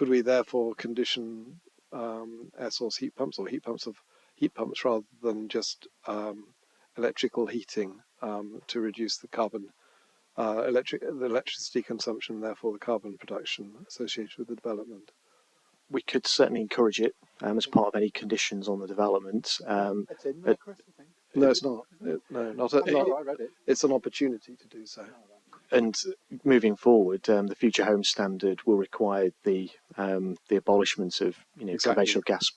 we therefore condition air source heat pumps or heat pumps rather than just electrical heating to reduce the carbon the electricity consumption and therefore the carbon production associated with the development? We could certainly encourage it as part of any conditions on the development. It's in there, Chris, I think. No, it's not. I read it. It's an opportunity to do so. And moving forward, the Future Home Standard will require the abolishment of conventional gas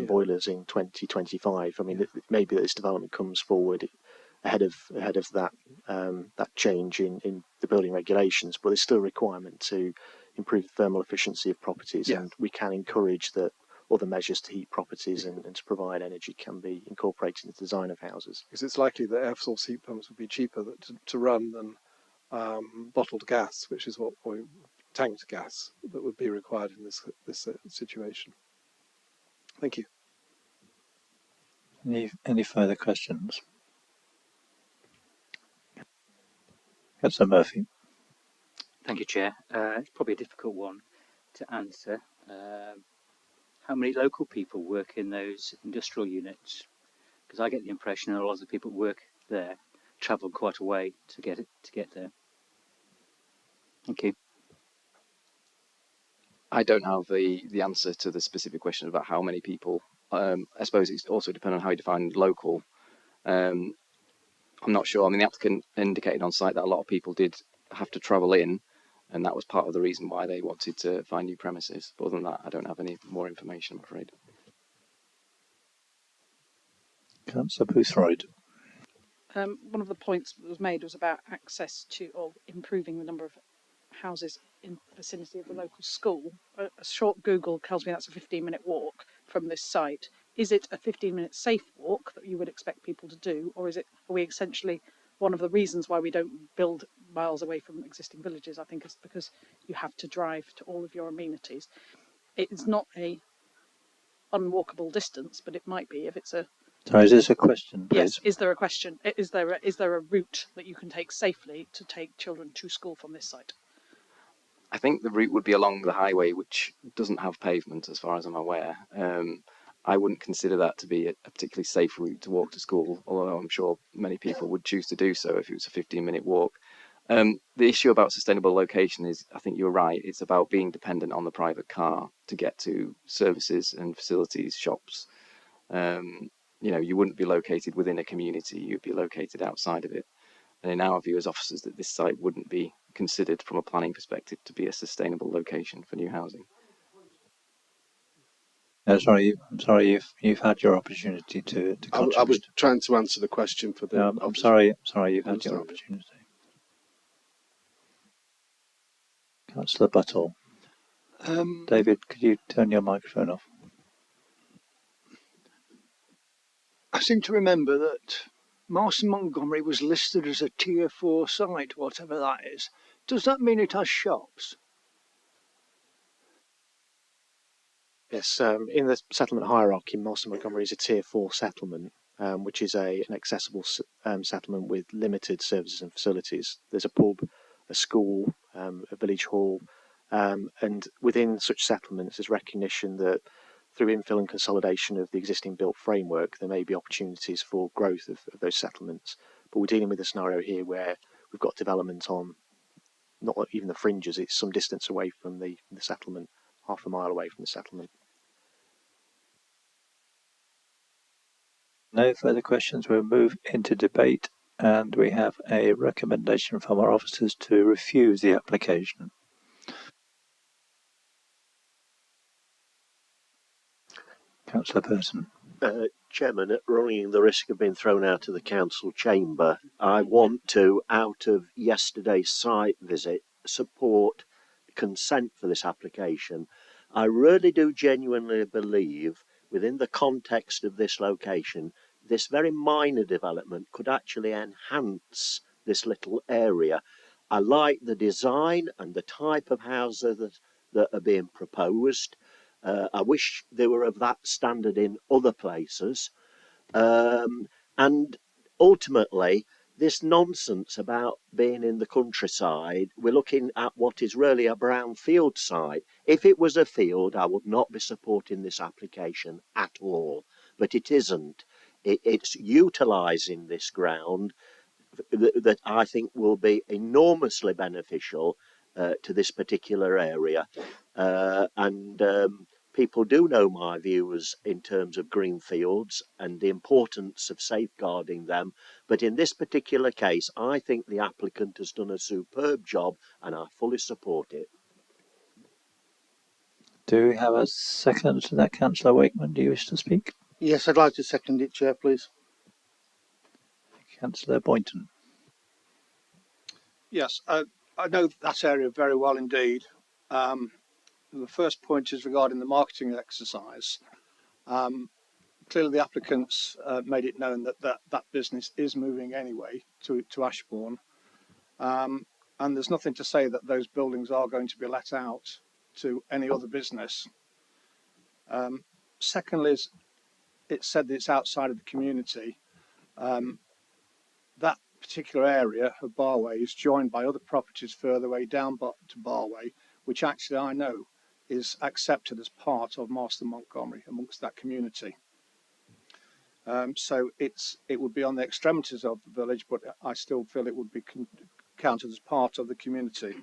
boilers in 2025. I mean, maybe this development comes forward ahead of that that change in the building regulations, but there's still a requirement to improve the thermal efficiency of properties, and we can encourage that other measures to heat properties and to provide energy can be incorporated in the design of houses. Because it's likely that air source heat pumps would be cheaper to run than bottled gas, which is tanked gas that would be required in this situation. Thank you. Any further questions? Councillor Murphy. Thank you, Chair. It's probably a difficult one to answer. How many local people work in those industrial units? Because I get the impression that a lot of the people who work there travel quite a way to get there. Thank you. I don't have the answer to the specific question about how many people. I suppose it's also dependent on how you define local. I'm not sure. I mean, the applicant indicated on site that a lot of people did have to travel in, and that was part of the reason why they wanted to find new premises. But other than that, I don't have any more information, I'm afraid. Councillor Boothroyd. One of the points that was made was about access to, or improving the number of houses in the vicinity of the local school. A short Google tells me that's a 15-minute walk from this site. Is it a 15-minute safe walk that you would expect people to do, or are we essentially, one of the reasons why we don't build miles away from existing villages, I think, is because you have to drive to all of your amenities. It's not a unwalkable distance, but it might be if it's a. So is this a question, please? Yes. Is there a question? Is there a route that you can take safely to take children to school from this site? I think the route would be along the highway, which doesn't have pavement, as far as I'm aware. I wouldn't consider that to be a particularly safe route to walk to school, although I'm sure many people would choose to do so if it was a 15-minute walk. The issue about sustainable location is, I think you're right, it's about being dependent on the private car to get to services and facilities, shops. You wouldn't be located within a community, you'd be located outside of it. And in our view as officers, that this site wouldn't be considered from a planning perspective to be a sustainable location for new housing. I'm sorry, you've had your opportunity to contribute. I was trying to answer the question for the. I'm sorry, you've had your opportunity. Councillor Buttle. David, could you turn your microphone off? I seem to remember that Marston Montgomery was listed as a Tier 4 site, whatever that is. Does that mean it has shops? Yes, in the settlement hierarchy, Marston Montgomery is a Tier 4 settlement, which is an accessible settlement with limited services and facilities. There's a pub, a school, a village hall, and within such settlements there's recognition that through infill and consolidation of the existing built framework, there may be opportunities for growth of those settlements. But we're dealing with a scenario here where we've got development on not even the fringes, it's some distance away from the settlement, half a mile away from the settlement. No further questions. We'll move into debate, and we have a recommendation from our officers to refuse the application. Councillor Person. Chairman, running the risk of being thrown out of the council chamber, I want to, out of yesterday's site visit, support consent for this application. I really do genuinely believe, within the context of this location, this very minor development could actually enhance this little area. I like the design and the type of houses that are being proposed. I wish they were of that standard in other places. And ultimately, this nonsense about being in the countryside, we're looking at what is really a brownfield site. If it was a field, I would not be supporting this application at all. But it isn't. It's utilising this ground that I think will be enormously beneficial to this particular area. People do know my views in terms of green fields and the importance of safeguarding them. But in this particular case, I think the applicant has done a superb job and I fully support it. Do we have a second to that? Councillor Wakeman, do you wish to speak? Yes, I'd like to second it, Chair, please. Councillor Boynton. Yes, I know that area very well indeed. The first point is regarding the marketing exercise. Clearly the applicants made it known that business is moving anyway to Ashbourne. And there's nothing to say that those buildings are going to be let out to any other business. Secondly, it's said that it's outside of the community. That particular area of Barway is joined by other properties further away down to Barway, which actually I know is accepted as part of Marston Montgomery amongst that community. So it would be on the extremities of the village, but I still feel it would be counted as part of the community.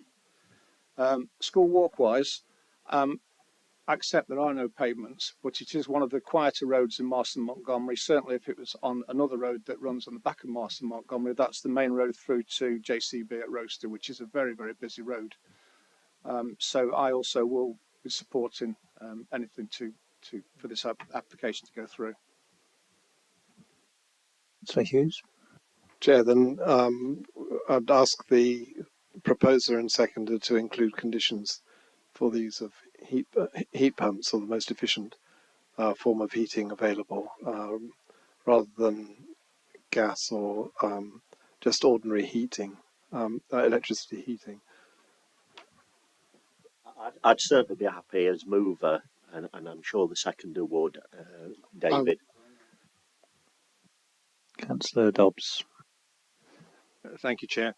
School walk-wise, accept there are no pavements, but it is one of the quieter roads in Marston Montgomery. Certainly if it was on another road that runs on the back of Marston Montgomery, that's the main road through to JCB at Roaster, which is a very, very busy road. So I also will be supporting anything for this application to go through. So Hughes? Chair, then I'd ask the proposer and seconder to include conditions for the use of heat pumps, or the most efficient form of heating available, rather than gas or just ordinary heating, electricity heating. I'd certainly be happy as mover, and I'm sure the seconder would, David. Councillor Dobbs. Thank you, Chair.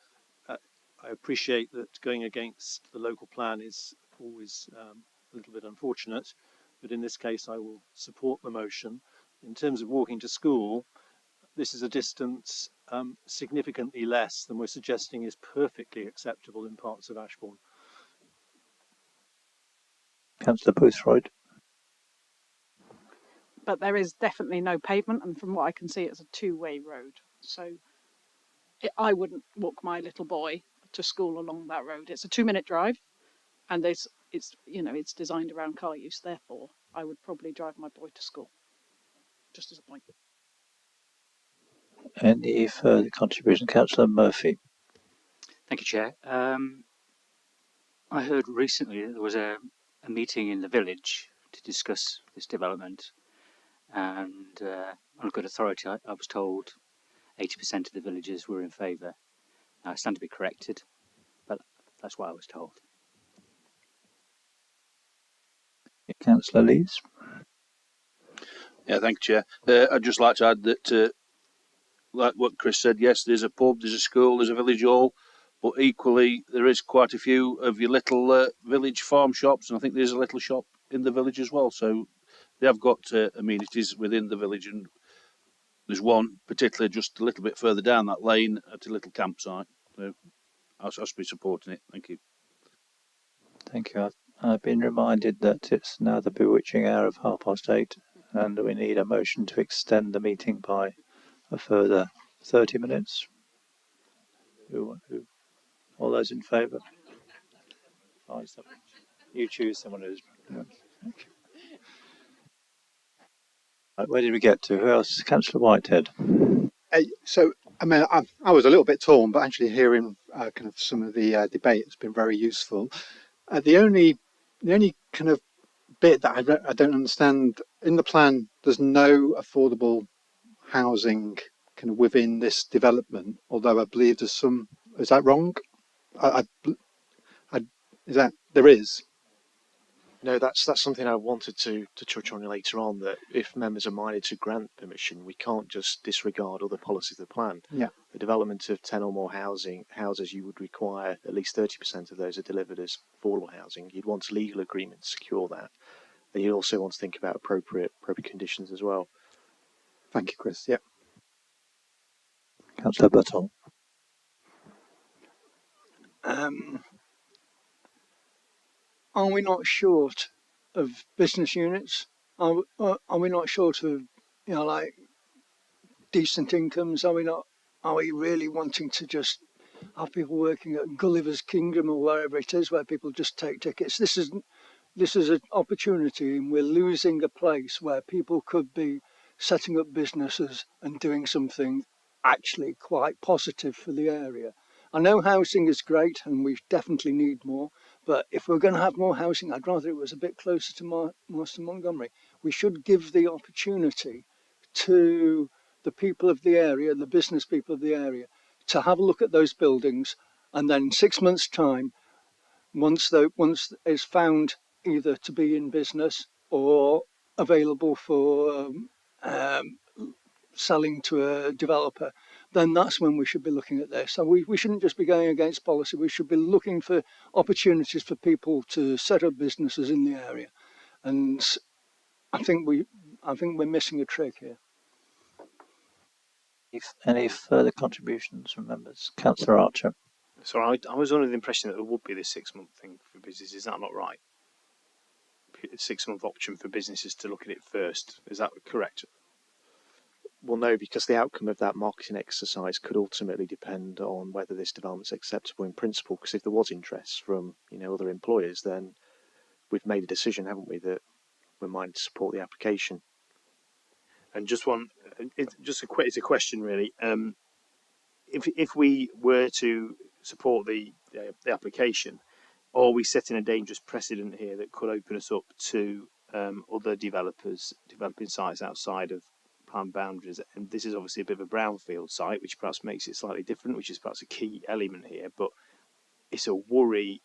I appreciate that going against the local plan is always a little bit unfortunate, but in this case I will support the motion. In terms of walking to school, this is a distance significantly less than we're suggesting is perfectly acceptable in parts of Ashbourne. Councillor Boothroyd. But there is definitely no pavement, and from what I can see, it's a two-way road. So I wouldn't walk my little boy to school along that road. It's a 2-minute drive, and it's designed around car use. Therefore, I would probably drive my boy to school. Just as a point. Any further contribution? Councillor Murphy. Thank you, Chair. I heard recently that there was a meeting in the village to discuss this development, and on good authority I was told 80% of the villagers were in favour. Now, I stand to be corrected, but that's what I was told. Councillor Lees. Yeah, thank you, Chair. I'd just like to add that, like what Chris said, yes, there's a pub, there's a school, there's a village hall, but equally there is quite a few of your little village farm shops, and I think there's a little shop in the village as well. So they have got amenities within the village, and there's one particularly just a little bit further down that lane at a little campsite. So I'll be supporting it. Thank you. Thank you. I've been reminded that it's now the bewitching hour of 8:30, and we need a motion to extend the meeting by a further 30 minutes. All those in favour? You choose someone who's... Right, where did we get to? Who else? Councillor Whitehead. So, I mean, I was a little bit torn, but actually hearing kind of some of the debate has been very useful. The only kind of bit that I don't understand, in the plan, there's no affordable housing kind of within this development, although I believe there's some. Is that wrong? Is that there is? No, that's something I wanted to touch on later on, that if members are minded to grant permission, we can't just disregard other policies of the plan. Yeah. The development of 10 or more houses, you would require at least 30% of those are delivered as affordable housing. You'd want a legal agreement to secure that. And you also want to think about appropriate conditions as well. Thank you, Chris. Yeah. Councillor Buttle. Are we not short of business units? Are we not short of, like decent incomes? Are we really wanting to just have people working at Gulliver's Kingdom or wherever it is, where people just take tickets? This is an opportunity, and we're losing a place where people could be setting up businesses and doing something actually quite positive for the area. I know housing is great and we definitely need more, but if we're going to have more housing, I'd rather it was a bit closer to Marston Montgomery. We should give the opportunity to the people of the area, the business people of the area, to have a look at those buildings, and then 6 months' time, once it's found either to be in business or available for selling to a developer, then that's when we should be looking at this. So we shouldn't just be going against policy. We should be looking for opportunities for people to set up businesses in the area. And I think we're missing a trick here. Any further contributions from members? Councillor Archer. So I was under the impression that there would be this 6-month thing for businesses. Is that not right? A 6-month option for businesses to look at it first. Is that correct? Well, no, because the outcome of that marketing exercise could ultimately depend on whether this development's acceptable in principle. Because if there was interest from other employers, then we've made a decision, haven't we, that we're minded to support the application. And just it's a question really. If we were to support the application, are we setting a dangerous precedent here that could open us up to other developers developing sites outside of planned boundaries? And this is obviously a bit of a brownfield site, which perhaps makes it slightly different, which is perhaps a key element here. But it's a worry.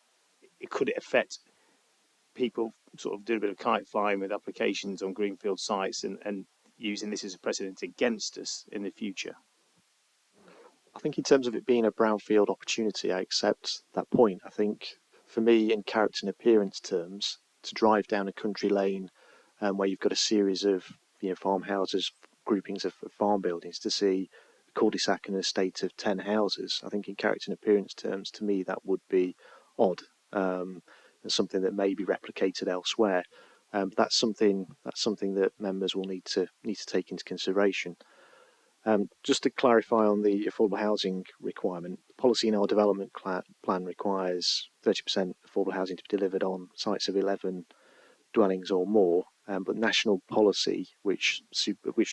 Could it affect people sort of doing a bit of kite flying with applications on greenfield sites and using this as a precedent against us in the future? I think in terms of it being a brownfield opportunity, I accept that point. I think for me, in character and appearance terms, to drive down a country lane where you've got a series of farmhouses, groupings of farm buildings, to see a cul-de-sac and an estate of 10 houses, I think in character and appearance terms, to me that would be odd, and something that may be replicated elsewhere. But that's something that members will need to take into consideration. Just to clarify on the affordable housing requirement, the policy in our development plan requires 30% affordable housing to be delivered on sites of 11 dwellings or more, but national policy, which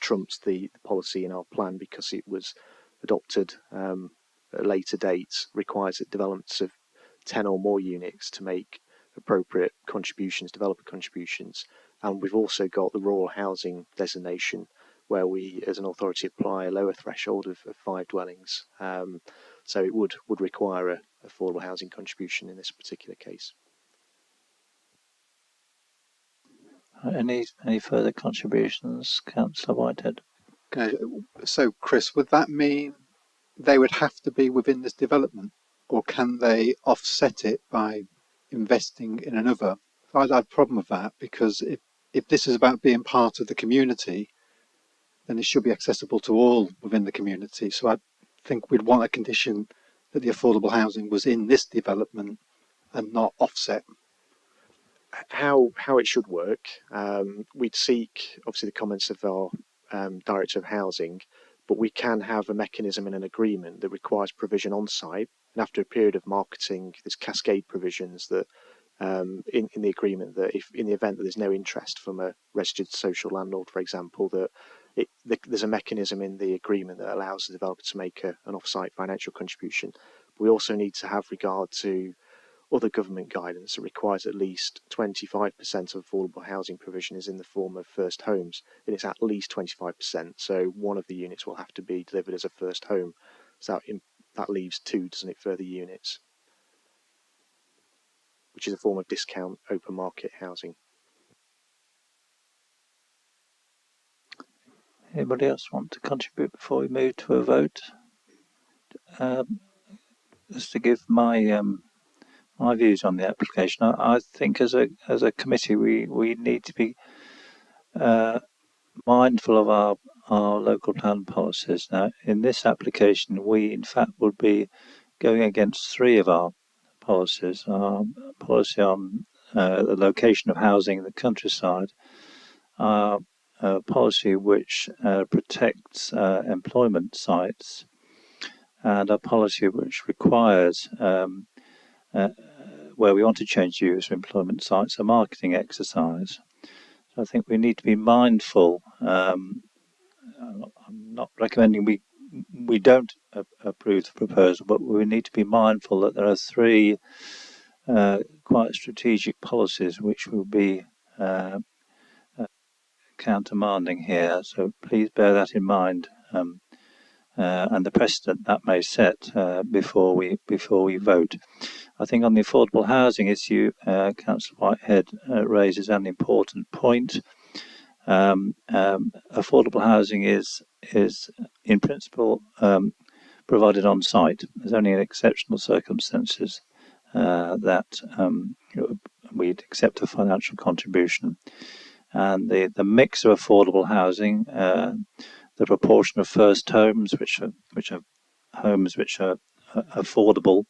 trumps the policy in our plan because it was adopted at a later date, requires that developments of 10 or more units to make appropriate contributions, developer contributions. And we've also got the rural housing designation, where we, as an authority, apply a lower threshold of 5 dwellings. So it would require a affordable housing contribution in this particular case. Any further contributions, Councillor Whitehead? Okay, so Chris, would that mean they would have to be within this development, or can they offset it by investing in another? I'd have a problem with that, because if this is about being part of the community, then it should be accessible to all within the community. So I think we'd want a condition that the affordable housing was in this development and not offset. How it should work, we'd seek obviously the comments of our Director of Housing, but we can have a mechanism in an agreement that requires provision on site, and after a period of marketing, there's cascade provisions that in the agreement that if in the event that there's no interest from a registered social landlord, for example, that there's a mechanism in the agreement that allows the developer to make an off-site financial contribution. But we also need to have regard to other government guidance that requires at least 25% of affordable housing provision is in the form of first homes, and it's at least 25%. So one of the units will have to be delivered as a first home. So that leaves 2, doesn't it, further units, which is a form of discount open market housing. Anybody else want to contribute before we move to a vote? Just to give my my views on the application, I think as a committee we need to be mindful of our local plan policies. Now, in this application, we in fact would be going against 3 of our policies. Our policy on the location of housing in the countryside, our policy which protects employment sites, and a policy which requires, where we want to change use of employment sites, a marketing exercise. So I think we need to be mindful. I'm not recommending we don't approve the proposal, but we need to be mindful that there are 3 quite strategic policies which will be countermanding here. So please bear that in mind, and the precedent that may set before we vote. I think on the affordable housing issue, Councillor Whitehead raises an important point. Affordable housing is in principle provided on site. There's only in exceptional circumstances that we'd accept a financial contribution. And the mix of affordable housing, the proportion of first homes, which are homes which are affordable,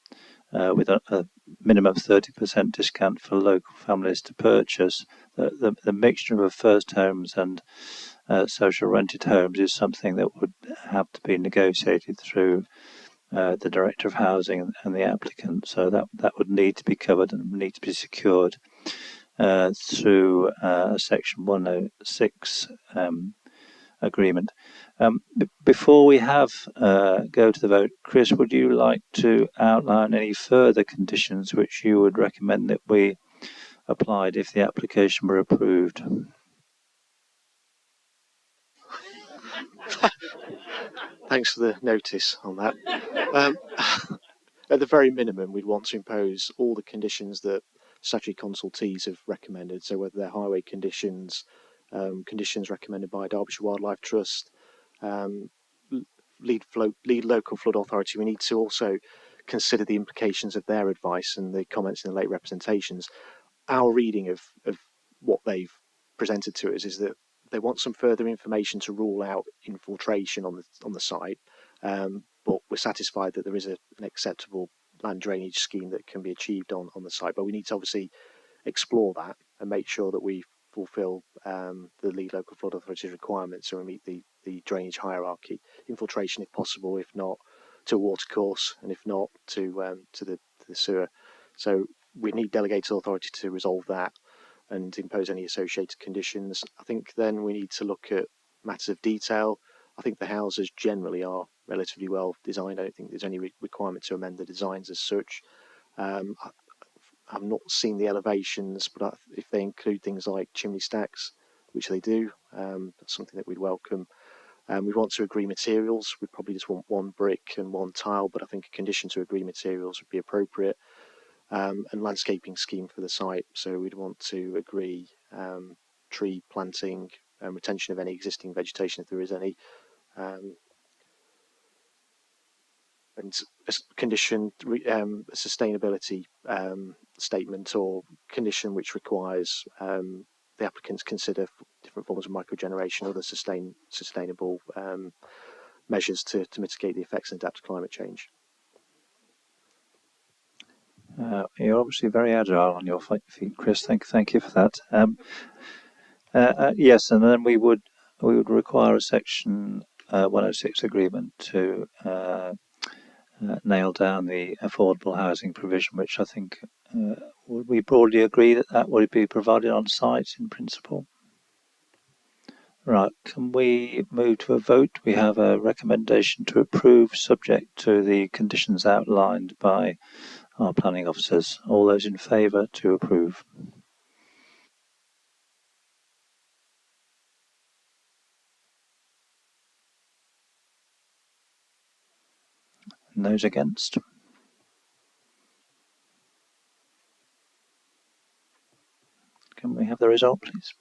with a minimum of 30% discount for local families to purchase. The mixture of first homes and social rented homes is something that would have to be negotiated through the Director of Housing and the applicant. So that would need to be covered and need to be secured through Section 106 agreement. Before we go to the vote, Chris, would you like to outline any further conditions which you would recommend that we applied if the application were approved? Thanks for the notice on that. At the very minimum, we'd want to impose all the conditions that statutory consultees have recommended. So whether they're highway conditions, conditions recommended by Derbyshire Wildlife Trust, lead local flood authority, we need to also consider the implications of their advice and the comments in the late representations. Our reading of what they've presented to us is that they want some further information to rule out infiltration on the site, but we're satisfied that there is an acceptable land drainage scheme that can be achieved on the site. But we need to obviously explore that and make sure that we fulfil the lead local flood authority's requirements, so we meet the drainage hierarchy. Infiltration if possible, if not to a watercourse, and if not to the sewer. So we need delegated authority to resolve that and impose any associated conditions. I think then we need to look at matters of detail. I think the houses generally are relatively well designed. I don't think there's any requirement to amend the designs as such. I've not seen the elevations, but if they include things like chimney stacks, which they do, that's something that we'd welcome. We want to agree materials. We probably just want one brick and one tile, but I think a condition to agree materials would be appropriate. And landscaping scheme for the site. So we'd want to agree tree planting and retention of any existing vegetation if there is any. And a condition, a sustainability statement or condition which requires the applicants consider different forms of microgeneration or other sustainable measures to mitigate the effects and adapt to climate change. You're obviously very agile on your feet, Chris. Thank you for that. Yes, and then we would require a Section 106 agreement to nail down the affordable housing provision, which I think would we broadly agree that would be provided on site in principle. Right, can we move to a vote? We have a recommendation to approve subject to the conditions outlined by our planning officers. All those in favour to approve? And those against? Can we have the result, please?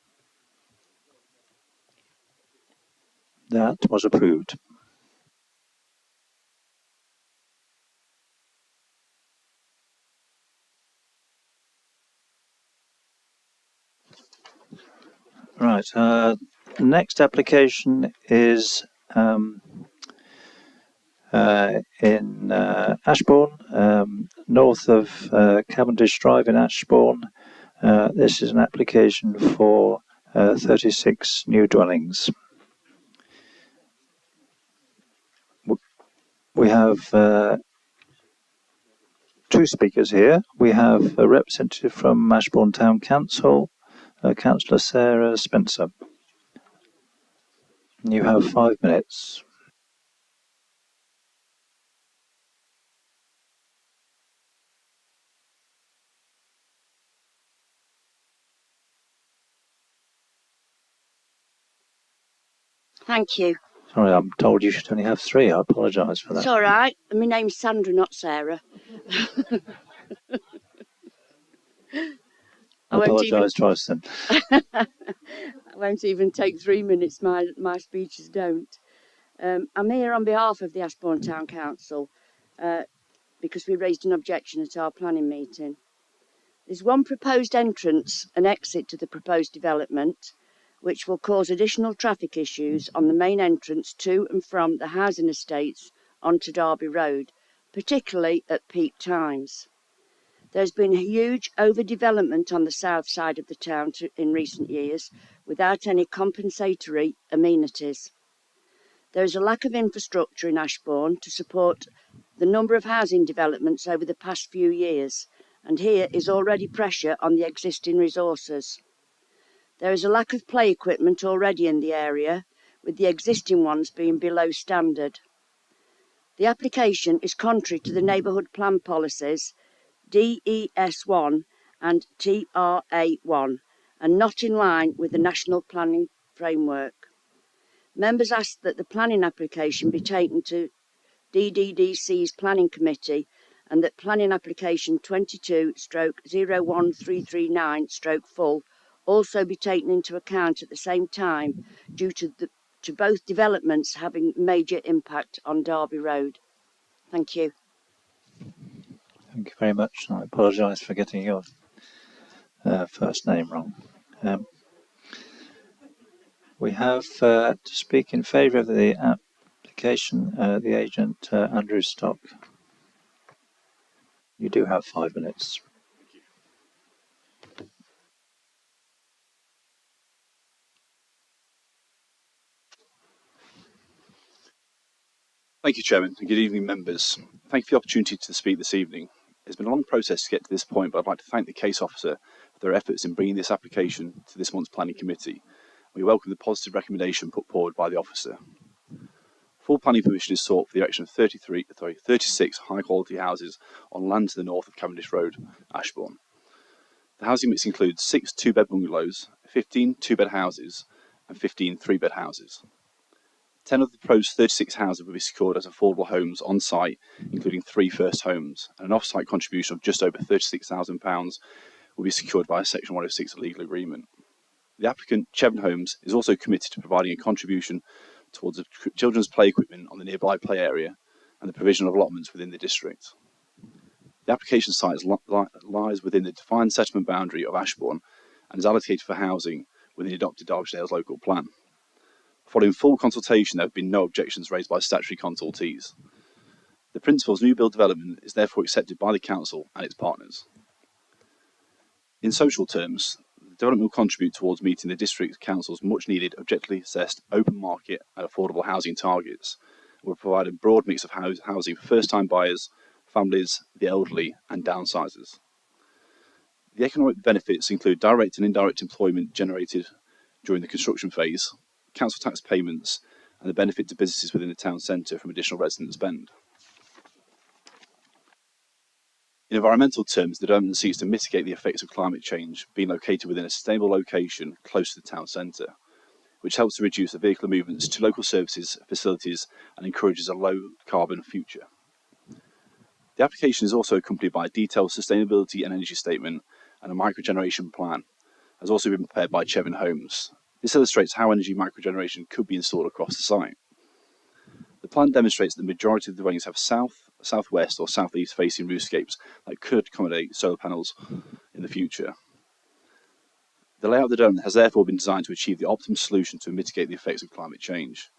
That was approved. Right, next application is in Ashbourne, north of Cavendish Drive in Ashbourne. This is an application for 36 new dwellings. We have two speakers here. We have a representative from Ashbourne Town Council, Councillor Sarah Spencer. You have 5 minutes. Thank you. Sorry, I'm told you should only have 3. I apologise for that. It's all right. My name's Sandra, not Sarah. I apologise twice then. I won't even take 3 minutes. My speeches don't. I'm here on behalf of the Ashbourne Town Council because we raised an objection at our planning meeting. There's one proposed entrance and exit to the proposed development, which will cause additional traffic issues on the main entrance to and from the housing estates onto Derby Road, particularly at peak times. There's been a huge overdevelopment on the south side of the town in recent years without any compensatory amenities. There is a lack of infrastructure in Ashbourne to support the number of housing developments over the past few years, and here is already pressure on the existing resources. There is a lack of play equipment already in the area, with the existing ones being below standard. The application is contrary to the neighbourhood plan policies DES1 and TRA1 and not in line with the National Planning Framework. Members ask that the planning application be taken to DDDC's Planning Committee and that planning application 22/01339/full also be taken into account at the same time due to both developments having major impact on Derby Road. Thank you. Thank you very much. I apologise for getting your first name wrong. We have to speak in favour of the application, the agent Andrew Stock. You do have 5 minutes. Thank you, Chairman, and good evening, members. Thank you for the opportunity to speak this evening. It's been a long process to get to this point, but I'd like to thank the case officer for their efforts in bringing this application to this month's planning committee. We welcome the positive recommendation put forward by the officer. Full planning permission is sought for the erection of 36 high-quality houses on land to the north of Cavendish Road, Ashbourne. The housing mix includes 6 two-bed bungalows, 15 two-bed houses, and 15 three-bed houses. 10 of the proposed 36 houses will be secured as affordable homes on site, including 3 first homes, and an off-site contribution of just over £36,000 will be secured by a Section 106 legal agreement. The applicant, Chevron Homes, is also committed to providing a contribution towards the children's play equipment on the nearby play area and the provision of allotments within the district. The application site lies within the defined settlement boundary of Ashbourne and is allocated for housing within the adopted Derbyshire local plan. Following full consultation, there have been no objections raised by statutory consultees. The principle's new build development is therefore accepted by the council and its partners. In social terms, the development will contribute towards meeting the district council's much needed objectively assessed open market and affordable housing targets and will provide a broad mix of housing for first time buyers, families, the elderly and downsizers. The economic benefits include direct and indirect employment generated during the construction phase, council tax payments and the benefit to businesses within the town centre from additional resident spend. In environmental terms, the development seeks to mitigate the effects of climate change, being located within a sustainable location close to the town centre, which helps to reduce the vehicle movements to local services, facilities and encourages a low carbon future. The application is also accompanied by a detailed sustainability and energy statement and a microgeneration plan, has also been prepared by Chevron Homes. This illustrates how energy microgeneration could be installed across the site. The plan demonstrates that the majority of the dwellings have south, southwest or southeast facing roofscapes that could accommodate solar panels in the future. The layout of the development has therefore been designed to achieve the optimum solution to mitigate the effects of climate change.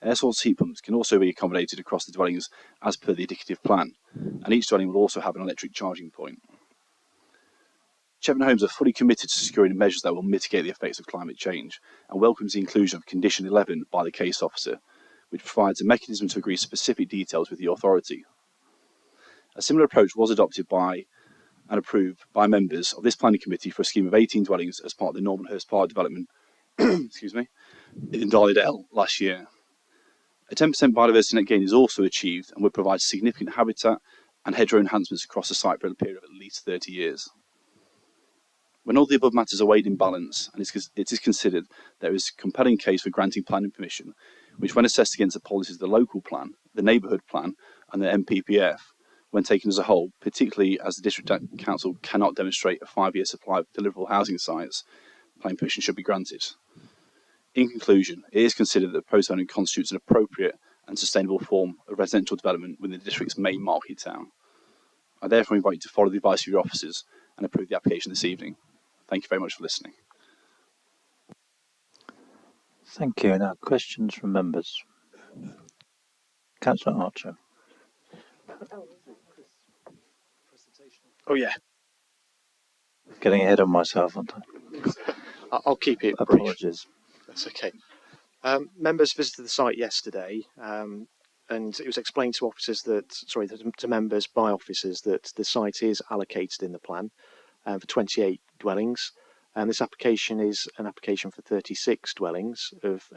Air source heat pumps can also be accommodated across the dwellings as per the indicative plan, and each dwelling will also have an electric charging point. Chevron Homes are fully committed to securing measures that will mitigate the effects of climate change and welcomes the inclusion of Condition 11 by the case officer, which provides a mechanism to agree specific details with the authority. A similar approach was adopted by and approved by members of this planning committee for a scheme of 18 dwellings as part of the Normanhurst Park development in Darley last year. A 10% biodiversity net gain is also achieved and would provide significant habitat and hedgerow enhancements across the site for a period of at least 30 years. When all the above matters are weighed in balance and it is considered there is a compelling case for granting planning permission, which when assessed against the policies of the local plan, the neighbourhood plan and the MPPF, when taken as a whole, particularly as the district council cannot demonstrate a 5-year supply of deliverable housing sites, planning permission should be granted. In conclusion, it is considered that the proposed zoning constitutes an appropriate and sustainable form of residential development within the district's main market town. I therefore invite you to follow the advice of your officers and approve the application this evening. Thank you very much for listening. Thank you. Now, questions from members. Councillor Archer. Oh yeah. Getting ahead of myself, aren't I? I'll keep it brief. Apologies. That's okay. Members visited the site yesterday, and it was explained to to members by officers that the site is allocated in the plan for 28 dwellings. And this application is an application for 36 dwellings of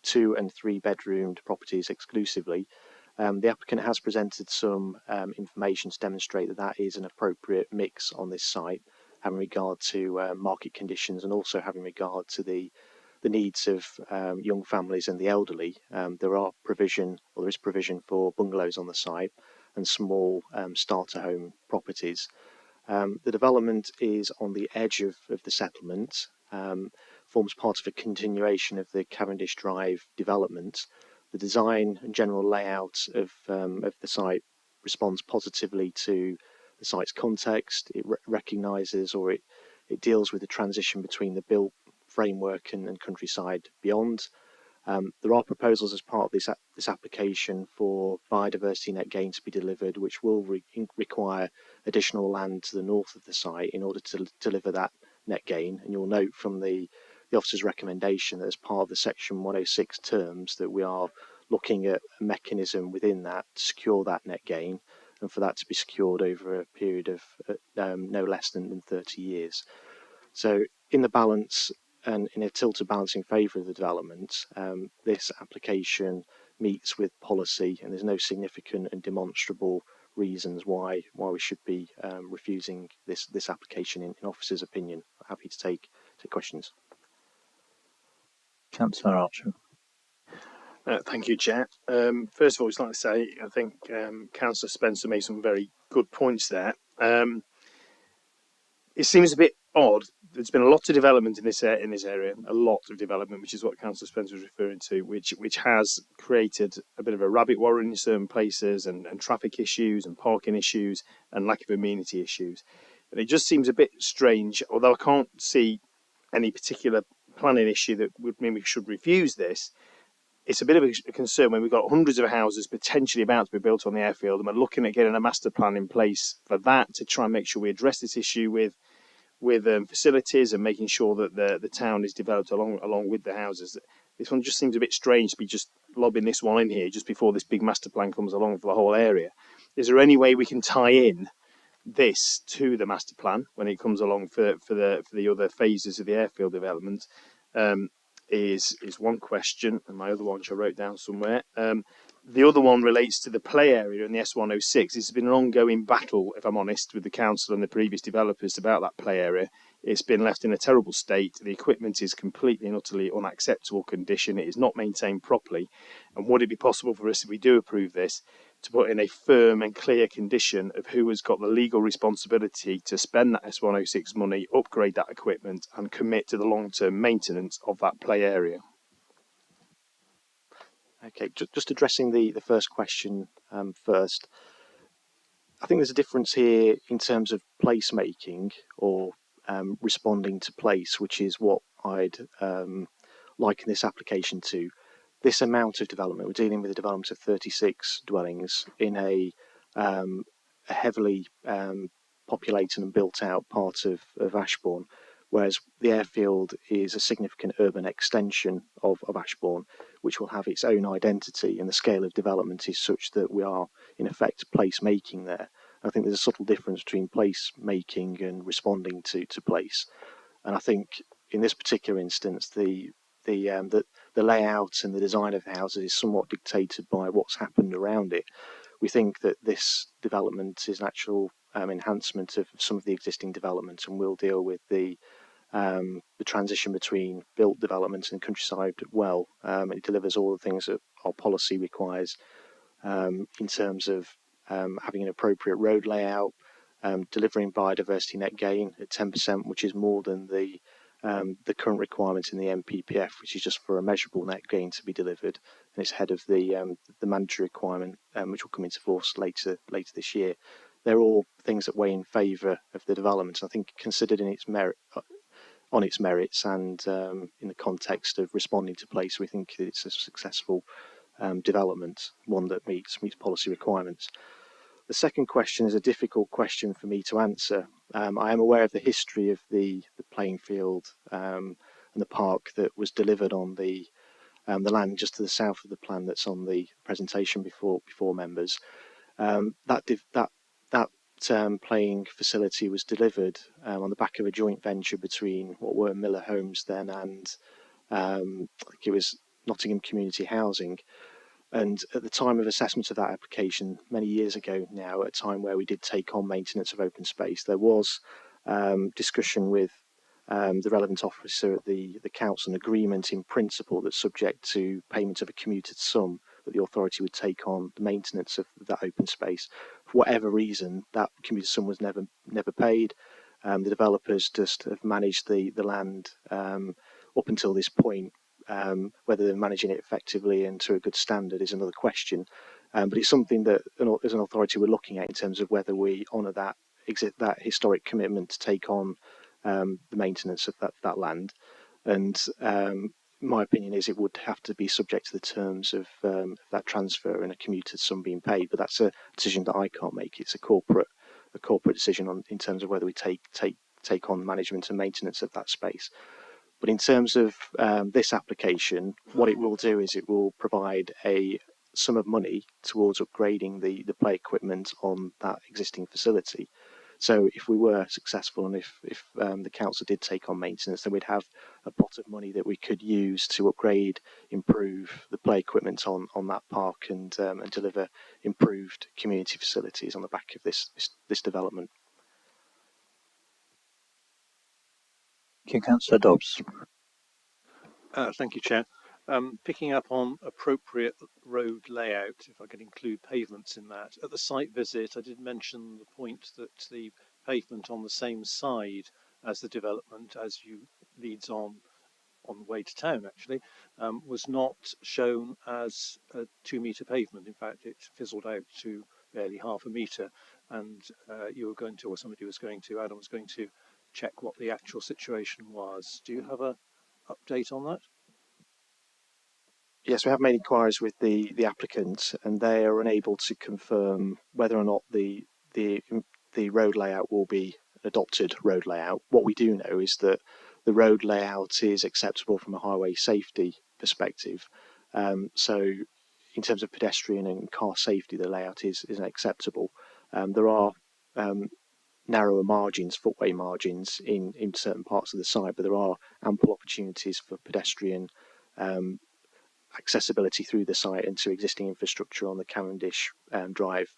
2 and 3 bedroomed properties exclusively. The applicant has presented some information to demonstrate that that is an appropriate mix on this site, having regard to market conditions and also having regard to the needs of young families and the elderly. There is provision for bungalows on the site and small starter home properties. The development is on the edge of the settlement, forms part of a continuation of the Cavendish Drive development. The design and general layout of the site responds positively to the site's context. It recognises or it deals with the transition between the built framework and countryside beyond. There are proposals as part of this application for biodiversity net gain to be delivered, which will require additional land to the north of the site in order to deliver that net gain. And you'll note from the officer's recommendation that as part of the Section 106 terms that we are looking at a mechanism within that to secure that net gain, and for that to be secured over a period of no less than 30 years. So in the balance, and in a tilted balance in favour of the development, this application meets with policy, and there's no significant and demonstrable reasons why we should be refusing this application in officer's opinion. Happy to take questions. Councillor Archer. Thank you, Chair. First of all, I'd like to say I think Councillor Spencer made some very good points there. It seems a bit odd. There's been a lot of development in this area, a lot of development, which is what Councillor Spencer was referring to, which has created a bit of a rabbit warren in certain places, and traffic issues and parking issues and lack of amenity issues. And it just seems a bit strange, although I can't see any particular planning issue that would mean we should refuse this. It's a bit of a concern when we've got hundreds of houses potentially about to be built on the airfield, and we're looking at getting a master plan in place for that to try and make sure we address this issue with facilities and making sure that the town is developed along with the houses. This one just seems a bit strange to be just lobbing this one in here just before this big master plan comes along for the whole area. Is there any way we can tie in this to the master plan when it comes along for the other phases of the airfield development? Is one question, and my other one which I wrote down somewhere. The other one relates to the play area in the S106. It's been an ongoing battle, if I'm honest, with the council and the previous developers about that play area. It's been left in a terrible state. The equipment is completely and utterly unacceptable condition. It is not maintained properly. And would it be possible for us, if we do approve this, to put in a firm and clear condition of who has got the legal responsibility to spend that S106 money, upgrade that equipment, and commit to the long-term maintenance of that play area? Okay, just addressing the first question first. I think there's a difference here in terms of placemaking or responding to place, which is what I'd liken this application to. This amount of development, we're dealing with the development of 36 dwellings in a heavily populated and built out part of Ashbourne, whereas the airfield is a significant urban extension of Ashbourne, which will have its own identity, and the scale of development is such that we are in effect place making there. I think there's a subtle difference between place making and responding to place, and I think in this particular instance the layout and the design of the houses is somewhat dictated by what's happened around it. We think that this development is an actual enhancement of some of the existing developments, and will deal with the transition between built developments and countryside well. It delivers all the things that our policy requires in terms of having an appropriate road layout, delivering biodiversity net gain at 10%, which is more than the current requirements in the MPPF, which is just for a measurable net gain to be delivered, and it's ahead of the mandatory requirement, which will come into force later this year. They're all things that weigh in favour of the development. I think, considered in its merit, on its merits and in the context of responding to place, we think it's a successful development, one that meets policy requirements. The second question is a difficult question for me to answer. I am aware of the history of the playing field and the park that was delivered on the land just to the south of the plan that's on the presentation before members. That playing facility was delivered on the back of a joint venture between what were Miller Homes then and I think it was Nottingham Community Housing. And at the time of assessment of that application, many years ago now, at a time where we did take on maintenance of open space, there was discussion with the relevant officer at the council, an agreement in principle that's subject to payment of a commuted sum that the authority would take on the maintenance of that open space. For whatever reason, that commuted sum was never paid. The developers just have managed the land up until this point. Whether they're managing it effectively and to a good standard is another question. But it's something that, as an authority, we're looking at in terms of whether we honour that historic commitment to take on the maintenance of that land. And my opinion is it would have to be subject to the terms of that transfer and a commuted sum being paid. But that's a decision that I can't make. It's a corporate decision in terms of whether we take on management and maintenance of that space. But in terms of this application, what it will do is it will provide a sum of money towards upgrading the play equipment on that existing facility. So if we were successful and if the council did take on maintenance, then we'd have a pot of money that we could use to upgrade, improve the play equipment on that park and deliver improved community facilities on the back of this development. Thank you, Councillor Dobbs. Thank you, Chair. Picking up on appropriate road layout, if I could include pavements in that. At the site visit, I did mention the point that the pavement on the same side as the development, as you leads on the way to town, actually, was not shown as a 2-metre pavement. In fact, it fizzled out to barely half a metre, and you were going to, or somebody was going to, Adam was going to check what the actual situation was. Do you have a update on that? Yes, we have made inquiries with the applicant, and they are unable to confirm whether or not the road layout will be an adopted road layout. What we do know is that the road layout is acceptable from a highway safety perspective. So in terms of pedestrian and car safety, the layout is acceptable. There are narrower margins, footway margins in certain parts of the site, but there are ample opportunities for pedestrian accessibility through the site and to existing infrastructure on the Cavendish Drive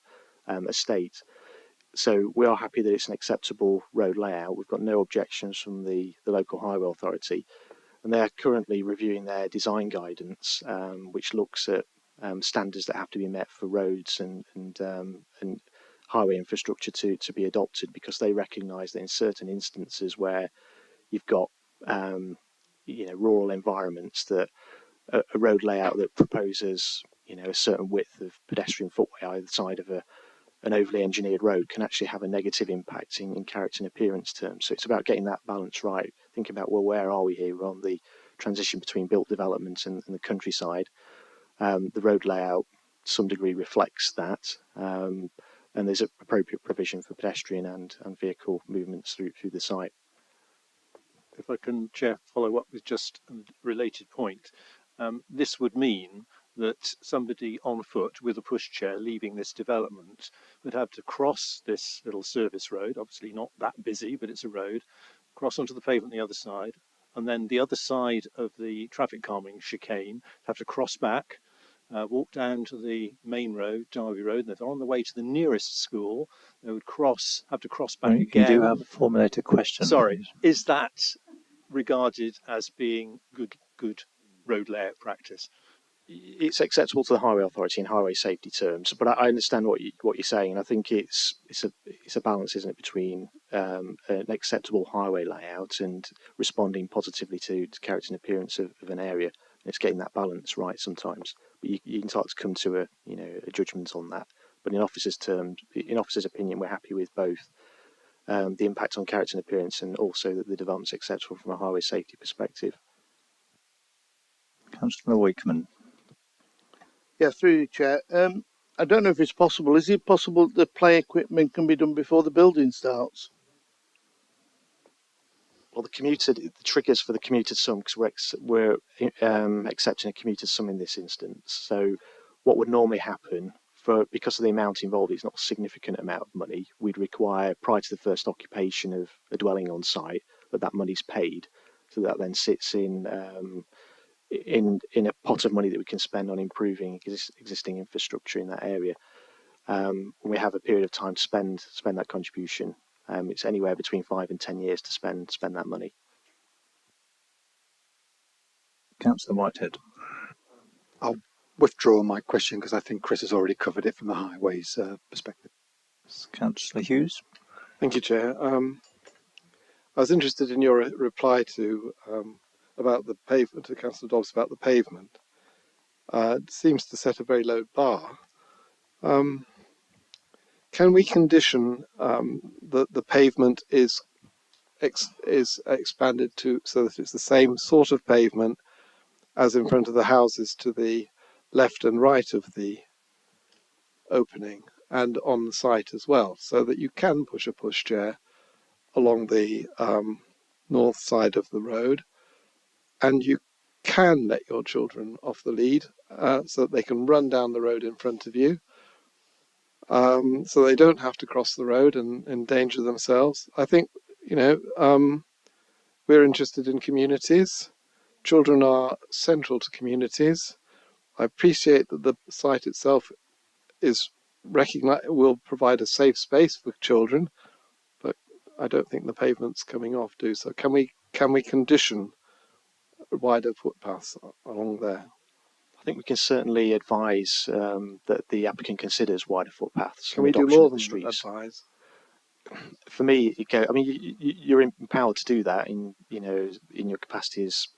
estate. So we are happy that it's an acceptable road layout. We've got no objections from the local highway authority, and they are currently reviewing their design guidance, which looks at standards that have to be met for roads and highway infrastructure to be adopted, because they recognise that in certain instances where you've got rural environments, that a road layout that proposes a certain width of pedestrian footway either side of an overly engineered road can actually have a negative impact in character and appearance terms. So it's about getting that balance right, thinking about, well, where are we here? We're on the transition between built development and the countryside. The road layout to some degree reflects that, and there's appropriate provision for pedestrian and vehicle movements through the site. If I can, Chair, follow up with just a related point. This would mean that somebody on foot with a pushchair leaving this development would have to cross this little service road, obviously not that busy, but it's a road, cross onto the pavement the other side, and then the other side of the traffic calming chicane, have to cross back, walk down to the main road, Derby Road, and if they're on the way to the nearest school, they would have to cross back again. You do have a formulated question. Sorry, please. is that regarded as being good road layout practice? It's acceptable to the highway authority in highway safety terms, but I understand what you're saying, and I think it's a balance, isn't it, between an acceptable highway layout and responding positively to character and appearance of an area. It's getting that balance right sometimes, but you can start to come to a judgment on that. But in officer's opinion, we're happy with both the impact on character and appearance, and also that the development's acceptable from a highway safety perspective. Councillor Wakeman. Yeah, through you, Chair. I don't know if it's possible. Is it possible that the play equipment can be done before the building starts? Well, the triggers for the commuted sum, because we're accepting a commuted sum in this instance. So what would normally happen, because of the amount involved, it's not a significant amount of money, we'd require, prior to the first occupation of a dwelling on site, that money's paid. So that then sits in a pot of money that we can spend on improving existing infrastructure in that area. When we have a period of time to spend that contribution, it's anywhere between 5 and 10 years to spend that money. Councillor Whitehead. I'll withdraw my question because I think Chris has already covered it from the highways perspective. Councillor Hughes. Thank you, Chair. I was interested in your reply to about the pavement, to Councillor Dobbs about the pavement. It seems to set a very low bar. Can we condition that the pavement is expanded to so that it's the same sort of pavement as in front of the houses to the left and right of the opening and on the site as well, so that you can push a pushchair along the north side of the road, and you can let your children off the lead so that they can run down the road in front of you, so they don't have to cross the road and endanger themselves. I think, we're interested in communities. Children are central to communities. I appreciate that the site itself will provide a safe space for children, but I don't think the pavements coming off do. So can we condition wider footpaths along there? I think we can certainly advise that the applicant considers wider footpaths. Can we do more than advise? For me, you're empowered to do that in your capacity as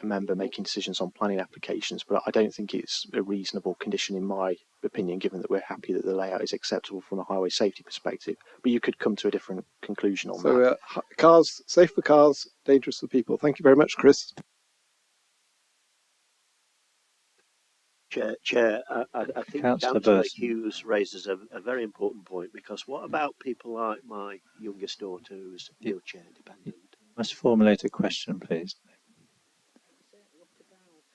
a member making decisions on planning applications, but I don't think it's a reasonable condition in my opinion, given that we're happy that the layout is acceptable from a highway safety perspective. But you could come to a different conclusion on that. So cars, safe for cars, dangerous for people. Thank you very much, Chris. Chair, I think Councillor Hughes raises a very important point, because what about people like my youngest daughter who's wheelchair dependent? Must formulate a question, please.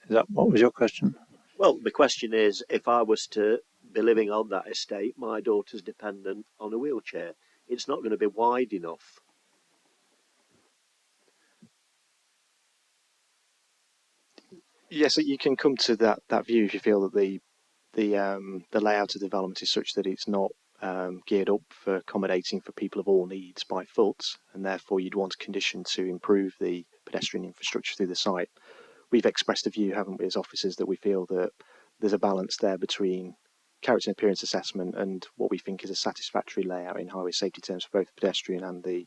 What was your question? Well, the question is, if I was to be living on that estate, my daughter's dependent on a wheelchair, it's not going to be wide enough. Yes, you can come to that view if you feel that the layout of the development is such that it's not geared up for accommodating for people of all needs by foot, and therefore you'd want a condition to improve the pedestrian infrastructure through the site. We've expressed a view, haven't we, as officers, that we feel that there's a balance there between character and appearance assessment and what we think is a satisfactory layout in highway safety terms for both the pedestrian and the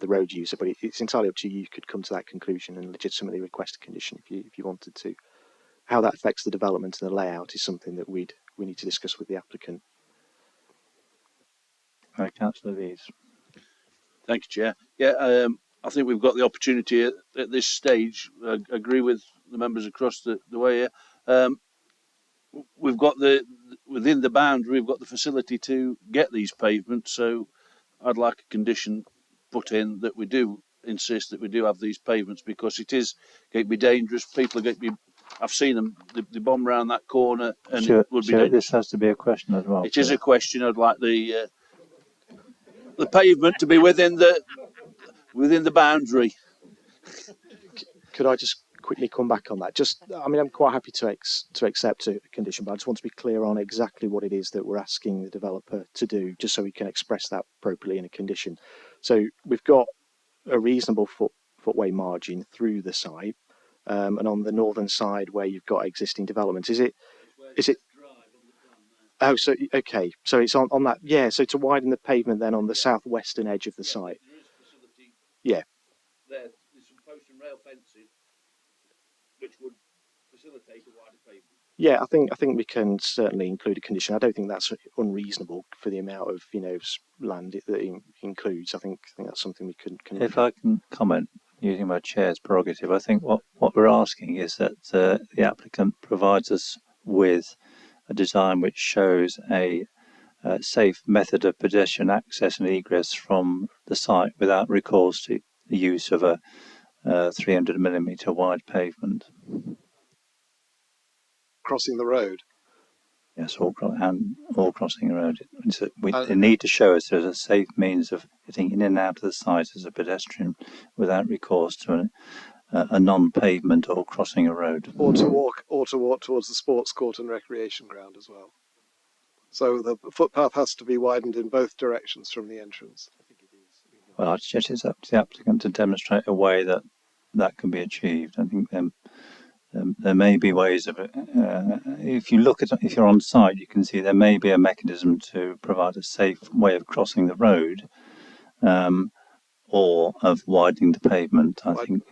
road user. But it's entirely up to you. You could come to that conclusion and legitimately request a condition if you wanted to. How that affects the development and the layout is something that we need to discuss with the applicant. Councillor Lees. Thank you, Chair. Yeah, I think we've got the opportunity at this stage. I agree with the members across the way here. We've got within the boundary, we've got the facility to get these pavements. So I'd like a condition put in that we do insist that we do have these pavements, because it is going to be dangerous. People are going to be, I've seen them, they bomb around that corner, and Sure, it would be dangerous. This has to be a question as well. It is a question. I'd like the pavement to be within the boundary. Could I just quickly come back on that? I'm quite happy to accept a condition, but I just want to be clear on exactly what it is that we're asking the developer to do, just so we can express that appropriately in a condition. So we've got a reasonable footway margin through the site, and on the northern side where you've got existing developments, is it? Oh, so okay, so it's on that. Yeah, so to widen the pavement then on the southwestern edge of the site. Yeah. There's some post and rail fencing which would facilitate a wider pavement. Yeah, I think we can certainly include a condition. I don't think that's unreasonable for the amount of land that it includes. I think that's something we can look If at. I can comment using my chair's prerogative, I think what we're asking is that the applicant provides us with a design which shows a safe method of pedestrian access and egress from the site without recourse to the use of a 300mm wide pavement. Crossing the road. Yes, all crossing the road. They need to show us there's a safe means of getting in and out of the site as a pedestrian without recourse to a non-pavement or crossing a road. Or to walk towards the sports court and recreation ground as well. So the footpath has to be widened in both directions from the entrance. Well, I'd suggest it's up to the applicant to demonstrate a way that can be achieved. I think there may be ways of it. If you're on site, you can see there may be a mechanism to provide a safe way of crossing the road, or of widening the pavement. I think.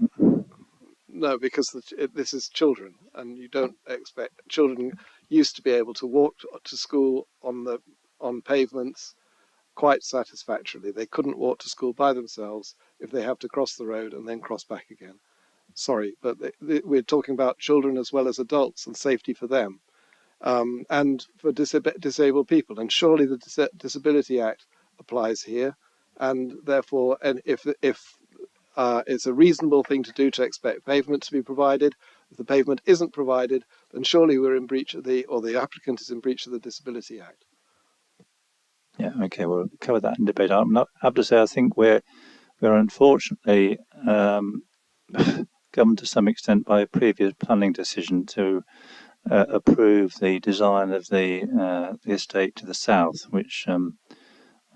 No, because this is children, and you don't expect children used to be able to walk to school on pavements quite satisfactorily. They couldn't walk to school by themselves if they have to cross the road and then cross back again. Sorry, but we're talking about children as well as adults and safety for them, and for disabled people. And surely the Disability Act applies here, and therefore, if it's a reasonable thing to do to expect pavement to be provided. If the pavement isn't provided, then surely we're in breach of the applicant is in breach of the Disability Act. Yeah, okay, we'll cover that in debate. I have to say, I think we're unfortunately governed to some extent by a previous planning decision to approve the design of the estate to the south, which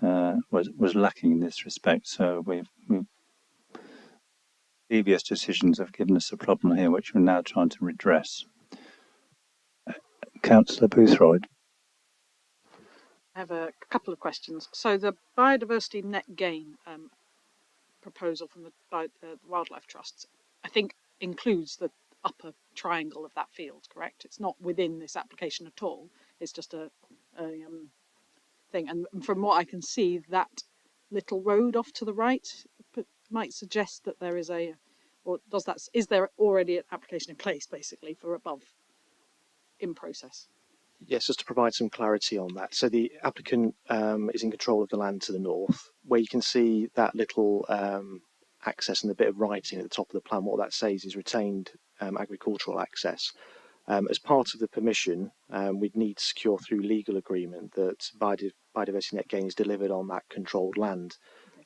was lacking in this respect. So we've previous decisions have given us a problem here, which we're now trying to redress. Councillor Boothroyd. I have a couple of questions. So the biodiversity net gain proposal from the Wildlife Trusts, I think, includes the upper triangle of that field, correct? It's not within this application at all. It's just a thing. And from what I can see, that little road off to the right might suggest that there is is there already an application in place, basically, for above in process? Yes, just to provide some clarity on that. So the applicant is in control of the land to the north, where you can see that little access and the bit of writing at the top of the plan. What that says is retained agricultural access. As part of the permission, we'd need to secure through legal agreement that biodiversity net gain is delivered on that controlled land,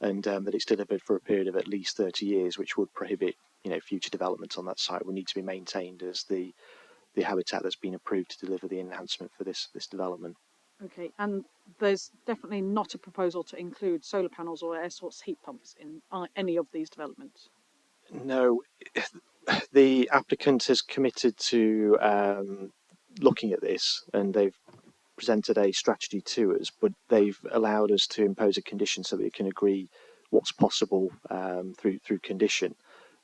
and that it's delivered for a period of at least 30 years, which would prohibit future development on that site. Will need to be maintained as the habitat that's been approved to deliver the enhancement for this development. Okay, and there's definitely not a proposal to include solar panels or air source heat pumps in any of these developments? No, the applicant has committed to looking at this, and they've presented a strategy to us, but they've allowed us to impose a condition so that we can agree what's possible through condition,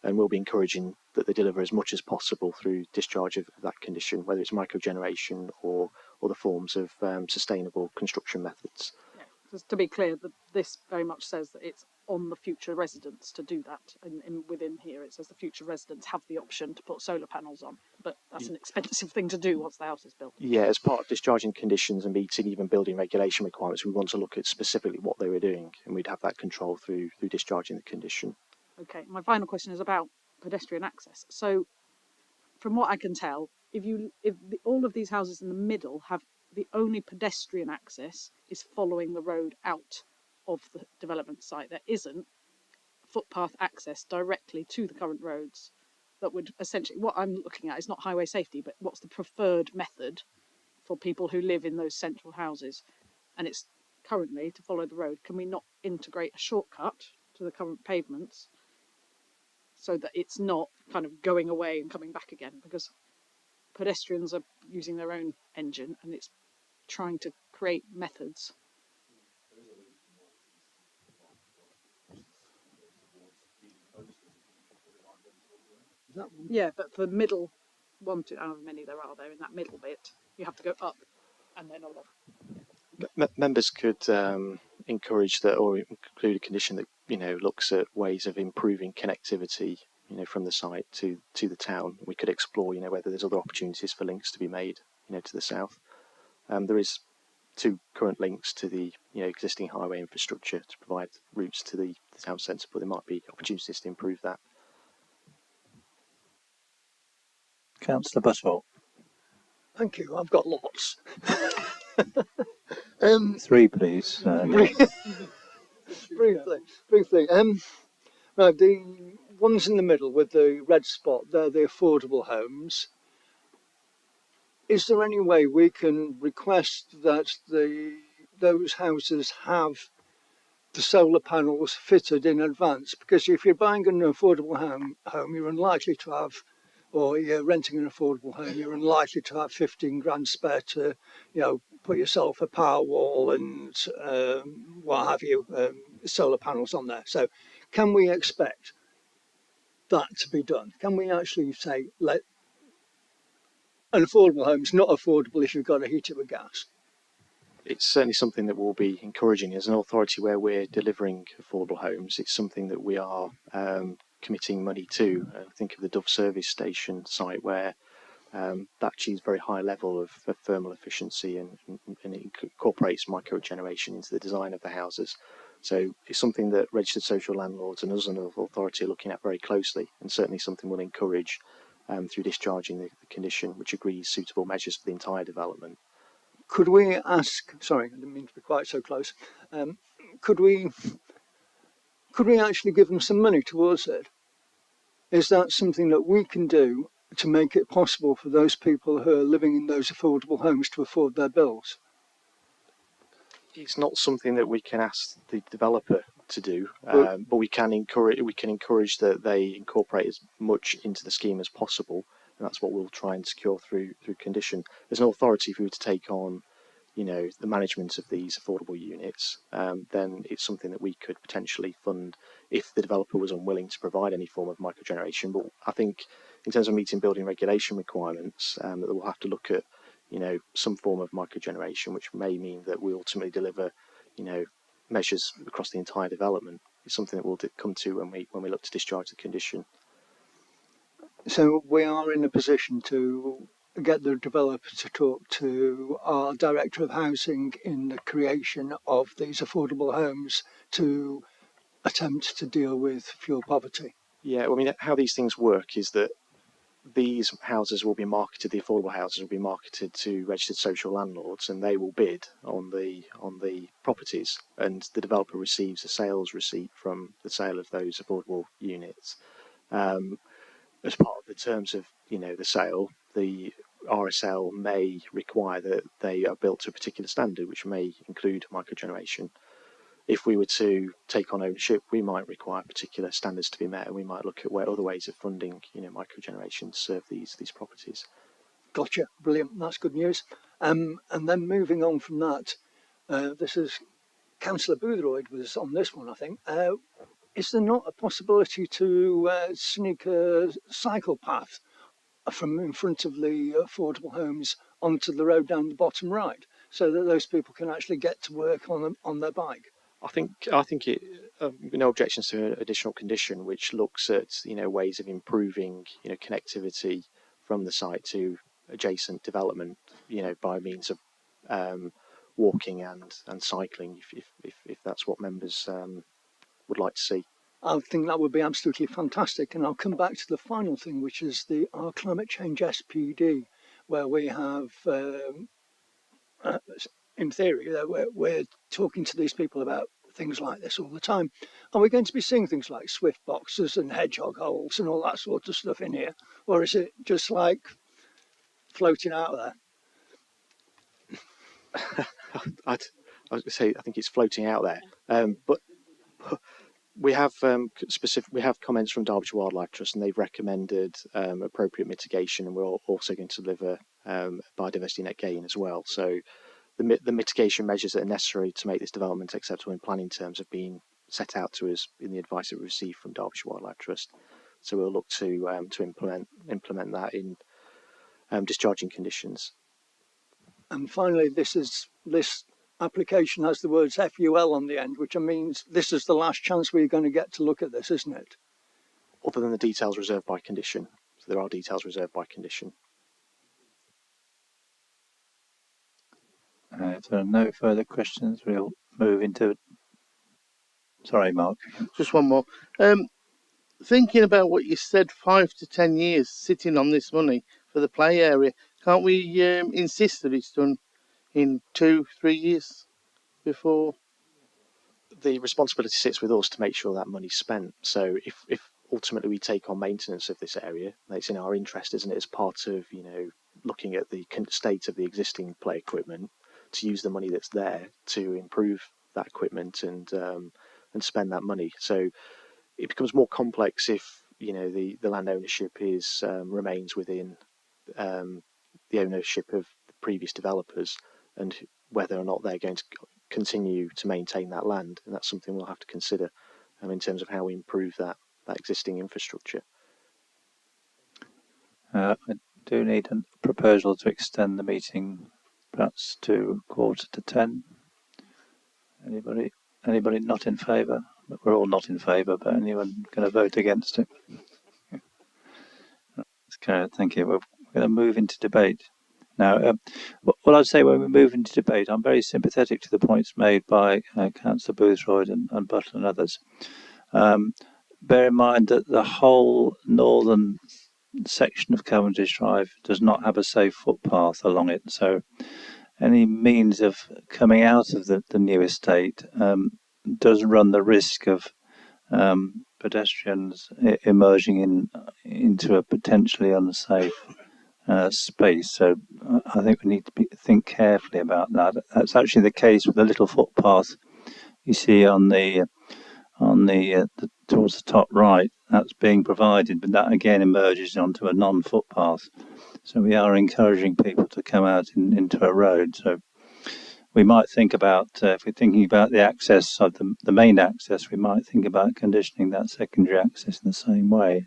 and we'll be encouraging that they deliver as much as possible through discharge of that condition, whether it's microgeneration or other forms of sustainable construction methods. Yeah, just to be clear, this very much says that it's on the future residents to do that. And within here, it says the future residents have the option to put solar panels on, but that's an expensive thing to do once the house is built. Yeah, as part of discharging conditions and meeting even building regulation requirements, we want to look at specifically what they were doing, and we'd have that control through discharging the condition. Okay, my final question is about pedestrian access. So, from what I can tell, all of these houses in the middle have the only pedestrian access is following the road out of the development site. There isn't footpath access directly to the current roads that would essentially, what I'm looking at is not highway safety, but what's the preferred method for people who live in those central houses. And it's currently to follow the road. Can we not integrate a shortcut to the current pavements so that it's not kind of going away and coming back again? Because pedestrians are using their own engine, and it's trying to create methods. Yeah, but the middle one to however many there are there in that middle bit, you have to go up and then along. Members could encourage that, or include a condition that looks at ways of improving connectivity, from the site to the town. We could explore, whether there's other opportunities for links to be made, to the south. There is 2 current links to the existing highway infrastructure to provide routes to the town centre, but there might be opportunities to improve that. Councillor Butthall. Thank you. I've got lots. 3, please. Briefly. Right, the ones in the middle with the red spot, they're the affordable homes. Is there any way we can request that those houses have the solar panels fitted in advance? Because if you're buying an affordable home, you're unlikely to have, or you're renting an affordable home, you're unlikely to have 15 grand spare to, put yourself a power wall and what have you, solar panels on there. So can we expect that to be done? Can we actually say, let an affordable home's not affordable if you've got to heat it with gas? It's certainly something that we'll be encouraging as an authority where we're delivering affordable homes. It's something that we are committing money to. Think of the Dove Service Station site where that achieves very high level of thermal efficiency and it incorporates microgeneration into the design of the houses. So it's something that registered social landlords and us and the authority are looking at very closely, and certainly something we'll encourage through discharging the condition which agrees suitable measures for the entire development. Could we ask, sorry, I didn't mean to be quite so close, could we actually give them some money towards it? Is that something that we can do to make it possible for those people who are living in those affordable homes to afford their bills? It's not something that we can ask the developer to do, but we can encourage that they incorporate as much into the scheme as possible, and that's what we'll try and secure through condition. There's an authority for you to take on, the management of these affordable units. Then it's something that we could potentially fund if the developer was unwilling to provide any form of microgeneration. But I think in terms of meeting building regulation requirements, that we'll have to look at some form of microgeneration, which may mean that we ultimately deliver, measures across the entire development. It's something that we'll come to when we look to discharge the condition. So we are in a position to get the developer to talk to our Director of Housing in the creation of these affordable homes to attempt to deal with fuel poverty. Yeah, I mean, how these things work is that these houses will be marketed, the affordable houses will be marketed to registered social landlords, and they will bid on the properties, and the developer receives a sales receipt from the sale of those affordable units. As part of the terms of the sale, the RSL may require that they are built to a particular standard, which may include microgeneration. If we were to take on ownership, we might require particular standards to be met, and we might look at other ways of funding, microgeneration to serve these properties. Gotcha, brilliant. That's good news. And then moving on from that, this is Councillor Boothroyd was on this one, I think. Is there not a possibility to sneak a cycle path from in front of the affordable homes onto the road down the bottom right, so that those people can actually get to work on their bike? I think it. No objections to an additional condition which looks at ways of improving connectivity from the site to adjacent development by means of walking and cycling if that's what members would like to see. I think that would be absolutely fantastic, and I'll come back to the final thing, which is our climate change SPD, where we have, in theory, we're talking to these people about things like this all the time. Are we going to be seeing things like swift boxes and hedgehog holes and all that sort of stuff in here, or is it just like floating out there? I was going to say I think it's floating out there, but we have we have comments from Derbyshire Wildlife Trust, and they've recommended appropriate mitigation, and we're also going to deliver biodiversity net gain as well. So the mitigation measures that are necessary to make this development acceptable in planning terms have been set out to us in the advice that we received from Derbyshire Wildlife Trust. So we'll look to implement that in discharging conditions. And finally, this application has the words FUL on the end, which means this is the last chance we're going to get to look at this, isn't it? Other than the details reserved by condition. So there are details reserved by condition. If there are no further questions, we'll move into... Sorry, Mark. Just one more. Thinking about what you said, 5 to 10 years sitting on this money for the play area, can't we insist that it's done in 2-3 years before? The responsibility sits with us to make sure that money's spent. So if ultimately we take on maintenance of this area, it's in our interest, isn't it, as part of, you know, looking at the state of the existing play equipment, to use the money that's there to improve that equipment and spend that money. So it becomes more complex if, you know, the land ownership is remains within the ownership of the previous developers, and whether or not they're going to continue to maintain that land, and that's something we'll have to consider in terms of how we improve that existing infrastructure. I do need a proposal to extend the meeting perhaps to 9:45. Anybody not in favour? We're all not in favour, but anyone going to vote against it? Okay, thank you. We're going to move into debate. Now, what I'd say when we move into debate, I'm very sympathetic to the points made by Councillor Boothroyd and Butler and others. Bear in mind that the whole northern section of Cavendish Drive does not have a safe footpath along it, so any means of coming out of the new estate does run the risk of pedestrians emerging into a potentially unsafe space. So I think we need to think carefully about that. That's actually the case with the little footpath you see on the towards the top right. That's being provided, but that again emerges onto a non-footpath. So we are encouraging people to come out into a road. So we might think about, if we're thinking about the access of the main access, we might think about conditioning that secondary access in the same way.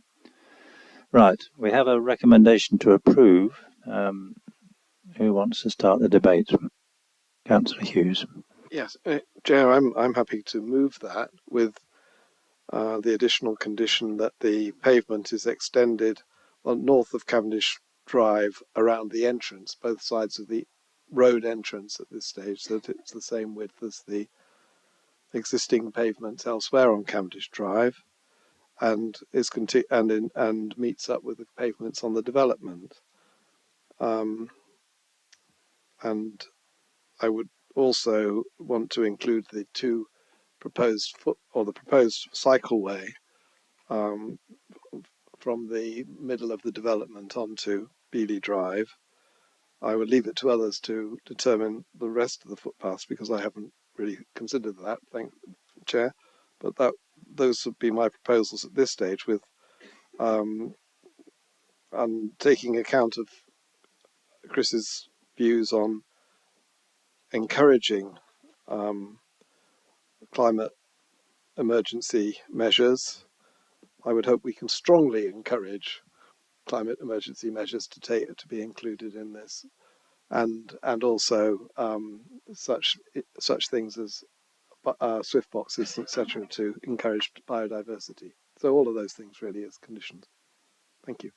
Right, we have a recommendation to approve. Who wants to start the debate? Councillor Hughes. Yes, Chair, I'm happy to move that with the additional condition that the pavement is extended on north of Cavendish Drive around the entrance, both sides of the road entrance at this stage, so that it's the same width as the existing pavements elsewhere on Cavendish Drive, and is and meets up with the pavements on the development. And I would also want to include the two proposed the proposed cycleway from the middle of the development onto Beeley Drive. I would leave it to others to determine the rest of the footpaths, because I haven't really considered that, thank Chair. But those would be my proposals at this stage, with taking account of Chris's views on encouraging climate emergency measures. I would hope we can strongly encourage climate emergency measures to be included in this, and also such things as swift boxes, etc., to encourage biodiversity. So all of those things really as conditions. Thank you.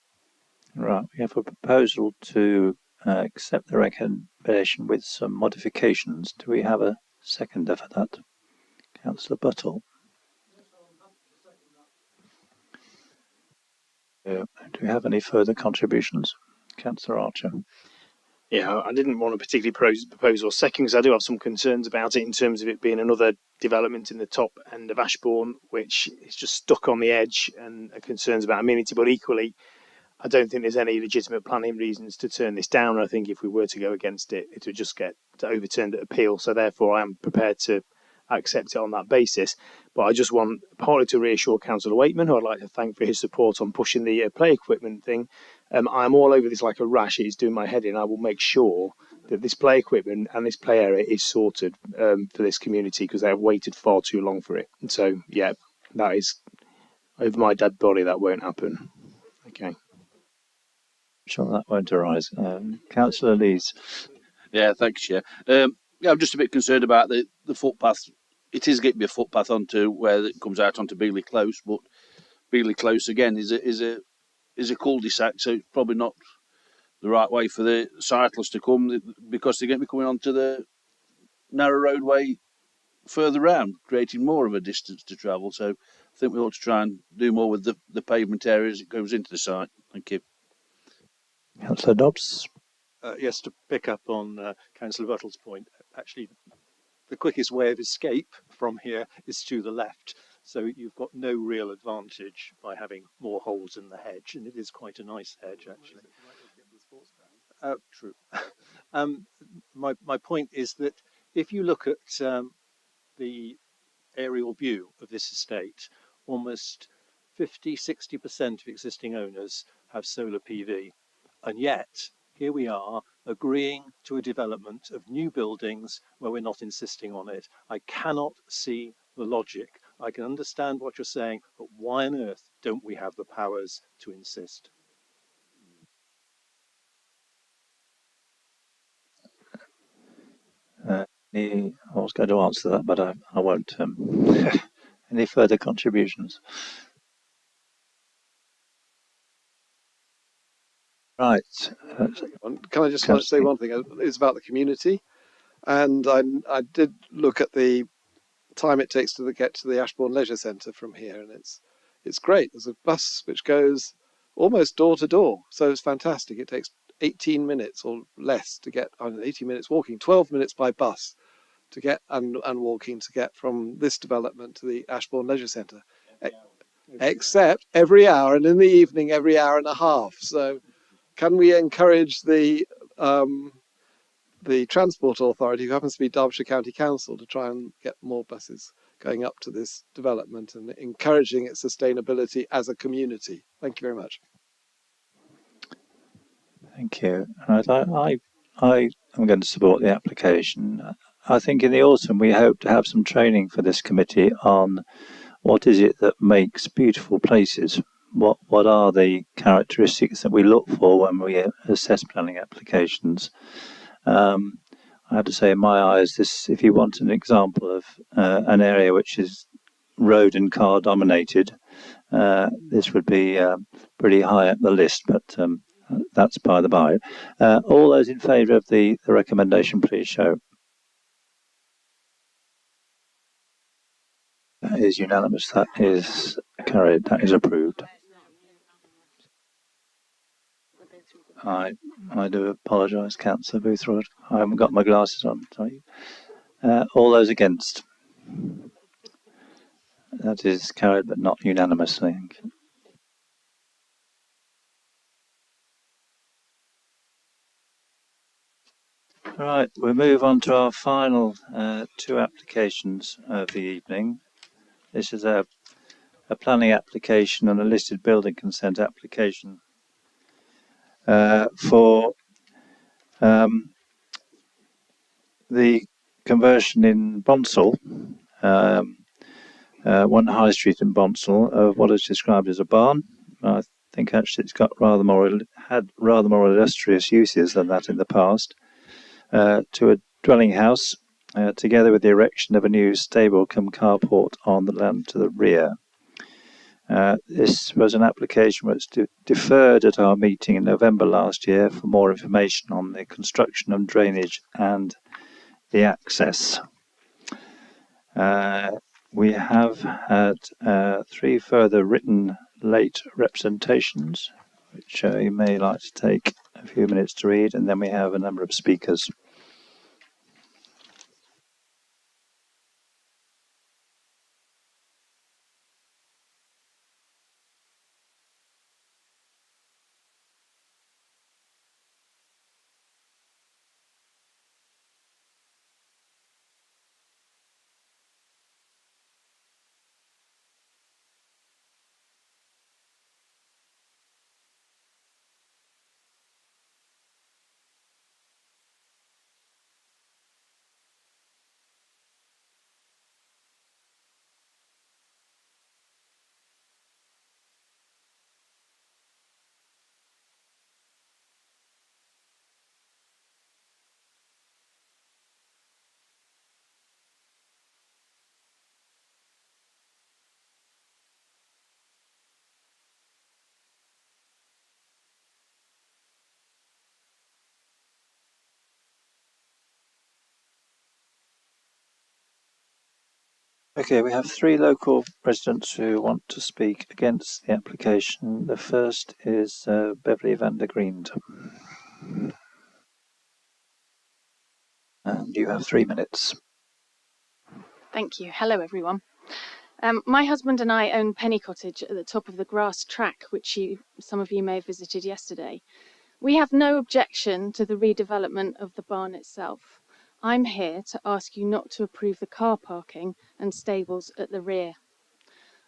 Right, we have a proposal to accept the recommendation with some modifications. Do we have a seconder for that? Councillor Buttle. Do we have any further contributions? Councillor Archer. Yeah, I didn't want to particularly propose or second, because I do have some concerns about it in terms of it being another development in the top end of Ashbourne, which is just stuck on the edge, and concerns about amenity. But equally, I don't think there's any legitimate planning reasons to turn this down. I think if we were to go against it, it would just get overturned at appeal. So therefore, I am prepared to accept it on that basis. But I just want partly to reassure Councillor Wakeman, who I'd like to thank for his support on pushing the play equipment thing. I'm all over this like a rash. It is doing my head in. I will make sure that this play equipment and this play area is sorted for this community, because they have waited far too long for it. And so, yeah, that is over my dead body. That won't happen. Okay. sure that won't arise. Councillor Lees. Yeah, thanks, Chair. Yeah, I'm just a bit concerned about the footpath. It is going to be a footpath onto where it comes out onto Beeley Close, but Beeley Close again is a cul-de-sac, so it's probably not the right way for the cyclists to come because they're going to be coming onto the narrow roadway further round, creating more of a distance to travel. So I think we ought to try and do more with the pavement area as it goes into the site. Thank you. Councillor Dobbs. Yes, to pick up on Councillor Buttle's point, actually, the quickest way of escape from here is to the left. So you've got no real advantage by having more holes in the hedge, and it is quite a nice hedge, actually. True. My point is that if you look at the aerial view of this estate, almost 50–60% of existing owners have solar PV. And yet, here we are agreeing to a development of new buildings where we're not insisting on it. I cannot see the logic. I can understand what you're saying, but why on earth don't we have the powers to insist? I was going to answer that, but I won't. Any further contributions? Right. Can I just say one thing? It's about the community. And I did look at the time it takes to get to the Ashbourne Leisure Centre from here, and it's great. There's a bus which goes almost door to door, so it's fantastic. It takes 18 minutes or less to get, 18 minutes walking, 12 minutes by bus to get and walking to get from this development to the Ashbourne Leisure Centre, except every hour, and in the evening every hour and a half. So can we encourage the Transport Authority, who happens to be Derbyshire County Council, to try and get more buses going up to this development and encouraging its sustainability as a community? Thank you very much. Thank you. I am going to support the application. I think in the autumn we hope to have some training for this committee on what is it that makes beautiful places. What are the characteristics that we look for when we assess planning applications? I have to say, in my eyes, this, if you want an example of an area which is road and car dominated, this would be pretty high up the list, but that's by the by. All those in favour of the recommendation, please show. That is unanimous. That is carried. That is approved. I do apologise, Councillor Boothroyd. I haven't got my glasses on. Sorry. All those against? That is carried, but not unanimous, I think. Right, we'll move on to our final two applications of the evening. This is a planning application and a listed building consent application for the conversion in Bonsall, 1 High Street in Bonsall, of what is described as a barn. I think actually it's got had rather more illustrious uses than that in the past, to a dwelling house, together with the erection of a new stable cum carport on the land to the rear. This was an application which was deferred at our meeting in November last year for more information on the construction and drainage and the access. We have had 3 further written late representations, which you may like to take a few minutes to read, and then we have a number of speakers. Okay, we have three local residents who want to speak against the application. The first is Beverly van der Griend. And you have 3 minutes. Thank you. Hello, everyone. My husband and I own Penny Cottage at the top of the grass track, which some of you may have visited yesterday. We have no objection to the redevelopment of the barn itself. I'm here to ask you not to approve the car parking and stables at the rear.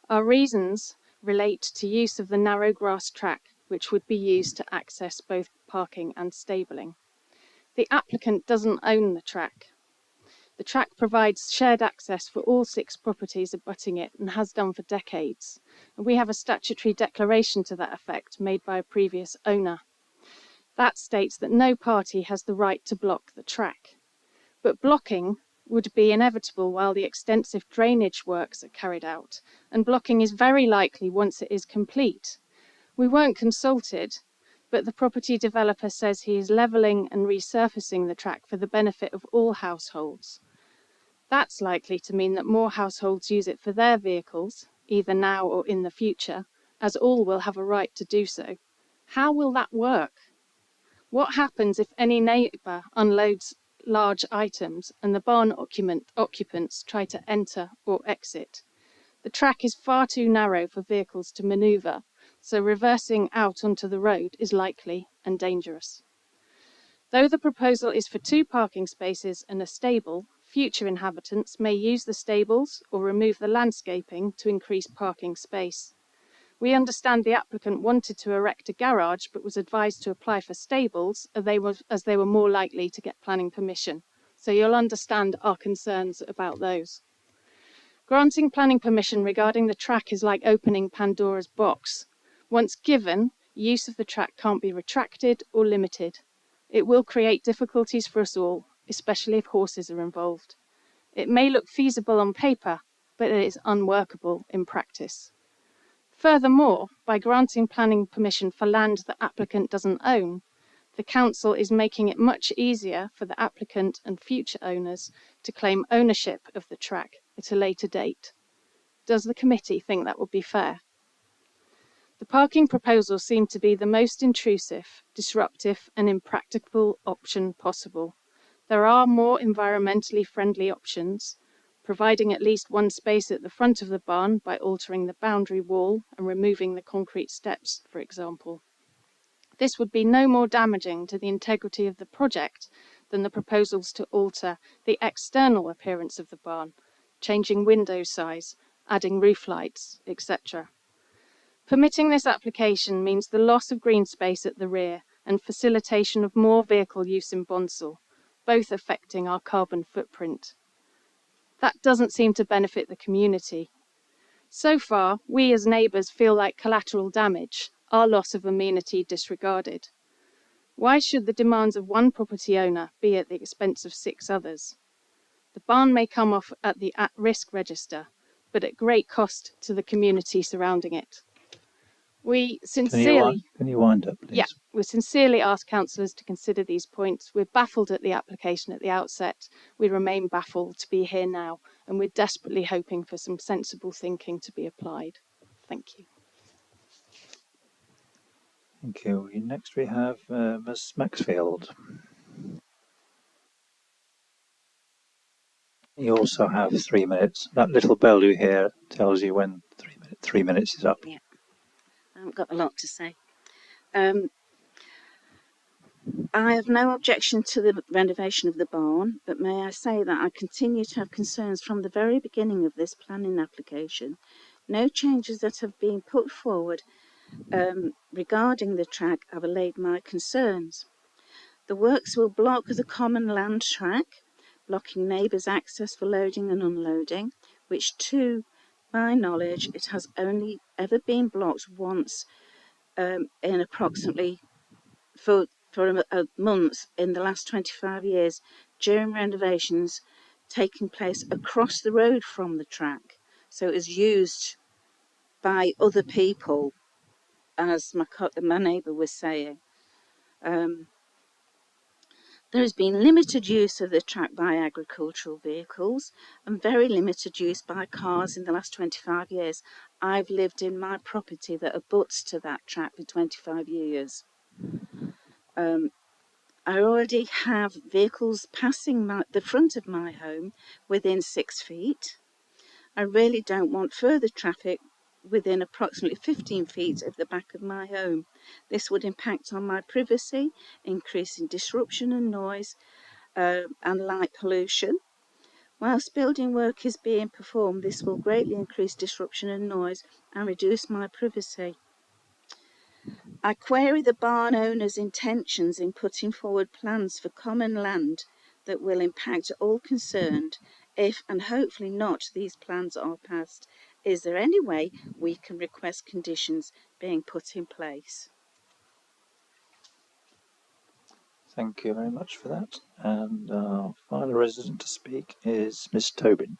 Our reasons relate to use of the narrow grass track, which would be used to access both parking and stabling. The applicant doesn't own the track. The track provides shared access for all 6 properties abutting it and has done for decades. And we have a statutory declaration to that effect made by a previous owner. That states that no party has the right to block the track. But blocking would be inevitable while the extensive drainage works are carried out, and blocking is very likely once it is complete. We weren't consulted, but the property developer says he is levelling and resurfacing the track for the benefit of all households. That's likely to mean that more households use it for their vehicles, either now or in the future, as all will have a right to do so. How will that work? What happens if any neighbour unloads large items and the barn occupants try to enter or exit? The track is far too narrow for vehicles to manoeuvre, so reversing out onto the road is likely and dangerous. Though the proposal is for 2 parking spaces and a stable, future inhabitants may use the stables or remove the landscaping to increase parking space. We understand the applicant wanted to erect a garage but was advised to apply for stables as they were more likely to get planning permission. So you'll understand our concerns about those. Granting planning permission regarding the track is like opening Pandora's box. Once given, use of the track can't be retracted or limited. It will create difficulties for us all, especially if horses are involved. It may look feasible on paper, but it is unworkable in practice. Furthermore, by granting planning permission for land the applicant doesn't own, the council is making it much easier for the applicant and future owners to claim ownership of the track at a later date. Does the committee think that would be fair? The parking proposal seemed to be the most intrusive, disruptive and impracticable option possible. There are more environmentally friendly options, providing at least 1 space at the front of the barn by altering the boundary wall and removing the concrete steps, for example. This would be no more damaging to the integrity of the project than the proposals to alter the external appearance of the barn, changing window size, adding roof lights, etc. Permitting this application means the loss of green space at the rear and facilitation of more vehicle use in Bonsall, both affecting our carbon footprint. That doesn't seem to benefit the community. So far, we as neighbours feel like collateral damage, our loss of amenity disregarded. Why should the demands of 1 property owner be at the expense of 6 others? The barn may come off at the at-risk register, but at great cost to the community surrounding it. We sincerely... Can you wind up, please? Yeah, we sincerely ask councillors to consider these points. We're baffled at the application at the outset. We remain baffled to be here now, and we're desperately hoping for some sensible thinking to be applied. Thank you. Thank you. Next we have Ms Maxfield. You also have 3 minutes. That little bell you hear tells you when 3 minutes is up. Yeah, I haven't got a lot to say. I have no objection to the renovation of the barn, but may I say that I continue to have concerns from the very beginning of this planning application. No changes that have been put forward regarding the track have allayed my concerns. The works will block the common land track, blocking neighbours' access for loading and unloading, which to my knowledge it has only ever been blocked once in approximately for a month in the last 25 years during renovations taking place across the road from the track. So it is used by other people, as my neighbour was saying. There has been limited use of the track by agricultural vehicles and very limited use by cars in the last 25 years. I've lived in my property that abuts to that track for 25 years. I already have vehicles passing the front of my home within 6 feet. I really don't want further traffic within approximately 15 feet of the back of my home. This would impact on my privacy, increasing disruption and noise, and light pollution. Whilst building work is being performed, this will greatly increase disruption and noise and reduce my privacy. I query the barn owner's intentions in putting forward plans for common land that will impact all concerned if, and hopefully not, these plans are passed. Is there any way we can request conditions being put in place? Thank you very much for that. And our final resident to speak is Miss Tobin.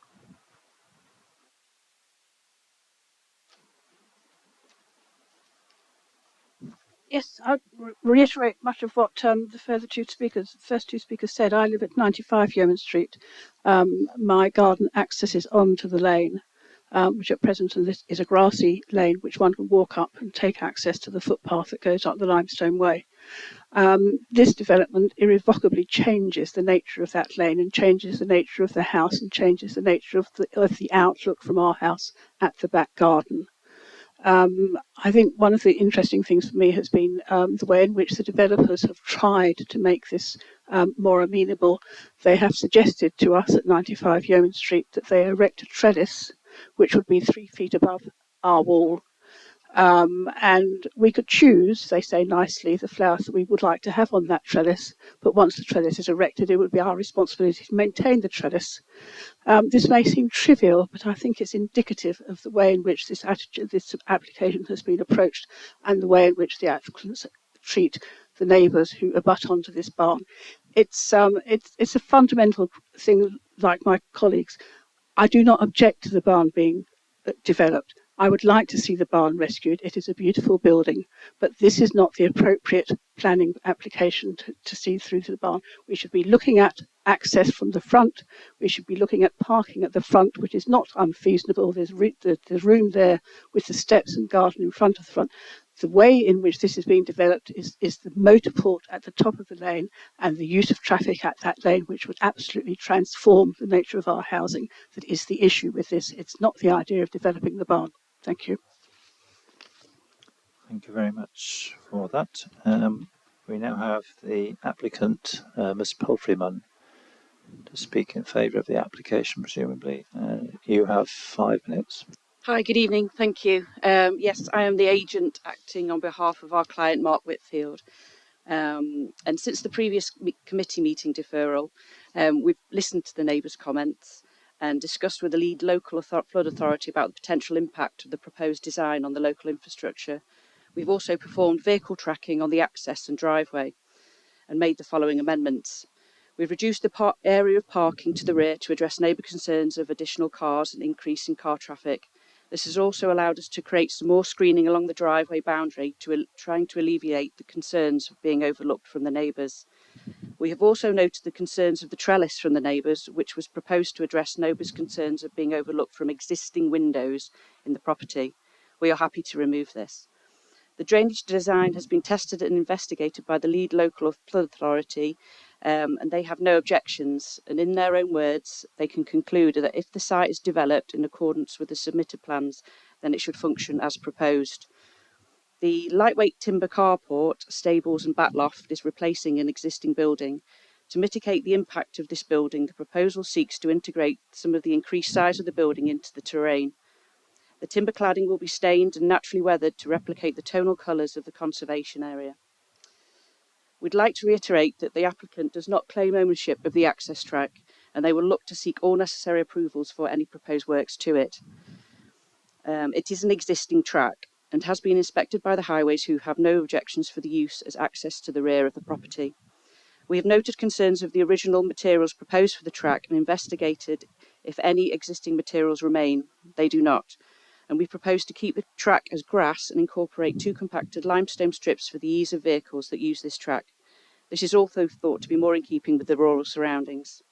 Yes, I reiterate much of what the first two speakers said. I live at 95 Yeoman Street. My garden accesses onto the lane, which at present is a grassy lane which one can walk up and take access to the footpath that goes up the Limestone Way. This development irrevocably changes the nature of that lane and changes the nature of the house and changes the nature of the outlook from our house at the back garden. I think one of the interesting things for me has been the way in which the developers have tried to make this more amenable. They have suggested to us at 95 Yeoman Street that they erect a trellis which would be 3 feet above our wall. And we could choose, they say nicely, the flowers that we would like to have on that trellis, but once the trellis is erected, it would be our responsibility to maintain the trellis. This may seem trivial, but I think it's indicative of the way in which this application has been approached and the way in which the applicants treat the neighbours who abut onto this barn. It's a fundamental thing, like my colleagues. I do not object to the barn being developed. I would like to see the barn rescued. It is a beautiful building, but this is not the appropriate planning application to see through to the barn. We should be looking at access from the front. We should be looking at parking at the front, which is not unfeasible. There's room there with the steps and garden in front of the front. The way in which this is being developed is the motor port at the top of the lane and the use of traffic at that lane, which would absolutely transform the nature of our housing. That is the issue with this. It's not the idea of developing the barn. Thank you. Thank you very much for that. We now have the applicant, Ms. Palfreyman, to speak in favour of the application, presumably. You have 5 minutes. Hi, good evening. Thank you. Yes, I am the agent acting on behalf of our client, Mark Whitfield. And since the previous committee meeting deferral, we've listened to the neighbours' comments and discussed with the lead local flood authority about the potential impact of the proposed design on the local infrastructure. We've also performed vehicle tracking on the access and driveway and made the following amendments. We've reduced the area of parking to the rear to address neighbour concerns of additional cars and increase in car traffic. This has also allowed us to create some more screening along the driveway boundary, trying to alleviate the concerns of being overlooked from the neighbours. We have also noted the concerns of the trellis from the neighbours, which was proposed to address neighbours' concerns of being overlooked from existing windows in the property. We are happy to remove this. The drainage design has been tested and investigated by the lead local flood authority, and they have no objections. And in their own words, they can conclude that if the site is developed in accordance with the submitted plans, then it should function as proposed. The lightweight timber carport, stables and back loft is replacing an existing building. To mitigate the impact of this building, the proposal seeks to integrate some of the increased size of the building into the terrain. The timber cladding will be stained and naturally weathered to replicate the tonal colours of the conservation area. We'd like to reiterate that the applicant does not claim ownership of the access track, and they will look to seek all necessary approvals for any proposed works to it. It is an existing track and has been inspected by the highways, who have no objections for the use as access to the rear of the property. We have noted concerns of the original materials proposed for the track and investigated if any existing materials remain. They do not. And we propose to keep the track as grass and incorporate 2 compacted limestone strips for the ease of vehicles that use this track. This is also thought to be more in keeping with the rural surroundings.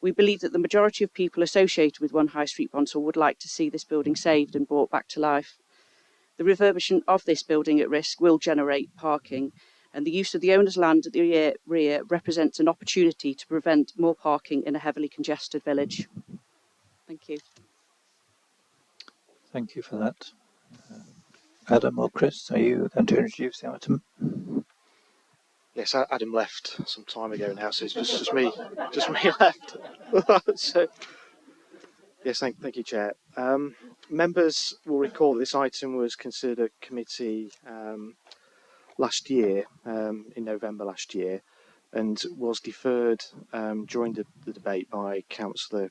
We believe that the majority of people associated with 1 High Street, Bonsall, would like to see this building saved and brought back to life. The refurbishment of this building at risk will generate parking, and the use of the owner's land at the rear represents an opportunity to prevent more parking in a heavily congested village. Thank you. Thank you for that. Adam or Chris, are you going to introduce the item? Yes, Adam left some time ago now, so it's just me left. So, yes, thank you, Chair. Members will recall this item was considered at committee last year, in November last year, and was deferred during the debate by Councillor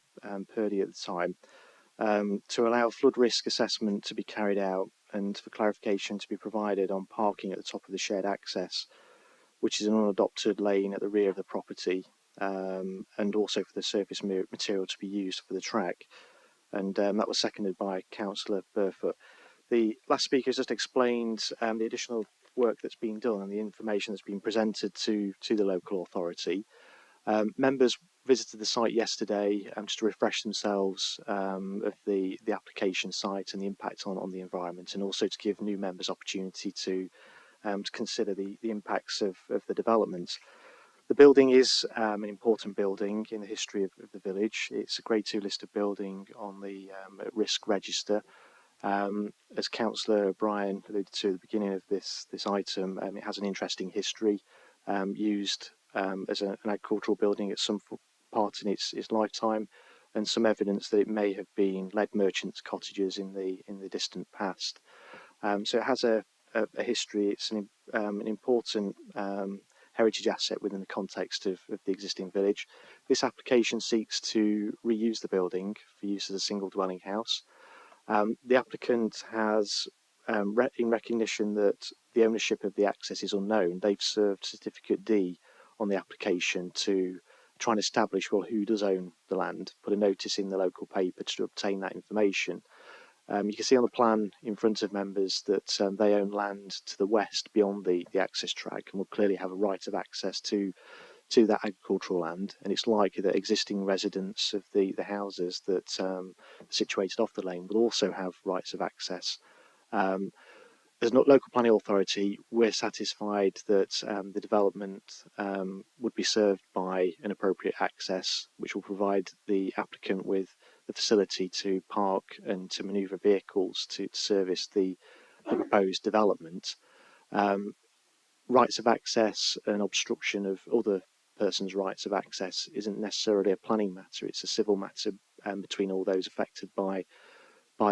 Purdy at the time to allow flood risk assessment to be carried out and for clarification to be provided on parking at the top of the shared access, which is an unadopted lane at the rear of the property, and also for the surface material to be used for the track. And that was seconded by Councillor Burfoot. The last speaker has just explained the additional work that's been done and the information that's been presented to the local authority. Members visited the site yesterday just to refresh themselves of the application site and the impact on the environment, and also to give new members opportunity to consider the impacts of the development. The building is an important building in the history of the village. It's a Grade 2 listed building on the risk register. As Councillor O'Brien alluded to at the beginning of this item, it has an interesting history, used as an agricultural building at some part in its lifetime, and some evidence that it may have been lead merchants' cottages in the distant past. So it has a history. It's an important heritage asset within the context of the existing village. This application seeks to reuse the building for use as a single dwelling house. The applicant has, in recognition that the ownership of the access is unknown, they've served Certificate D on the application to try and establish, well, who does own the land, put a notice in the local paper to obtain that information. You can see on the plan in front of members that they own land to the west beyond the access track and will clearly have a right of access to that agricultural land, and it's likely that existing residents of the houses that are situated off the lane will also have rights of access. As a local planning authority, we're satisfied that the development would be served by an appropriate access, which will provide the applicant with the facility to park and to manoeuvre vehicles to service the proposed development. Rights of access and obstruction of other persons' rights of access isn't necessarily a planning matter, it's a civil matter between all those affected by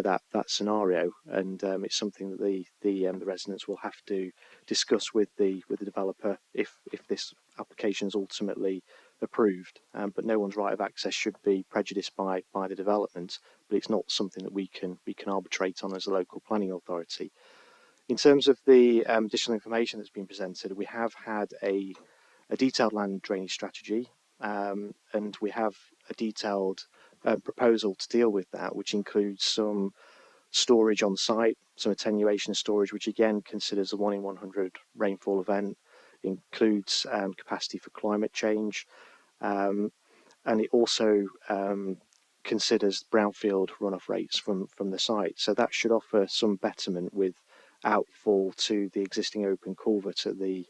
that scenario, and it's something that the residents will have to discuss with the developer if this application is ultimately approved. But no one's right of access should be prejudiced by the development, but it's not something that we can arbitrate on as a local planning authority. In terms of the additional information that's been presented, we have had a detailed land drainage strategy, and we have a detailed proposal to deal with that, which includes some storage on site, some attenuation storage, which again considers a 1 in 100 rainfall event, includes capacity for climate change, and it also considers brownfield runoff rates from the site. So that should offer some betterment with outfall to the existing open culvert at the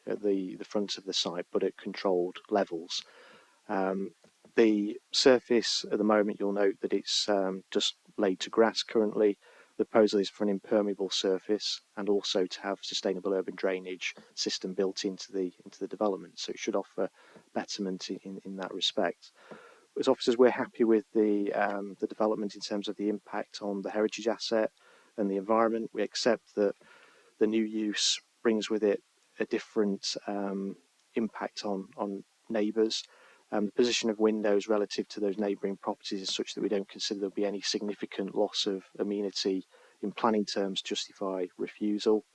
front of the site, but at controlled levels. The surface at the moment, you'll note that it's just laid to grass currently. The proposal is for an impermeable surface and also to have sustainable urban drainage system built into the development. So it should offer betterment in that respect. As officers, we're happy with the development in terms of the impact on the heritage asset and the environment. We accept that the new use brings with it a different impact on neighbours. The position of windows relative to those neighbouring properties is such that we don't consider there'll be any significant loss of amenity in planning terms to justify refusal.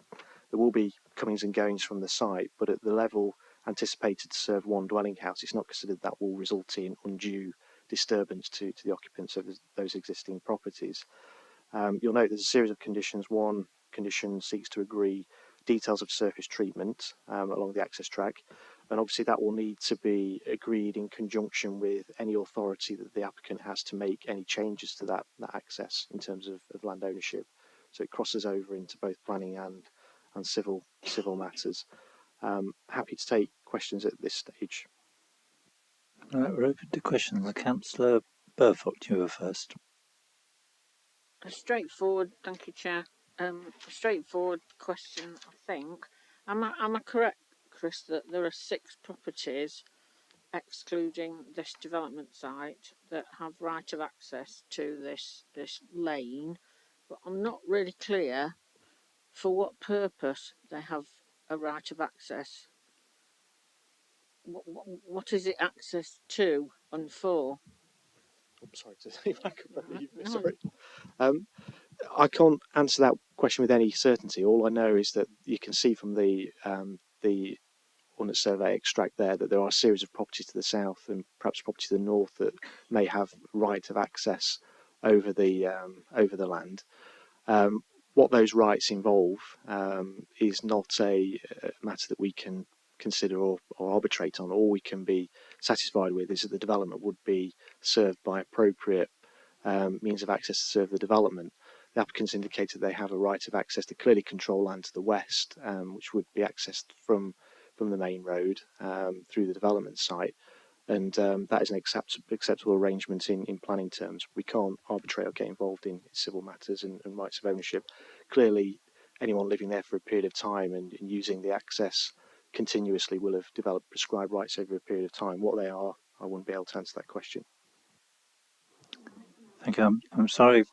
There will be comings and goings from the site, but at the level anticipated to serve 1 dwelling house, it's not considered that will result in undue disturbance to the occupants of those existing properties. You'll note there's a series of conditions. One condition seeks to agree details of surface treatment along the access track. and obviously that will need to be agreed in conjunction with any authority that the applicant has to make any changes to that access in terms of land ownership. So it crosses over into both planning and civil matters. Happy to take questions at this stage. Right, we're open to questions. Councillor Burfoot, you were first. A straightforward, thank you, Chair. A straightforward question, I think. Am I correct, Chris, that there are 6 properties, excluding this development site, that have right of access to this lane? But I'm not really clear for what purpose they have a right of access. What is it access to and for? I'm sorry to say back up. No. Sorry. I can't answer that question with any certainty. All I know is that you can see from the Ordnance Survey extract there that there are a series of properties to the south and perhaps properties to the north that may have right of access over the land. What those rights involve is not a matter that we can consider or arbitrate on. All we can be satisfied with is that the development would be served by appropriate means of access to serve the development. The applicants indicated they have a right of access to clearly control land to the west, which would be accessed from the main road through the development site, and that is an acceptable arrangement in planning terms. We can't arbitrate or get involved in civil matters and rights of ownership. Clearly, anyone living there for a period of time and using the access continuously will have developed prescribed rights over a period of time. What they are, I wouldn't be able to answer that question. Thank you. I'm sorry,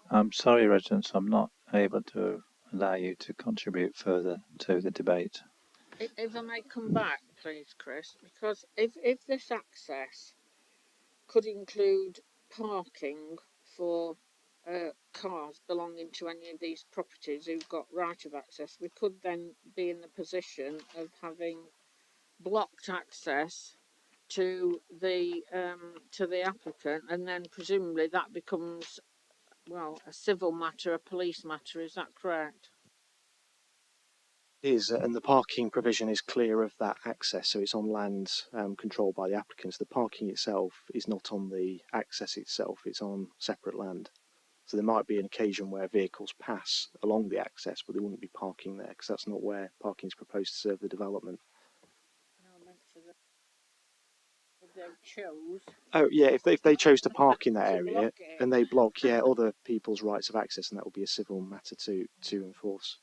residents. I'm not able to allow you to contribute further to the debate. If I may come back, please, Chris, because if this access could include parking for cars belonging to any of these properties who've got right of access, we could then be in the position of having blocked access to the applicant, and then presumably that becomes, well, a civil matter, a police matter. Is that correct? It is, and the parking provision is clear of that access, so it's on land controlled by the applicants. The parking itself is not on the access itself, it's on separate land. So there might be an occasion where vehicles pass along the access, but they wouldn't be parking there because that's not where parking is proposed to serve the development. If they chose. Oh yeah, if they chose to park in that area and they block other people's rights of access, and that would be a civil matter to enforce.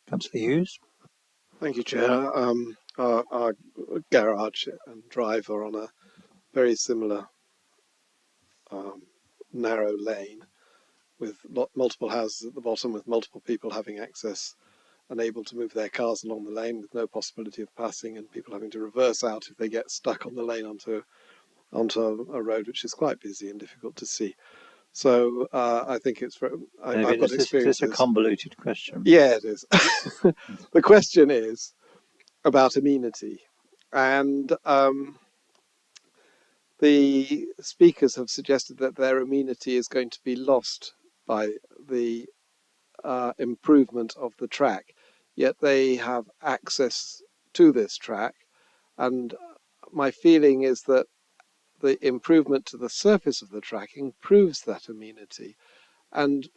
Councillor Hughes. Thank you, Chair. Our garage and drive are on a very similar narrow lane with multiple houses at the bottom, with multiple people having access and able to move their cars along the lane with no possibility of passing, and people having to reverse out if they get stuck on the lane onto a road which is quite busy and difficult to see. So I think it's very. I've got experiences. Is this a convoluted question? Yeah, it is. The question is about amenity, and the speakers have suggested that their amenity is going to be lost by the improvement of the track, yet they have access to this track, and my feeling is that the improvement to the surface of the track improves that amenity, and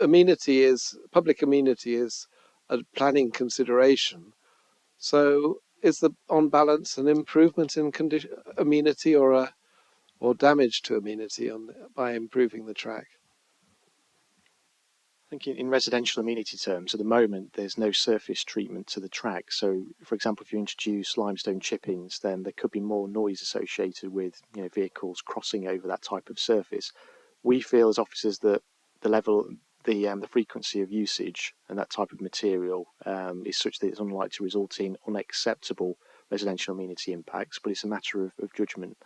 public amenity is a planning consideration. So is on balance an improvement in amenity or damage to amenity by improving the track? I think in residential amenity terms, at the moment, there's no surface treatment to the track. So, for example, if you introduce limestone chippings, then there could be more noise associated with vehicles crossing over that type of surface. We feel as officers that the frequency of usage and that type of material is such that it's unlikely to result in unacceptable residential amenity impacts, but it's a matter of judgment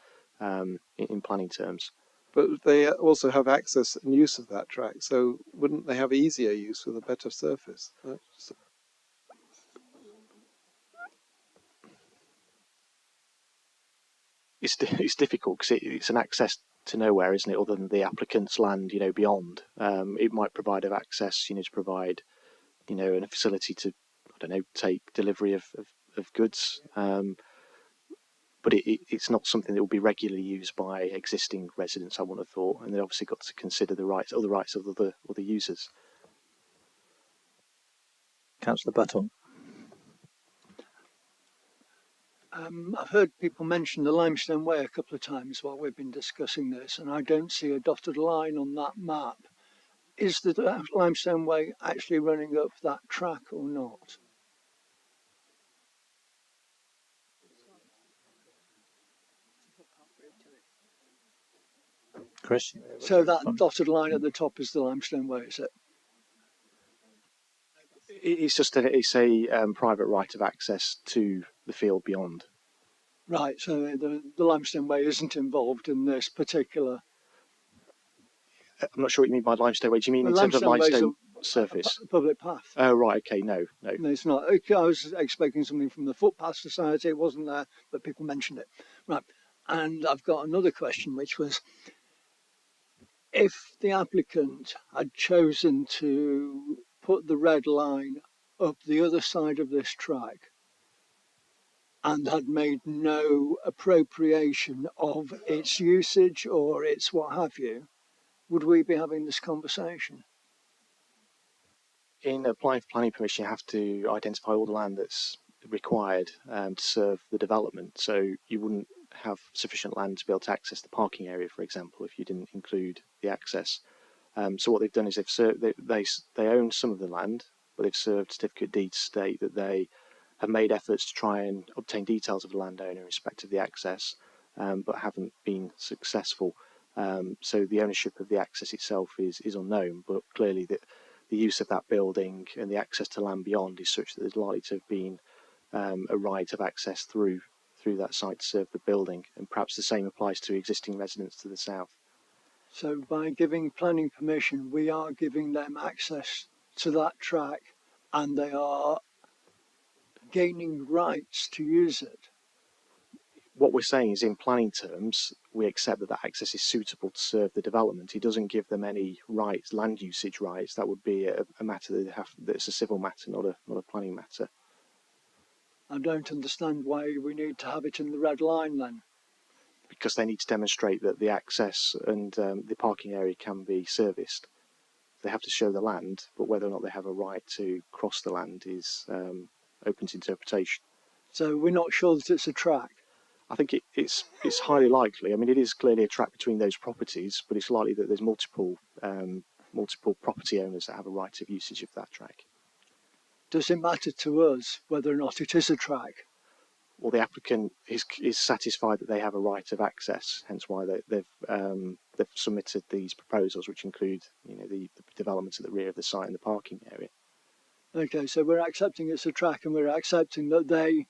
in planning terms. But they also have access and use of that track, so wouldn't they have easier use with a better surface? It's difficult because it's an access to nowhere, isn't it? Other than the applicant's land, beyond. It might provide access, to provide, a facility to, take delivery of of goods. But it's not something that will be regularly used by existing residents, I would have thought, and they've obviously got to consider the rights of other users. Councillor Button. I've heard people mention the Limestone Way a couple of times while we've been discussing this, and I don't see a dotted line on that map. Is the Limestone Way actually running up that track or not? Chris? So that dotted line at the top is the Limestone Way, is it? It's a private right of access to the field beyond. Right, so the Limestone Way isn't involved in this particular... I'm not sure what you mean by Limestone Way. Do you mean in terms of limestone surface? Public path. Oh, right, okay, no. No, it's not. I was expecting something from the Footpath Society. It wasn't there, but people mentioned it. Right, and I've got another question, which was, if the applicant had chosen to put the red line up the other side of this track and had made no appropriation of its usage or its what have you, would we be having this conversation? In applying for planning permission, you have to identify all the land that's required to serve the development. So you wouldn't have sufficient land to be able to access the parking area, for example, if you didn't include the access. So what they've done is they own some of the land, but they've served certificate deeds to state that they have made efforts to try and obtain details of the landowner in respect of the access, but haven't been successful. So the ownership of the access itself is unknown, but clearly the use of that building and the access to land beyond is such that there's likely to have been a right of access through that site to serve the building, and perhaps the same applies to existing residents to the south. So by giving planning permission, we are giving them access to that track and they are gaining rights to use it. What we're saying is, in planning terms, we accept that access is suitable to serve the development. It doesn't give them any rights, land usage rights. That would be a matter that's a civil matter, not a planning matter. I don't understand why we need to have it in the red line then. Because they need to demonstrate that the access and the parking area can be serviced. They have to show the land, but whether or not they have a right to cross the land is open to interpretation. So we're not sure that it's a track? I think it's highly likely. I mean, it is clearly a track between those properties, but it's likely that there's multiple property owners that have a right of usage of that track. Does it matter to us whether or not it is a track? Well, the applicant is satisfied that they have a right of access, hence why they've submitted these proposals, which include, the developments at the rear of the site and the parking area. Okay, so we're accepting it's a track, and we're accepting that they...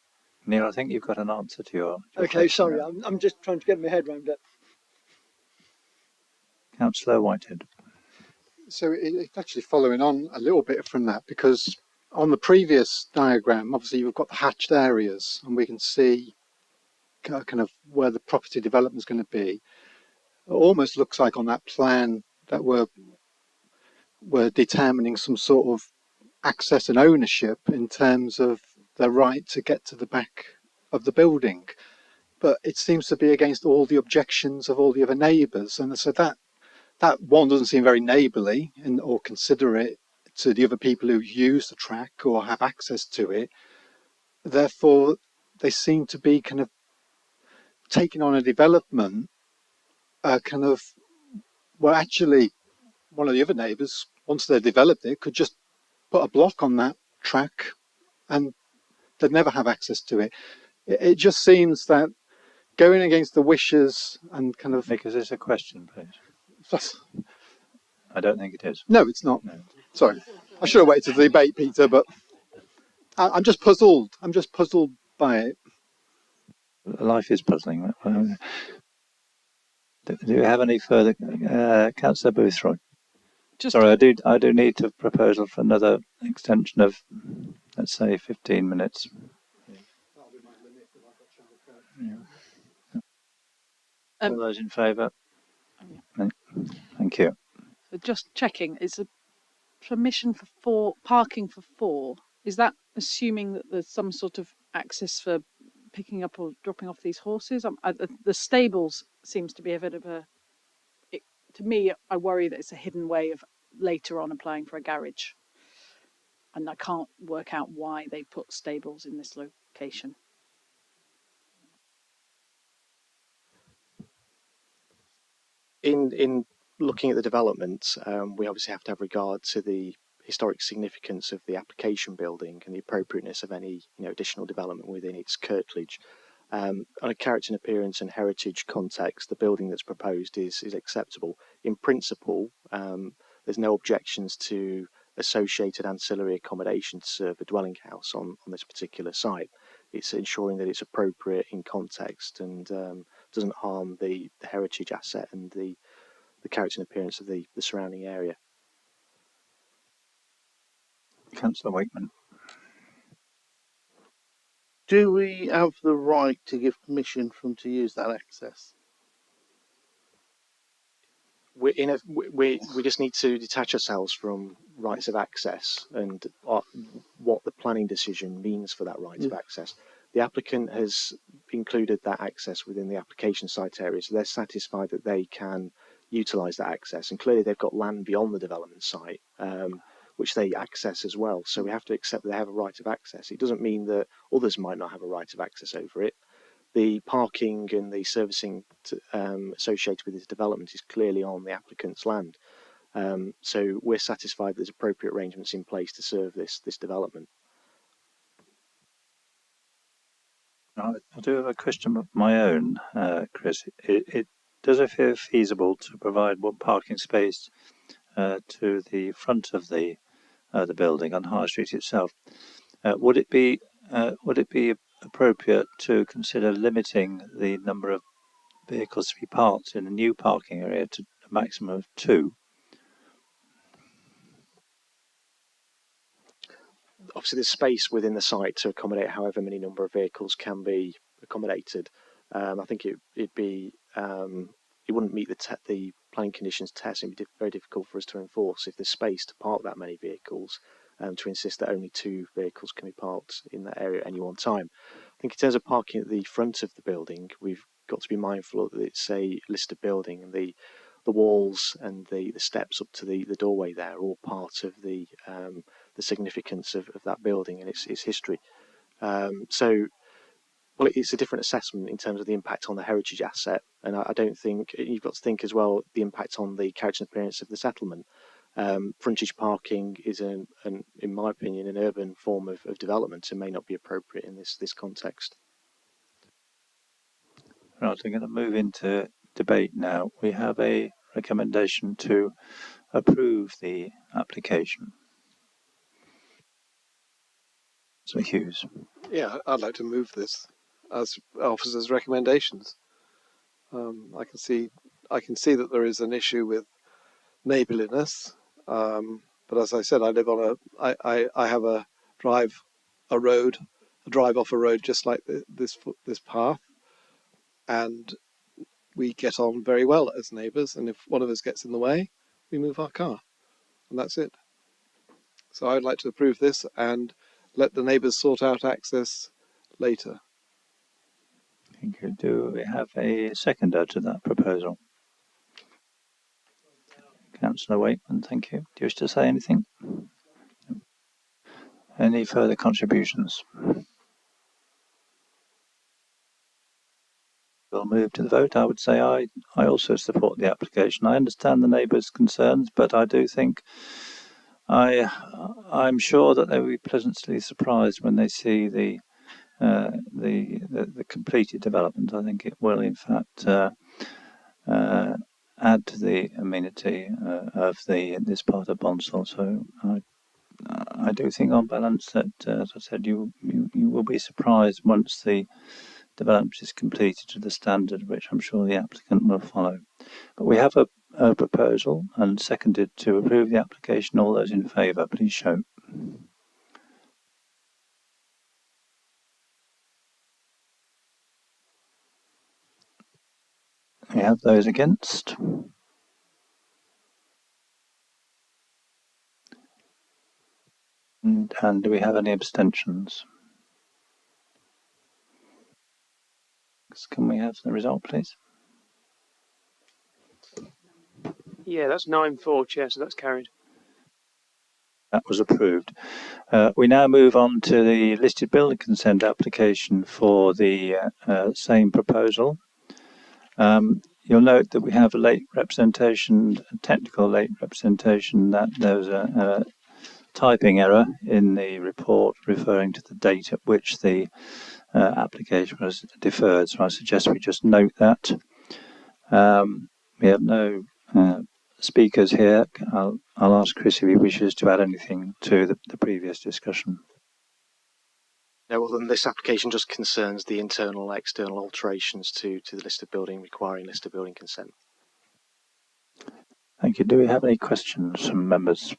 Neil, I think you've got an answer to your Okay, sorry, I'm just trying to get my head around it. Councillor Whitehead. So it's actually following on a little bit from that, because on the previous diagram, obviously you've got the hatched areas, and we can see kind of where the property development is going to be. It almost looks like on that plan that we're determining some sort of access and ownership in terms of the right to get to the back of the building. But it seems to be against all the objections of all the other neighbours, and so that one doesn't seem very neighbourly or considerate to the other people who use the track or have access to it. Therefore, they seem to be kind of taking on a development, actually, one of the other neighbours, once they've developed it, could just put a block on that track and they'd never have access to it. It just seems that going against the wishes and kind of... Nick, is this a question, please? I don't think it is. No, it's not. No. Sorry. I should have waited to the debate, Peter, but I'm just puzzled. I'm just puzzled by it. Life is puzzling. Do you have any further? Councillor Boothroyd. Sorry, I do need a proposal for another extension of, let's say, 15 minutes. All those in favour? Thank you. So just checking, it's a permission for parking for 4. Is that assuming that there's some sort of access for picking up or dropping off these horses? The stables seems to be a bit of to me, I worry that it's a hidden way of later on applying for a garage. And I can't work out why they put stables in this location. In looking at the development, we obviously have to have regard to the historic significance of the application building and the appropriateness of any additional development within its curtilage. On a character and appearance and heritage context, the building that's proposed is acceptable. In principle, there's no objections to associated ancillary accommodation to serve a dwelling house on this particular site. It's ensuring that it's appropriate in context and doesn't harm the heritage asset and the character and appearance of the surrounding area. Councillor Wakeman. Do we have the right to give permission for them to use that access? We just need to detach ourselves from rights of access and what the planning decision means for that right of access. The applicant has included that access within the application site area, so they're satisfied that they can utilise that access. And clearly they've got land beyond the development site, which they access as well. So we have to accept that they have a right of access. It doesn't mean that others might not have a right of access over it. The parking and the servicing associated with this development is clearly on the applicant's land. So we're satisfied there's appropriate arrangements in place to serve this development. I do have a question of my own, Chris. Does it feel feasible to provide one parking space to the front of the building on High Street itself? Would it be appropriate to consider limiting the number of vehicles to be parked in a new parking area to a maximum of 2? Obviously, there's space within the site to accommodate however many number of vehicles can be accommodated. I think it wouldn't meet the planning conditions test. It'd be very difficult for us to enforce if there's space to park that many vehicles, to insist that only 2 vehicles can be parked in that area at any one time. I think in terms of parking at the front of the building, we've got to be mindful that it's a listed building, and the walls and the steps up to the doorway there are all part of the significance of that building and its history. Well, it's a different assessment in terms of the impact on the heritage asset, and I don't think you've got to think as well the impact on the character and appearance of the settlement. Frontage parking is, in my opinion, an urban form of development and may not be appropriate in this context. Right, I'm going to move into debate now. We have a recommendation to approve the application. So Hughes. Yeah, I'd like to move this as officers' recommendations. I can see that there is an issue with neighbourliness, but as I said, I live on I have a drive off a road just like this path, and we get on very well as neighbours. And if one of us gets in the way, we move our car, and that's it. So I'd like to approve this and let the neighbours sort out access later. Thank you. Do we have a seconder to that proposal? Councillor Wakeman, thank you. Do you wish to say anything? Any further contributions? We'll move to the vote. I would say I also support the application. I understand the neighbours' concerns, but I do think I'm sure that they will be pleasantly surprised when they see the completed development. I think it will, in fact, add to the amenity of this part of Bonsall. So I do think, on balance, that as I said, you will be surprised once the development is completed to the standard which I'm sure the applicant will follow. But we have a proposal and seconded to approve the application. All those in favour, please show. We have those against. And do we have any abstentions? Can we have the result, please? Yeah, that's 9-4, Chair, so that's carried. That was approved. We now move on to the listed building consent application for the same proposal. You'll note that we have a late representation, a technical late representation, that there was a typing error in the report referring to the date at which the application was deferred. So I suggest we just note that. We have no speakers here. I'll ask Chris if he wishes to add anything to the previous discussion. No, well, then this application just concerns the internal and external alterations to the listed building requiring listed building consent. Thank you. Do we have any questions from members?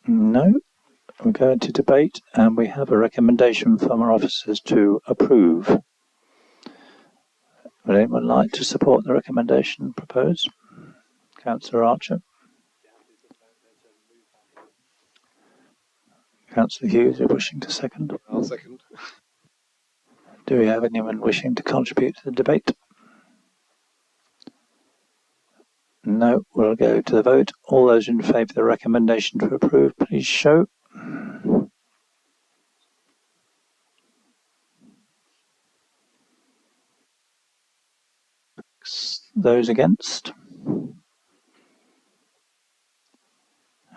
No. We go into debate, and we have a recommendation from our officers to approve. Would anyone like to support the recommendation proposed? Councillor Archer. Councillor Hughes, are wishing to second? I'll second. Do we have anyone wishing to contribute to the debate? No, we'll go to the vote. All those in favour of the recommendation to approve, please show. Those against?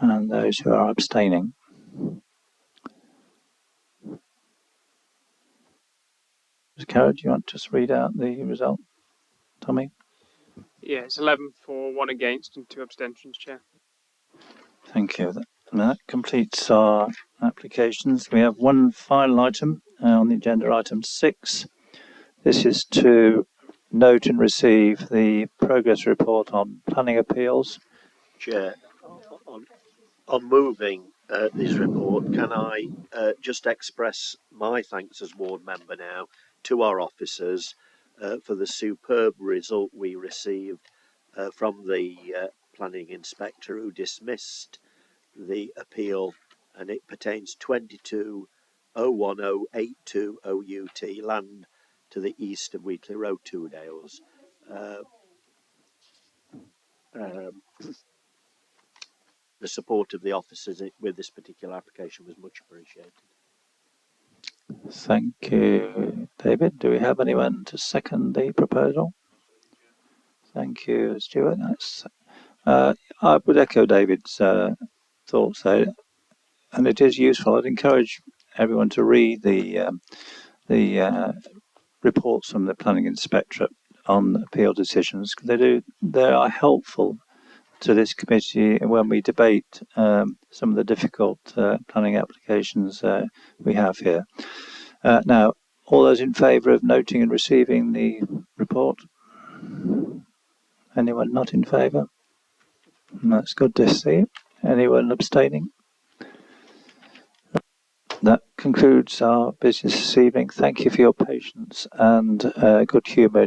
And those who are abstaining. Cara, do you want to just read out the result, Tommy? Yeah, it's 11 for, 1 against and 2 abstentions, Chair. Thank you. That completes our applications. We have one final item on the agenda, item 6. This is to note and receive the progress report on planning appeals. Chair, on moving this report, can I just express my thanks as ward member now to our officers for the superb result we received from the planning inspector, who dismissed the appeal, and it pertains 22.01082 OUT, land to the east of Wheatley Road, Two Dales. The support of the officers with this particular application was much appreciated. Thank you, David. Do we have anyone to second the proposal? Thank you, Stuart. I would echo David's thoughts there, and it is useful. I'd encourage everyone to read the reports from the planning inspectorate on appeal decisions. They are helpful to this committee when we debate some of the difficult planning applications we have here. Now, all those in favour of noting and receiving the report? Anyone not in favour? That's good to see. Anyone abstaining? That concludes our business this evening. Thank you for your patience and good humour